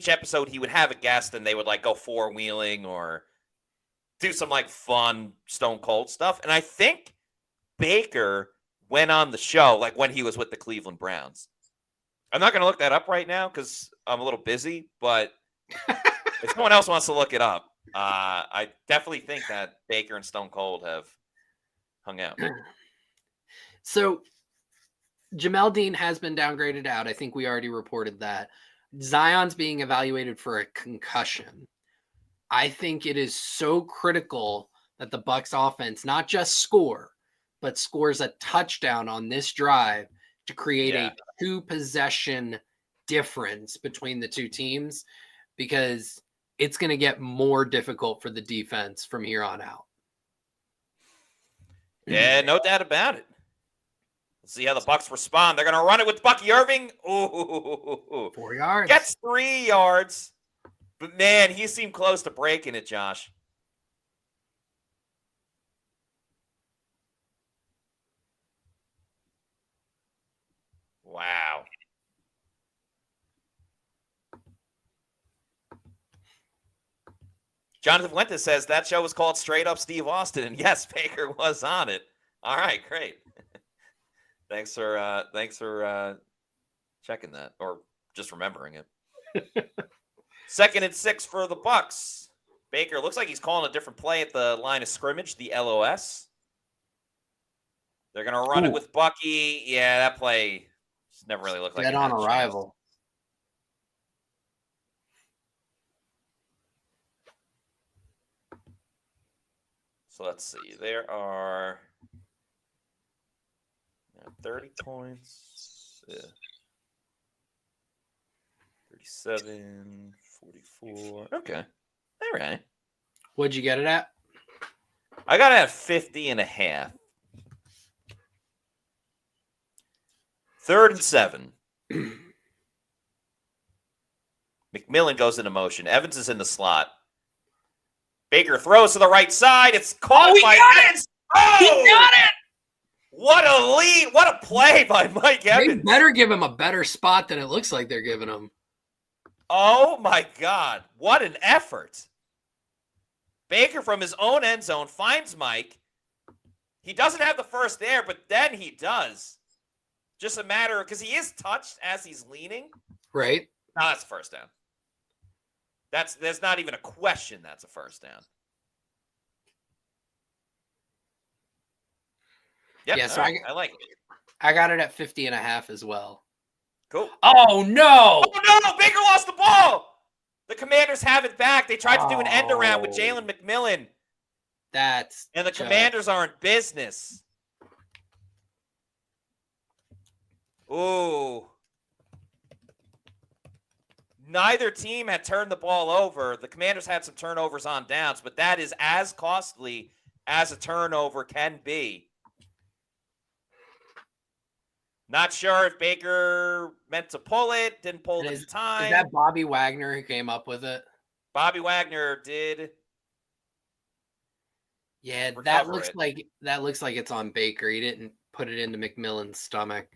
episode he would have a guest and they would like go four-wheeling or do some like fun Stone Cold stuff. And I think Baker went on the show like when he was with the Cleveland Browns. I'm not going to look that up right now because I'm a little busy, but if someone else wants to look it up, I definitely think that Baker and Stone Cold have hung out. So Jamel Dean has been downgraded out. I think we already reported that. Zion's being evaluated for a concussion. I think it is so critical that the Bucs offense not just score, but scores a touchdown on this drive to create a 2-possession difference between the two teams, because it's going to get more difficult for the defense from here on out. Yeah, no doubt about it. Let's see how the Bucs respond. They're going to run it with Bucky Irving. Ooh, 4 yards. Gets 3 yards. But, man, he seemed close to breaking it, Josh. Wow. Jonathan Fuentes says that show was called Straight Up Steve Austin, and yes, Baker was on it. All right, great. Thanks for checking that, or just remembering it. 2nd and 6 for the Bucs. Baker looks like he's calling a different play at the line of scrimmage, the LOS. They're going to run it with Bucky. Yeah, that play never really looked like Dead on arrival. So let's see. There are 30 points. Yeah. 37, 44. Okay. All right. What'd you get it at? I got it at 50.5. 3rd and 7. McMillan goes into motion. Evans is in the slot. Baker throws to the right side. It's caught by Evans. Oh! He got it! What a lead. What a play by Mike Evans. They better give him a better spot than it looks like they're giving him. Oh, my God. What an effort. Baker from his own end zone finds Mike. He doesn't have the first there, but then he does. Just a matter of, because he is touched as he's leaning. Right. No, that's a first down. There's not even a question that's a first down. Yep, yeah, so right. I like it. I got it at 50.5 as well. Cool. Oh, no. Oh, no. Baker lost the ball. The Commanders have it back. They tried to do an end around with Jalen McMillan. And the Commanders are in business. Ooh. Neither team had turned the ball over. The Commanders had some turnovers on downs, but that is as costly as a turnover can be. Not sure if Baker meant to pull it, didn't pull it at the time. Is that Bobby Wagner who came up with it? Bobby Wagner did. Yeah, that looks like it's on Baker. He didn't put it into McMillan's stomach.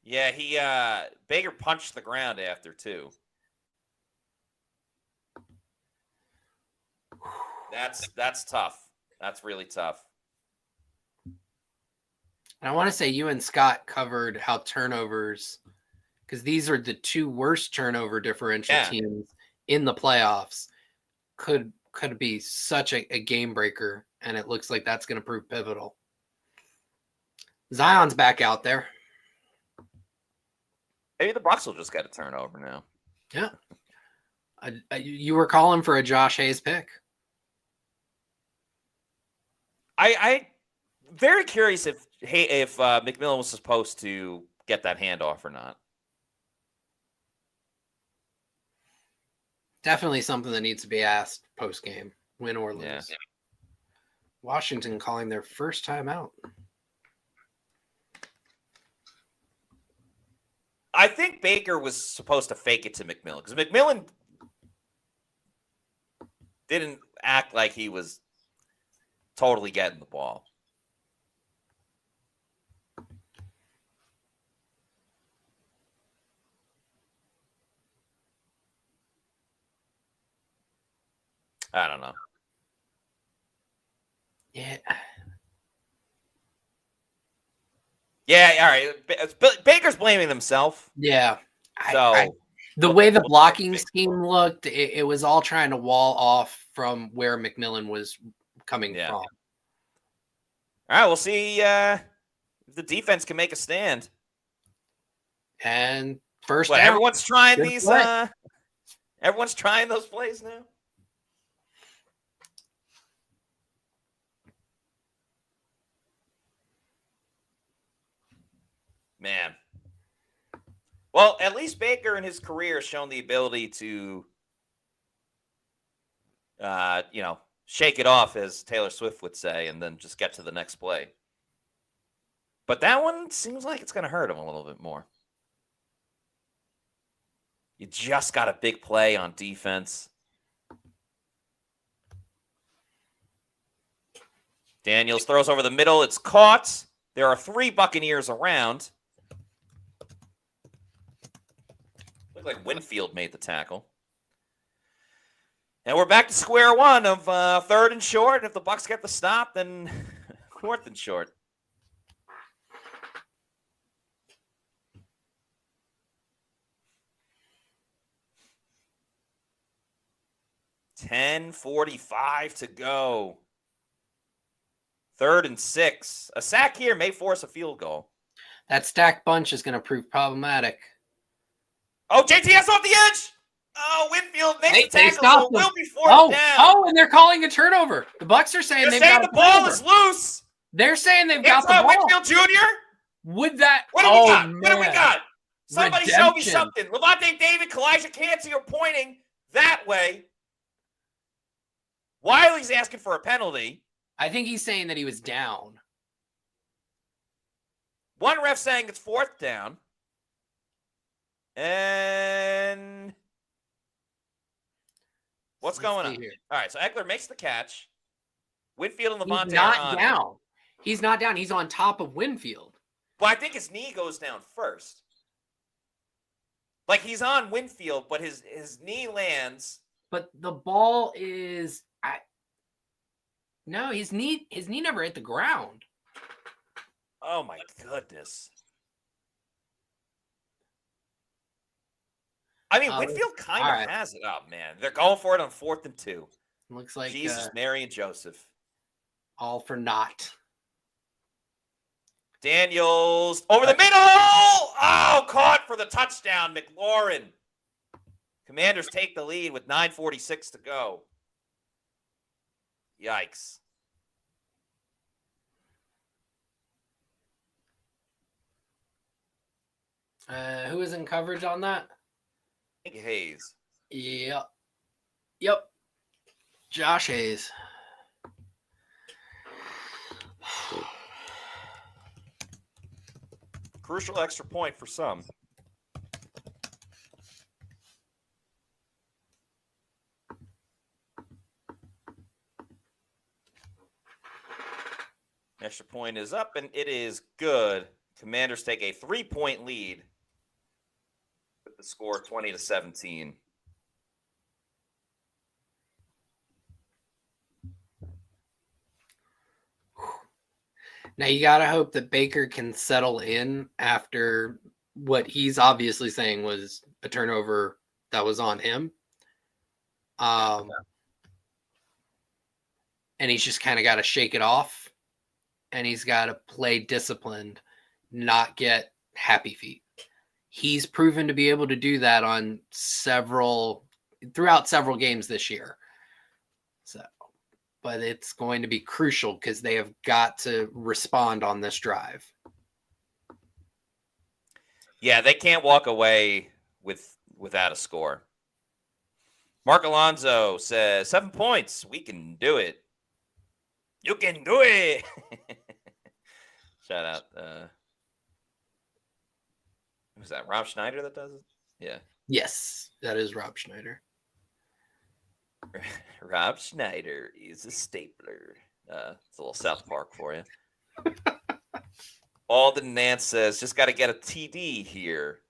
Yeah, Baker punched the ground after too. That's tough. That's really tough. And I want to say you and Scott covered how turnovers, because these are the 2 worst turnover differential teams in the playoffs, could be such a game breaker, and it looks like that's going to prove pivotal. Zion's back out there. Maybe the Bucs will just get a turnover now. Yeah. You were calling for a Josh Hayes pick. I very curious if McMillan was supposed to get that handoff or not. Definitely something that needs to be asked post game, win or lose. Yeah. Washington calling their first time out. I think Baker was supposed to fake it to McMillan because McMillan didn't act like he was totally getting the ball. I don't know. Yeah. Yeah, all right. Baker's blaming himself. Yeah. So the way the blocking scheme looked, it was all trying to wall off from where McMillan was coming from. All right, we'll see if the defense can make a stand. And first down. Everyone's trying Good these. play. Everyone's trying those plays now. Man. Well, at least Baker in his career has shown the ability to, shake it off, as Taylor Swift would say, and then just get to the next play. But that one seems like it's going to hurt him a little bit more. You just got a big play on defense. Daniels throws over the middle. It's caught. There are 3 Buccaneers around. Looked like Winfield made the tackle. And we're back to square one of 3rd and short. If the Bucs get the stop, then 4th and short. $10:45 to go. 3rd and 6. A sack here may force a field goal. That stacked bunch is going to prove problematic. Oh, JTS off the edge. Oh, Winfield makes the tackle, so it will be 4th down. Oh, and they're calling a turnover. The Bucs are saying They're saying the ball is loose. They're saying they've got the ball. Winfield Jr.? Would that? What do we got? Man. What do we got? Somebody show me Redemption. something. Levante David, Kalijah Cansey are pointing that way. Wiley's asking for a penalty. I think he's saying that he was down. One ref saying it's 4th down. And what's going on here? All right, so Eckler makes the catch. Winfield and Levante He's not are on. down. He's not down. He's on top of Winfield. Well, I think his knee goes down first. Like he's on Winfield, but his knee lands. But the ball is no, his knee never hit the ground. Oh my goodness. I mean, Winfield kind of has it. Oh man, they're going for it on 4th and 2. Looks like Jesus, Mary and Joseph. All for naught. Daniels over the middle. Oh, caught for the touchdown, McLaurin. Commanders take the lead with 9:46 to go. Yikes. Who is in coverage on that? I think Hayes. Yep. Josh Hayes. Crucial extra point for some. Extra point is up, and it is good. Commanders take a 3-point lead with the score 20-17. Now you got to hope that Baker can settle in after what he's obviously saying was a turnover that was on him. And he's just kind of got to shake it off. And he's got to play disciplined, not get happy feet. he's proven to be able to do that on throughout several games this year. So, but it's going to be crucial because they have got to respond on this drive. Yeah, they can't walk away without a score. Mark Alonso says 7 points. We can do it. You can do it. Shout out. Who's that? Rob Schneider that does it? Yeah. Yes, that is Rob Schneider. Rob Schneider is a stapler. It's a little South Park for you. Alden Nance says, just got to get a TD here.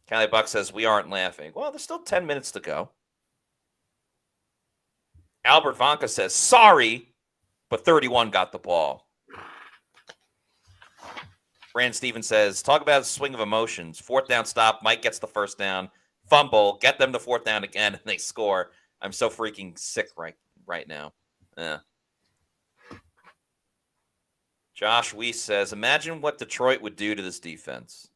Cali Buck says, we aren't laughing. Well, there's still 10 minutes to go. Albert Vanka says, sorry, but 31 got the ball. Brandon Stevens says, talk about a swing of emotions. 4th down stop. Mike gets the 1st down. Fumble. Get them to 4th down again, and they score. I'm so freaking sick right now. Yeah. Josh Weiss says, imagine what Detroit would do to this defense.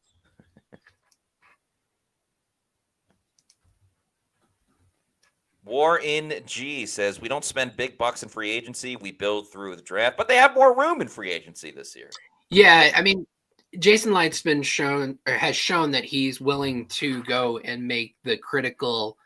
War in G says, we don't spend big bucks in free agency. We build through the draft, but they have more room in free agency this year. Yeah, I mean, Jason Light's has shown that he's willing to go and make the critical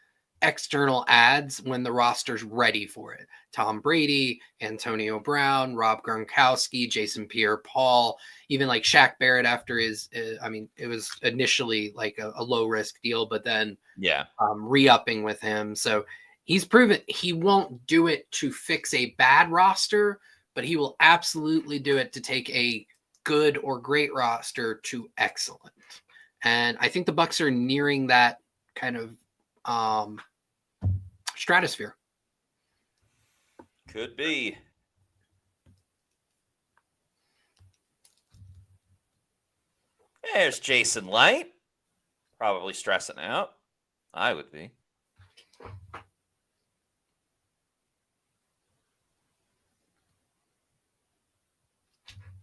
external adds when the roster's ready for it. Tom Brady, Antonio Brown, Rob Gronkowski, Jason Pierre-Paul, even like Shaq Barrett after his, it was initially like a low risk deal, but then re-upping with him. So he's proven he won't do it to fix a bad roster, but he will absolutely do it to take a good or great roster to excellent. And I think the Bucs are nearing that kind of stratosphere. Could be. There's Jason Light. Probably stressing out. I would be.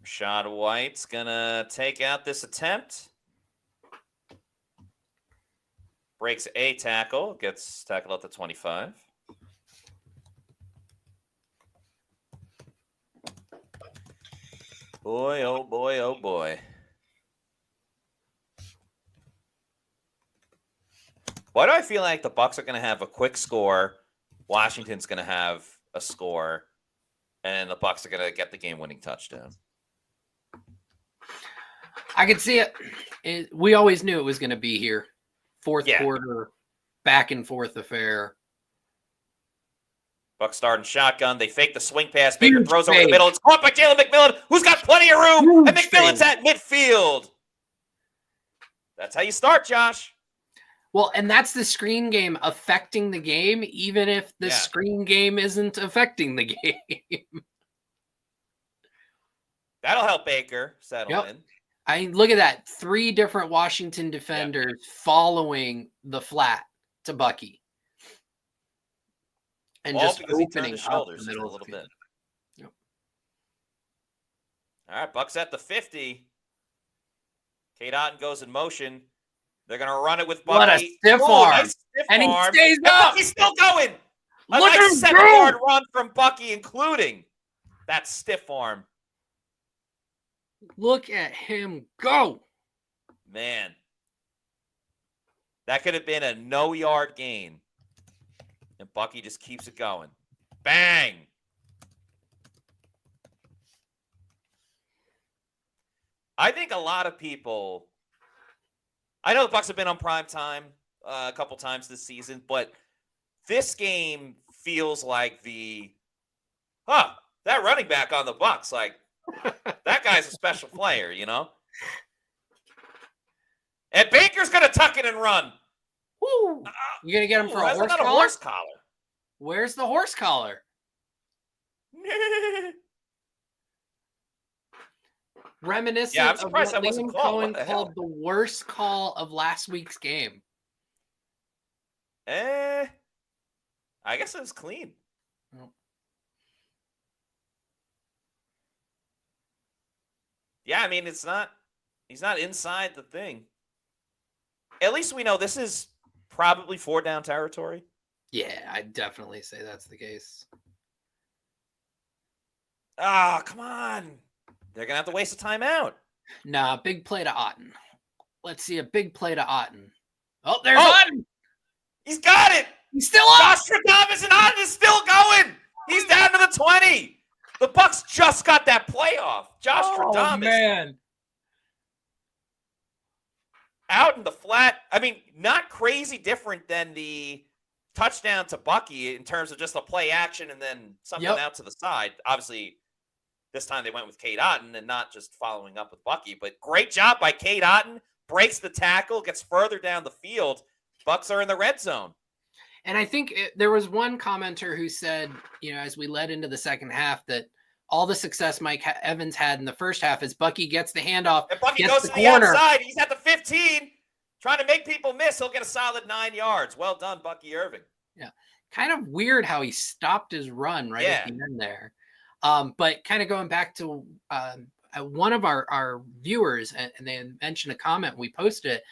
Rashad White's gonna take out this attempt. Breaks a tackle. Gets tackled at the 25. Boy, oh boy, oh boy. Why do I feel like the Bucs are going to have a quick score, Washington's going to have a score, and the Bucs are going to get the game-winning touchdown? I could see it. We always knew it was going to be here. Fourth quarter, back and forth affair. Bucs starting shotgun. They fake the swing pass. Baker throws over the middle. It's caught by Jalen McMillan, who's got plenty of room, and McMillan's at midfield. That's how you start, Josh. Well, and that's the screen game affecting the game, even if the screen game isn't affecting the game. That'll help Baker settle in. I look at that. 3 different Washington defenders following the flat to Bucky. And all just because he turned his shoulders the a little bit. Yep. All right, Bucs at the 50. Kate Otten goes in motion. They're going to run it with Bucky. What a stiff arm. Nice stiff and arm. He stays up. Bucky's still going. A Look nice 7-yard run from Bucky, including that stiff arm. Look at him go. Man. That could have been a no-yard gain. And Bucky just keeps it going. Bang! I think a lot of people... I know the Bucs have been on prime time a couple times this season, but this game feels like that running back on the Bucs, like, that guy's a special player, you know? And Baker's going to tuck it and run. Woo! You going to get him for a horse collar? A horse collar. Where's the horse collar? Reminiscent I'm surprised of that wasn't called. called the worst call of last week's game. I guess it was clean. Oh. Yeah, I mean, he's not inside the thing. At least we know this is probably 4 down territory. Yeah, I'd definitely say that's the case. Ah, come on. They're going to have to waste a timeout. Nah, big play to Otten. Let's see a big play to Otten. Oh, there's Otten. He's got it. He's still up. Josh Stradamus and Otten is still going. He's down to the 20. The Bucs just got that playoff. Josh Stradamus. Man. Out in the flat. I mean, not crazy different than the touchdown to Bucky in terms of just a play action and then something out to the side. Obviously, this time they went with Cade Otton and not just following up with Bucky. But great job by Cade Otton. Breaks the tackle, gets further down the field. Bucs are in the red zone. And I think there was one commenter who said, as we led into the second half, that all the success Mike Evans had in the first half is Bucky gets the handoff. And Bucky goes to the outside. He's at the 15, trying to make people miss. He'll get a solid 9 yards. Well done, Bucky Irving. Yeah. Kind of weird how he stopped his run right at the end there. But kind of going back to one of our viewers, and they mentioned a comment, we posted it,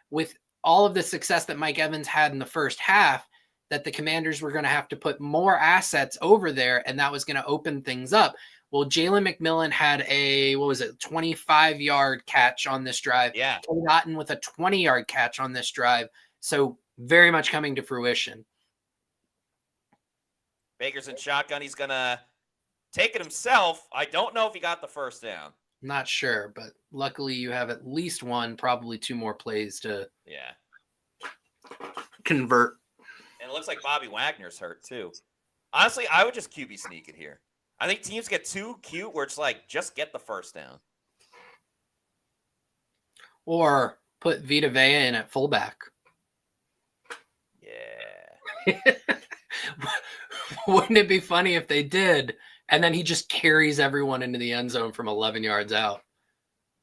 with all of the success that Mike Evans had in the first half, that the Commanders were going to have to put more assets over there, and that was going to open things up. Well, Jalen McMillan had a 25-yard catch on this drive. Yeah. Cade Otton with a 20-yard catch on this drive. So very much coming to fruition. Baker's in shotgun. He's going to take it himself. I don't know if he got the first down. Not sure, but luckily you have at least one, probably 2 more plays to convert. And it looks like Bobby Wagner's hurt too. Honestly, I would just QB sneak it here. I think teams get too cute where it's like, just get the first down. Or put Vita Vea in at fullback. Yeah. Wouldn't it be funny if they did, and then he just carries everyone into the end zone from 11 yards out?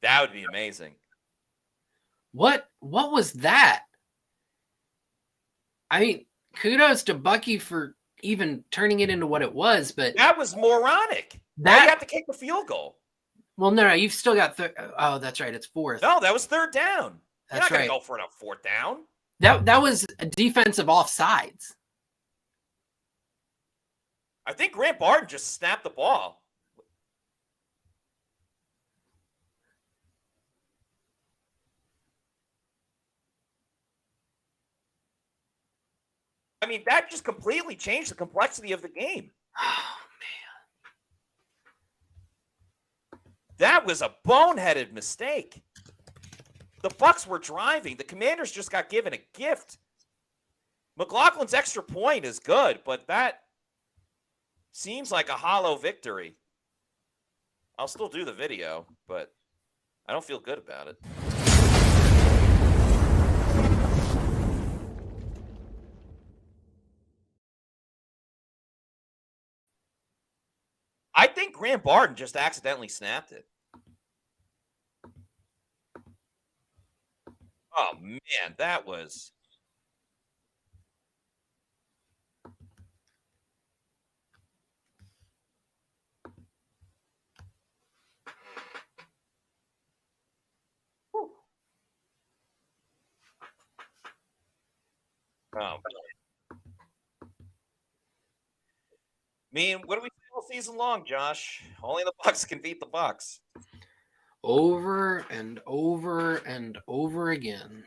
That would be amazing. What was that? I mean, kudos to Bucky for even turning it into what it was, but that was moronic. Now you have to kick the field goal. Well, no, you've still got oh, that's right, it's 4th. No, that was 3rd down. That's You're not right. going to go for a 4th down. That was a defensive offsides. I think Grant Barton just snapped the ball. I mean, that just completely changed the complexity of the game. Oh, man. That was a boneheaded mistake. The Bucs were driving. The Commanders just got given a gift. McLaughlin's extra point is good, but that seems like a hollow victory. I'll still do the video, but I don't feel good about it. I think Grant Barton just accidentally snapped it. Oh, man, that was... Oh, I mean, what do we say all season long, Josh? Only the Bucs can beat the Bucs. Over and over and over again.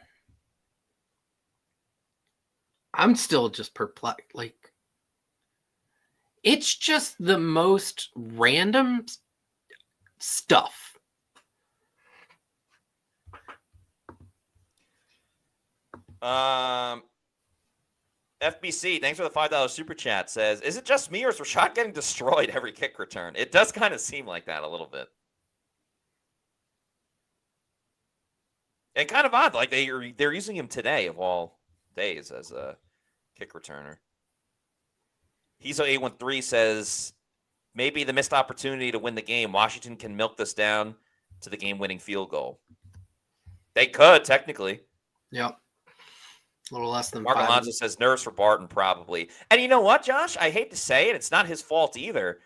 I'm still just perplexed. Like, it's just the most random stuff. FBC, thanks for the $5 super chat, says, is it just me or is Rashad getting destroyed every kick return? It does kind of seem like that a little bit. And kind of odd, like they're using him today of all days as a kick returner. He's 813 says, maybe the missed opportunity to win the game. Washington can milk this down to the game-winning field goal. They could, technically. Yep. A little less than Mark 5. Alonso says nerves for Barton, probably. And you know what, Josh? I hate to say it. It's not his fault either.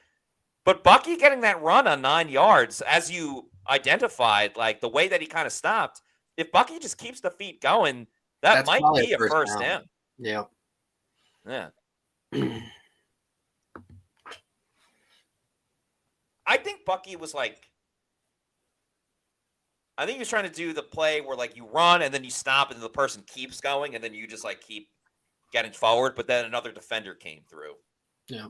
But Bucky getting that run on 9 yards, as you identified, like the way that he kind of stopped, if Bucky just keeps the feet going, That That's might probably be a first down. down. Yeah. Yeah. I think Bucky was like, I think he was trying to do the play where like you run and then you stop and the person keeps going and then you just like keep getting forward, but then another defender came through. Yeah.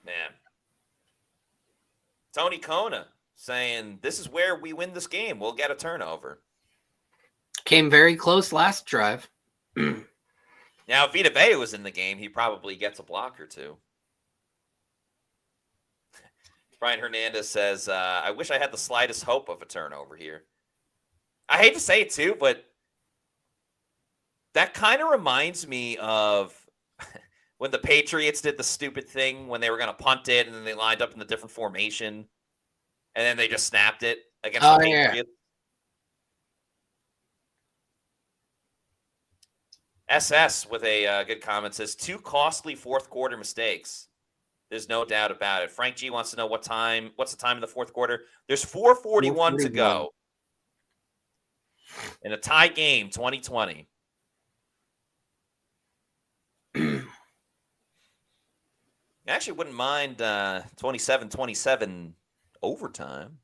Man. Tony Kona saying, this is where we win this game. We'll get a turnover. Came very close last drive. Now, if Vita Vea was in the game, he probably gets a block or two. Brian Hernandez says, I wish I had the slightest hope of a turnover here. I hate to say it too, but that kind of reminds me of when the Patriots did the stupid thing when they were going to punt it and then they lined up in the different formation and then they just snapped it against the Patriots. SS with a good comment says, 2 costly fourth quarter mistakes. There's no doubt about it. Frank G wants to know what's the time in the fourth quarter. There's 4:41 to go in a tie game, 2020. I actually wouldn't mind 27-27 overtime.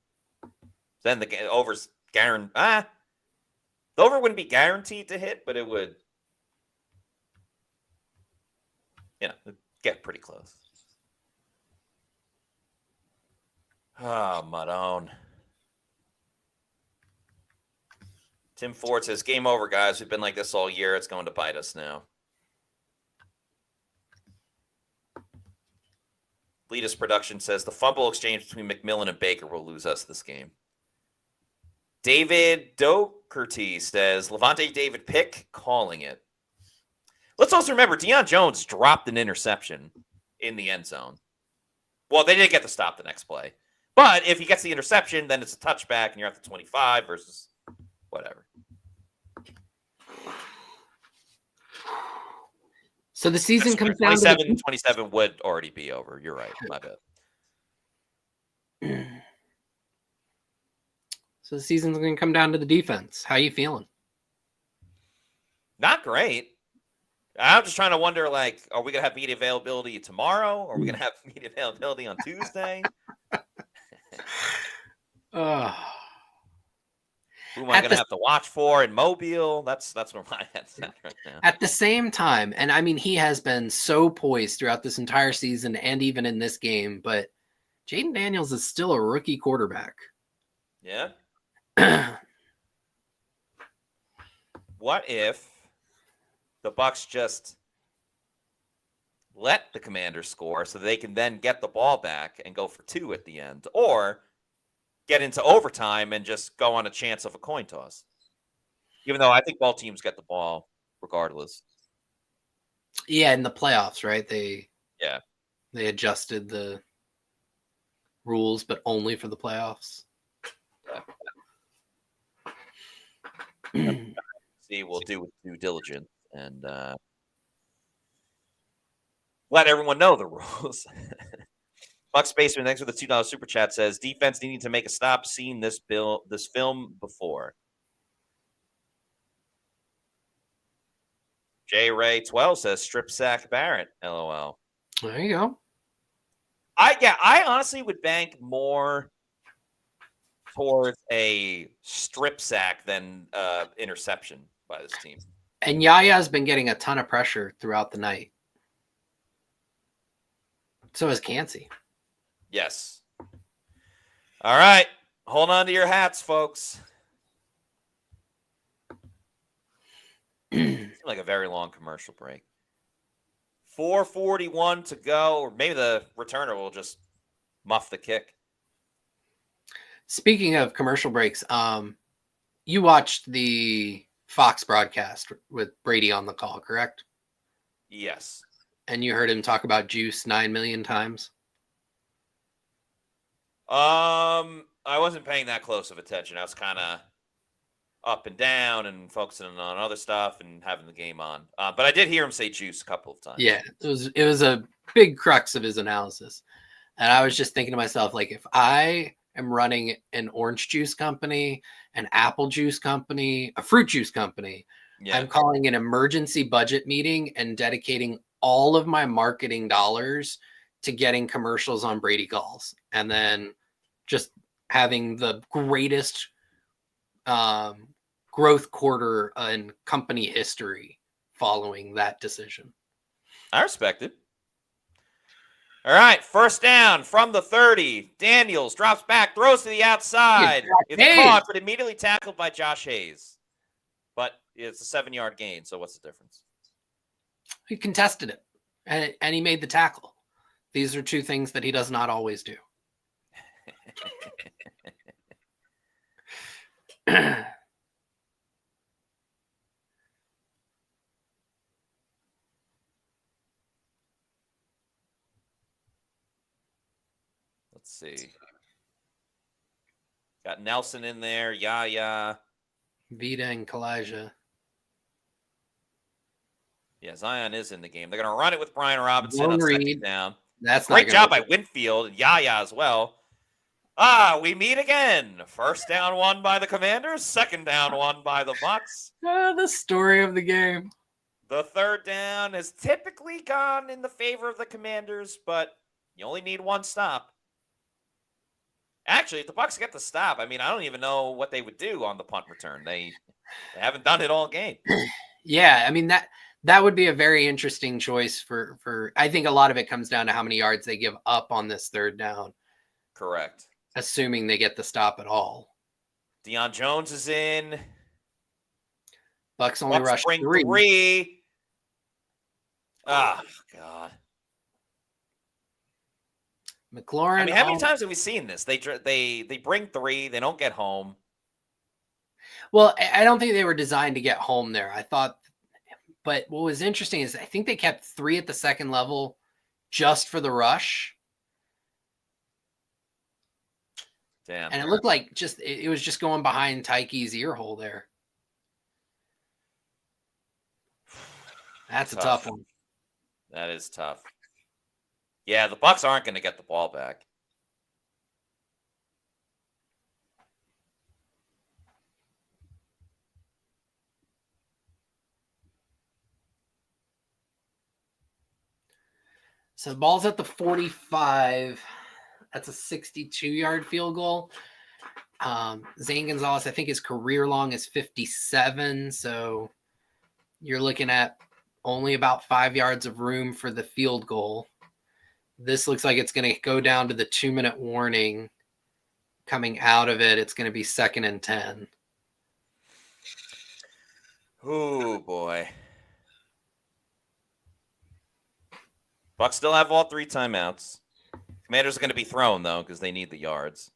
Then the over's guaranteed. The over wouldn't be guaranteed to hit, but it would, get pretty close. Oh, Madone. Tim Ford says, game over, guys. We've been like this all year. It's going to bite us now. Leadus Production says, the fumble exchange between McMillan and Baker will lose us this game. David Doherty says, Levante David pick, calling it. Let's also remember, Deion Jones dropped an interception in the end zone. Well, they didn't get to stop the next play. But if he gets the interception, then it's a touchback and you're at the 25 versus whatever. So the season comes down to 27 would already be over. You're right. My bad. So the season's going to come down to the defense. How you feeling? Not great. I'm just trying to wonder, like, are we going to have media availability tomorrow? Or are we going to have media availability on Tuesday? Who am I going to have to watch for in Mobile? That's where my head's at right now. At the same time, and I mean, he has been so poised throughout this entire season and even in this game, but Jaden Daniels is still a rookie quarterback. Yeah. What if the Bucs just let the Commanders score so they can then get the ball back and go for 2 at the end, or get into overtime and just go on a chance of a coin toss? Even though I think both teams get the ball regardless. Yeah, in the playoffs, right? They adjusted the rules, but only for the playoffs. See, we'll do due diligence and let everyone know the rules. Bucs Basement, thanks for the $2 super chat, says defense needing to make a stop. Seen this film before. J Ray 12 says strip sack Barrett. LOL. There you go. I honestly would bank more towards a strip sack than interception by this team. And Yaya's been getting a ton of pressure throughout the night. So has Cansey. Yes. All right. Hold on to your hats, folks. Seems like a very long commercial break. 4:41 to go, or maybe the returner will just muff the kick. Speaking of commercial breaks, you watched the Fox broadcast with Brady on the call, correct? Yes. And you heard him talk about juice 9 million times? I wasn't paying that close of attention. I was kind of up and down and focusing on other stuff and having the game on. But I did hear him say juice a couple of times. Yeah, it was a big crux of his analysis. And I was just thinking to myself, like, if I am running an orange juice company, an apple juice company, a fruit juice company. Yeah. I'm calling an emergency budget meeting and dedicating all of my marketing dollars to getting commercials on Brady calls, and then just having the greatest growth quarter in company history following that decision. I respect it. All right, first down from the 30. Daniels drops back, throws to the outside. It's caught, but immediately tackled by Josh Hayes. But it's a 7-yard gain, so what's the difference? He contested it, and he made the tackle. These are two things that he does not always do. Let's see. Got Nelson in there. Yaya. Vita and Kalijah. Yeah, Zion is in the game. They're going to run it with Brian Robinson on second down. That's great job by Winfield and Yaya as well. We meet again. First down won by the Commanders. Second down won by the Bucs. The story of the game. The third down has typically gone in the favor of the Commanders, but you only need one stop. Actually, if the Bucs get the stop, I mean, I don't even know what they would do on the punt return. They haven't done it all game. Yeah, I mean, that would be a very interesting choice for I think a lot of it comes down to how many yards they give up on this third down. Correct. Assuming they get the stop at all. Deion Jones is in. Bucs only rushed three. Oh, God. McLaurin. I mean, how many times have we seen this? They bring 3. They don't get home. Well, I don't think they were designed to get home there. I thought, but what was interesting is I think they kept 3 at the second level just for the rush. Damn. And it looked like it was just going behind Tyke's ear hole there. That's a tough one. That is tough. Yeah, the Bucs aren't going to get the ball back. So the ball's at the 45. That's a 62-yard field goal. Zane Gonzalez, I think his career long is 57. So you're looking at only about 5 yards of room for the field goal. This looks like it's going to go down to the 2-minute warning. Coming out of it, it's going to be 2nd and 10. Oh, boy. Bucs still have all 3 timeouts. Commanders are going to be thrown, though, because they need the yards.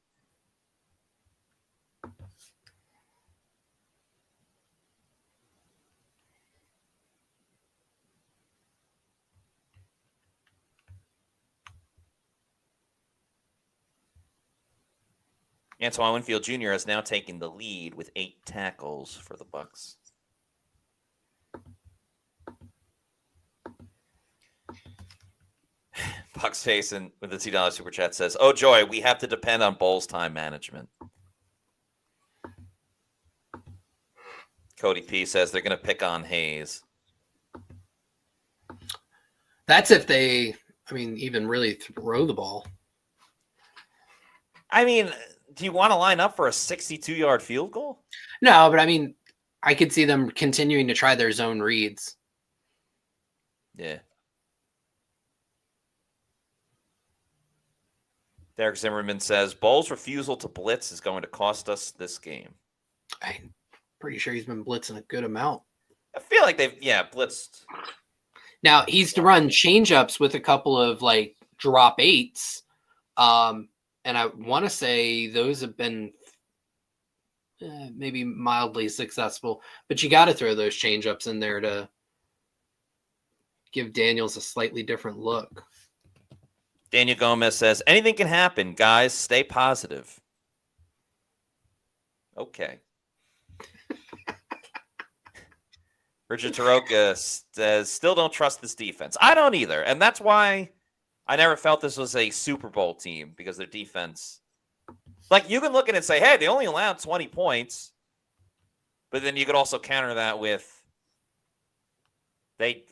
Antoine Winfield Jr. has now taken the lead with 8 tackles for the Bucs. Bucs Jason with the $2 super chat says, "Oh joy, we have to depend on Bowles time management." Cody P says they're going to pick on Hayes. That's if they, even really throw the ball. I mean, do you want to line up for a 62-yard field goal? No, but I could see them continuing to try their zone reads. Yeah. Derek Zimmerman says, Bowles' refusal to blitz is going to cost us this game. I'm pretty sure he's been blitzing a good amount. I feel like they've, blitzed. Now, he's to run change-ups with a couple of, drop 8s. And I want to say those have been maybe mildly successful. But you got to throw those change-ups in there to give Daniels a slightly different look. Daniel Gomez says, anything can happen, guys. Stay positive. Okay. Richard Taroka says, still don't trust this defense. I don't either. And that's why I never felt this was a Super Bowl team, because their defense Like, you can look at it and say, hey, they only allowed 20 points. But then you could also counter that with they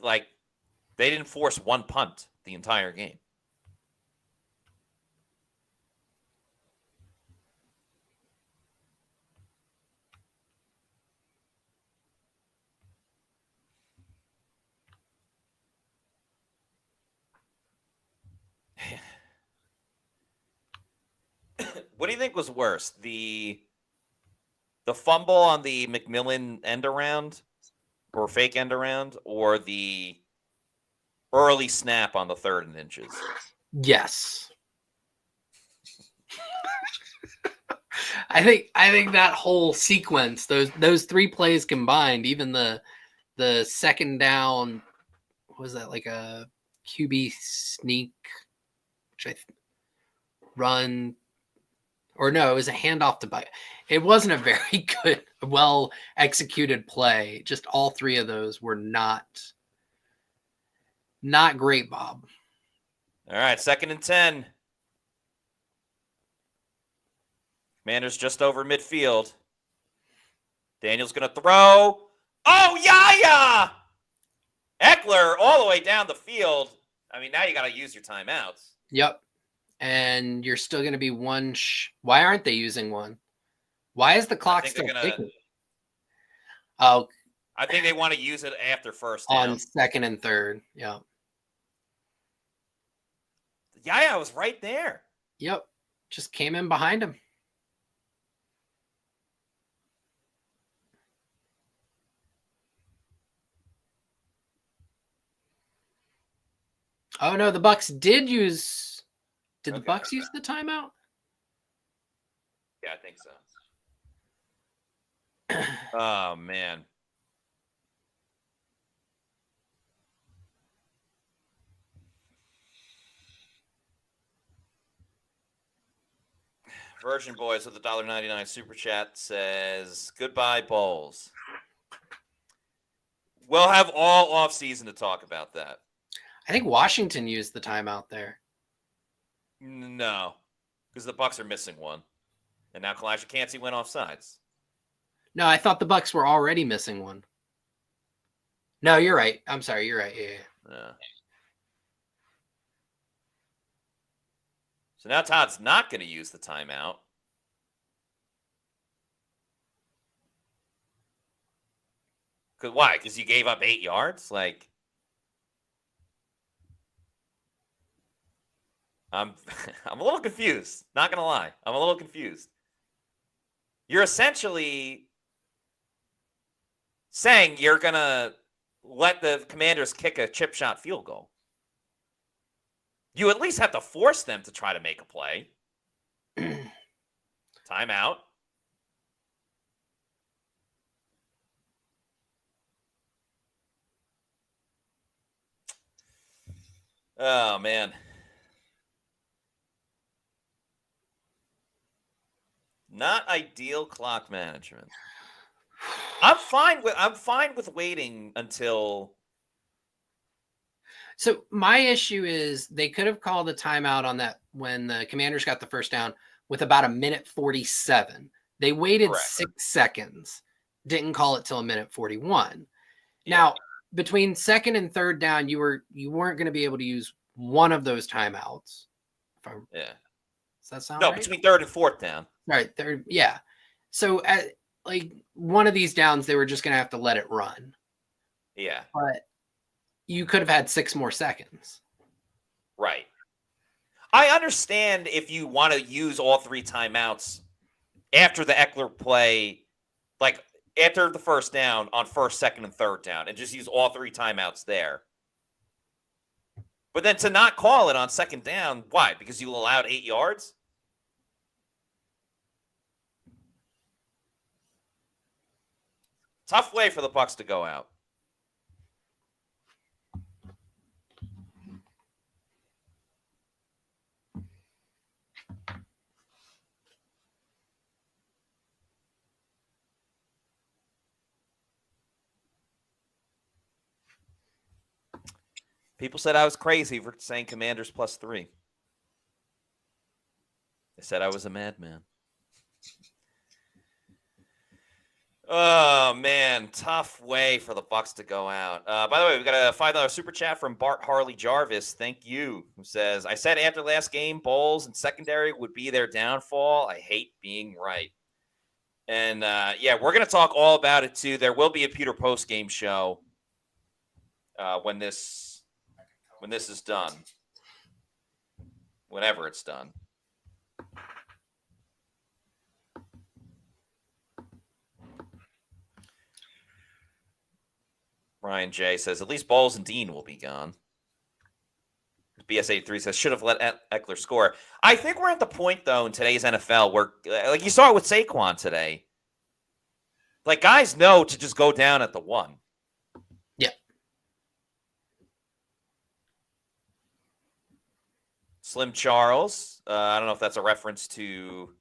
didn't force one punt the entire game. What do you think was worse? The fumble on the McMillan end around or fake end around, or the early snap on the 3rd and inches? Yes. I think that whole sequence, those 3 plays combined, even the second down, what was that, like a QB sneak, which run, or no, it was a handoff to Buck. It wasn't a very good, well executed play. Just all 3 of those were not great, Bob. All right, 2nd and 10. Commanders just over midfield. Daniel's going to throw. Oh, yeah! Eckler all the way down the field. I mean, now you got to use your timeouts. Yep. And you're still going to be one. Why aren't they using one? Why is the clock still ticking? Oh, I think they want to use it after first down. On 2nd and 3rd. Yeah. Yeah, I was right there. Yep. Just came in behind him. Oh no, the Bucs did use. Did the Bucs use the timeout? Yeah, I think so. Oh man. Virgin Boys with the $1.99 super chat says, goodbye, Bowls. We'll have all off season to talk about that. I think Washington used the timeout there. No, because the Bucs are missing one. And now Kalijah Cansey went offsides. No, I thought the Bucs were already missing one. No, you're right. I'm sorry. You're right. Yeah. So now Todd's not going to use the timeout. Why? Because you gave up 8 yards? Like, I'm a little confused. Not going to lie. I'm a little confused. You're essentially saying you're going to let the Commanders kick a chip shot field goal. You at least have to force them to try to make a play. Timeout. Oh, man. Not ideal clock management. I'm fine with waiting until. So my issue is they could have called a timeout on that when the Commanders got the first down with about 1:47. They waited Correct. 6 seconds, didn't call it till 1:41. Yeah. Now, between 2nd and 3rd down, you weren't going to be able to use one of those timeouts. Yeah. Does that sound no, right? between 3rd and 4th down. Right, 3rd. Yeah. So like one of these downs, they were just going to have to let it run. Yeah. But you could have had 6 more seconds. Right. I understand if you want to use all 3 timeouts after the Eckler play, like after the first down on 1st, 2nd, and 3rd down, and just use all 3 timeouts there. But then to not call it on 2nd down, why? Because you allowed 8 yards? Tough way for the Bucs to go out. People said I was crazy for saying Commanders +3. They said I was a madman. Oh, man. Tough way for the Bucs to go out. By the way, we got a $5 super chat from Bart Harley Jarvis. Thank you. Who says, I said after last game, Bowles and secondary would be their downfall. I hate being right. And, yeah, we're going to talk all about it, too. There will be a Pewter post-game show when this is done. Whenever it's done. Ryan J says, at least Bowles and Dean will be gone. BS83 says, should have let Eckler score. I think we're at the point, though, in today's NFL where, like you saw it with Saquon today, like guys know to just go down at the 1. Yeah. Slim Charles, I don't know if that's a reference to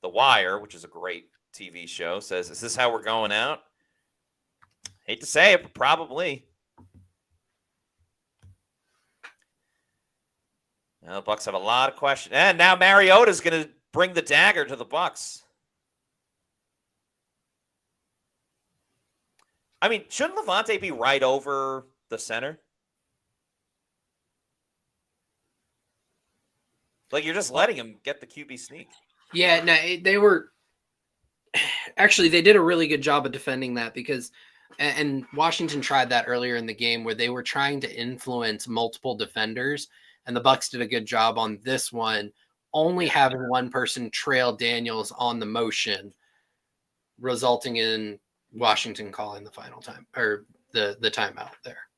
The Wire, which is a great TV show, says, is this how we're going out? Hate to say it, but probably. Now the Bucs have a lot of questions. And now Mariota's going to bring the dagger to the Bucs. I mean, shouldn't Levante be right over the center? Like, you're just letting him get the QB sneak. Yeah, no, they were actually, they did a really good job of defending that because, and Washington tried that earlier in the game where they were trying to influence multiple defenders, and the Bucs did a good job on this one, only having one person trail Daniels on the motion, resulting in Washington calling the final time or the timeout there.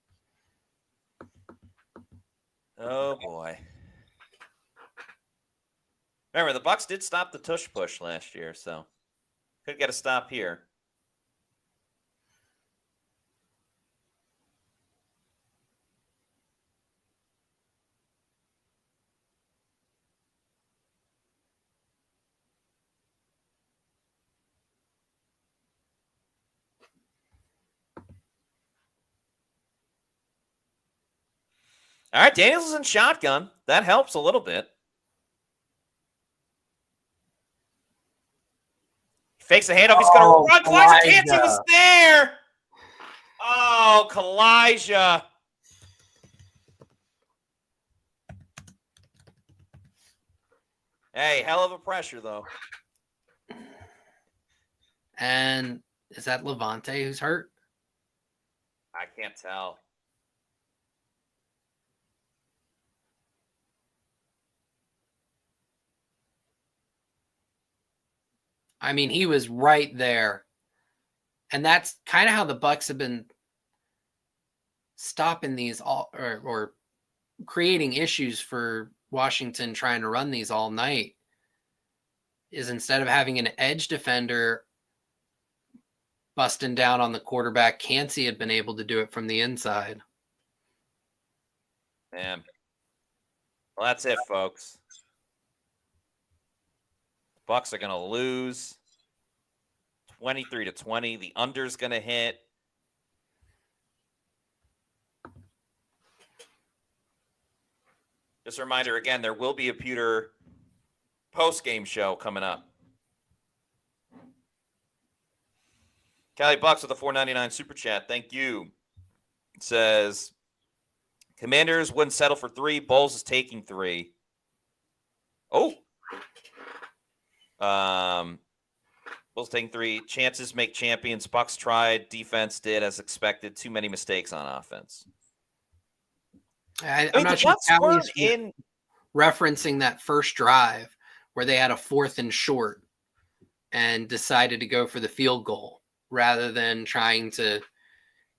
Oh boy. Remember, the Bucs did stop the tush push last year, so could get a stop here. All right, Daniels is in shotgun. That helps a little bit. Fakes the handoff. He's going to run. Kalijah Kancey was there. Oh, Kalijah. Hey, hell of a pressure, though. And is that Levante who's hurt? I can't tell. I mean, he was right there. And that's kind of how the Bucs have been stopping these or creating issues for Washington trying to run these all night. Is instead of having an edge defender busting down on the quarterback, Kancey had been able to do it from the inside. Man. Well, that's it, folks. Bucs are going to lose 23-20. The under's going to hit. Just a reminder, again, there will be a Pewter post-game show coming up. Cali Bucks with a $4.99 super chat. Thank you. It says, Commanders wouldn't settle for 3. Bowles is taking 3. Oh. Bulls taking 3. Chances make champions. Bucs tried. Defense did as expected. Too many mistakes on offense. I'm not sure how he's referencing that first drive where they had a 4th and short and decided to go for the field goal rather than trying to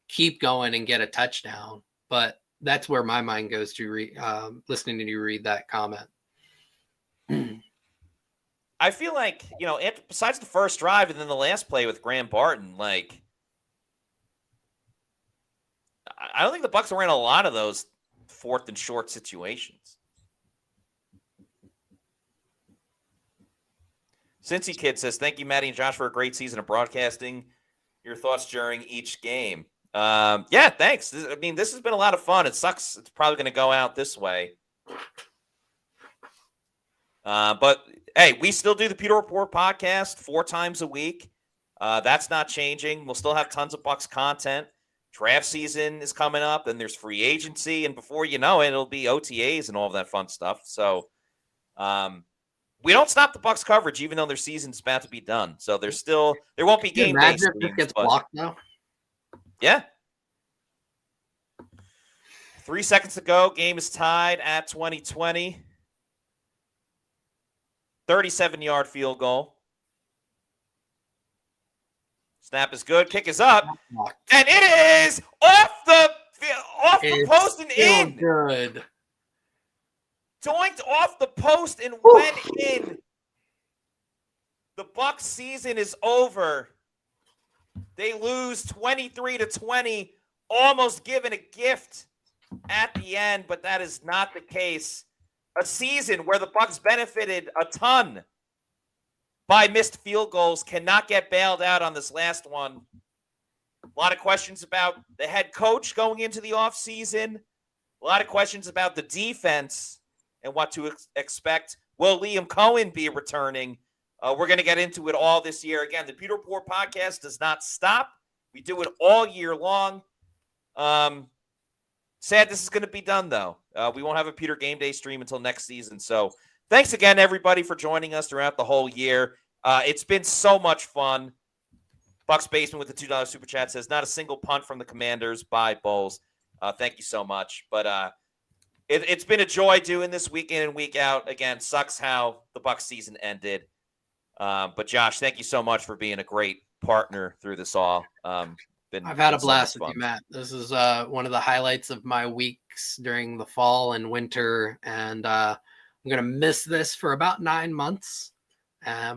keep going and get a touchdown. But that's where my mind goes to listening to you read that comment. I feel like, besides the first drive and then the last play with Graham Barton, like, I don't think the Bucs were in a lot of those 4th and short situations. Cincy Kid says, thank you, Maddie and Josh, for a great season of broadcasting. Your thoughts during each game. Yeah, thanks. This has been a lot of fun. It sucks. It's probably going to go out this way. But hey, we still do the Pewter Report podcast 4 times a week. That's not changing. We'll still have tons of Bucs content. Draft season is coming up, and there's free agency, and before you know it, it'll be OTAs and all of that fun stuff. So we don't stop the Bucs coverage, even though their season's about to be done. So there won't be game day streams. This gets blocked now. Yeah. 3 seconds to go. Game is tied at 20-20. 37-yard field goal. Snap is good. Kick is up. And it is off the post and in. Good. Doinked off the post and went in. The Bucs season is over. They lose 23-20, almost given a gift at the end, but that is not the case. A season where the Bucs benefited a ton by missed field goals cannot get bailed out on this last one. A lot of questions about the head coach going into the offseason. A lot of questions about the defense and what to expect. Will Liam Cohen be returning? We're going to get into it all this year. Again, the Pewter Report podcast does not stop. We do it all year long. Sad this is going to be done, though. We won't have a Pewter Game Day stream until next season. So thanks again, everybody, for joining us throughout the whole year. It's been so much fun. Bucs Basement with the $2 Super Chat says, not a single punt from the Commanders by Bulls. Thank you so much. But it's been a joy doing this week in and week out. Again, sucks how the Bucs season ended. But Josh, thank you so much for being a great partner through this all. I've had a blast with you, Matt. This is one of the highlights of my weeks during the fall and winter, and I'm going to miss this for about 9 months,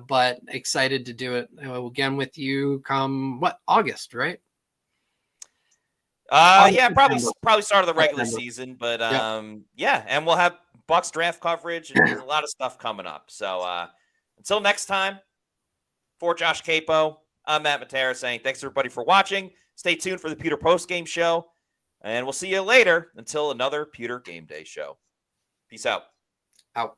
but excited to do it again with you come, August, right? Yeah, probably start of the regular season, but yeah, and we'll have Bucs draft coverage, and there's a lot of stuff coming up. So until next time, for Josh Queipo, I'm Matt Matera saying thanks everybody for watching. Stay tuned for the Pewter Postgame Show, and we'll see you later until another Pewter Game Day show. Peace out. Out.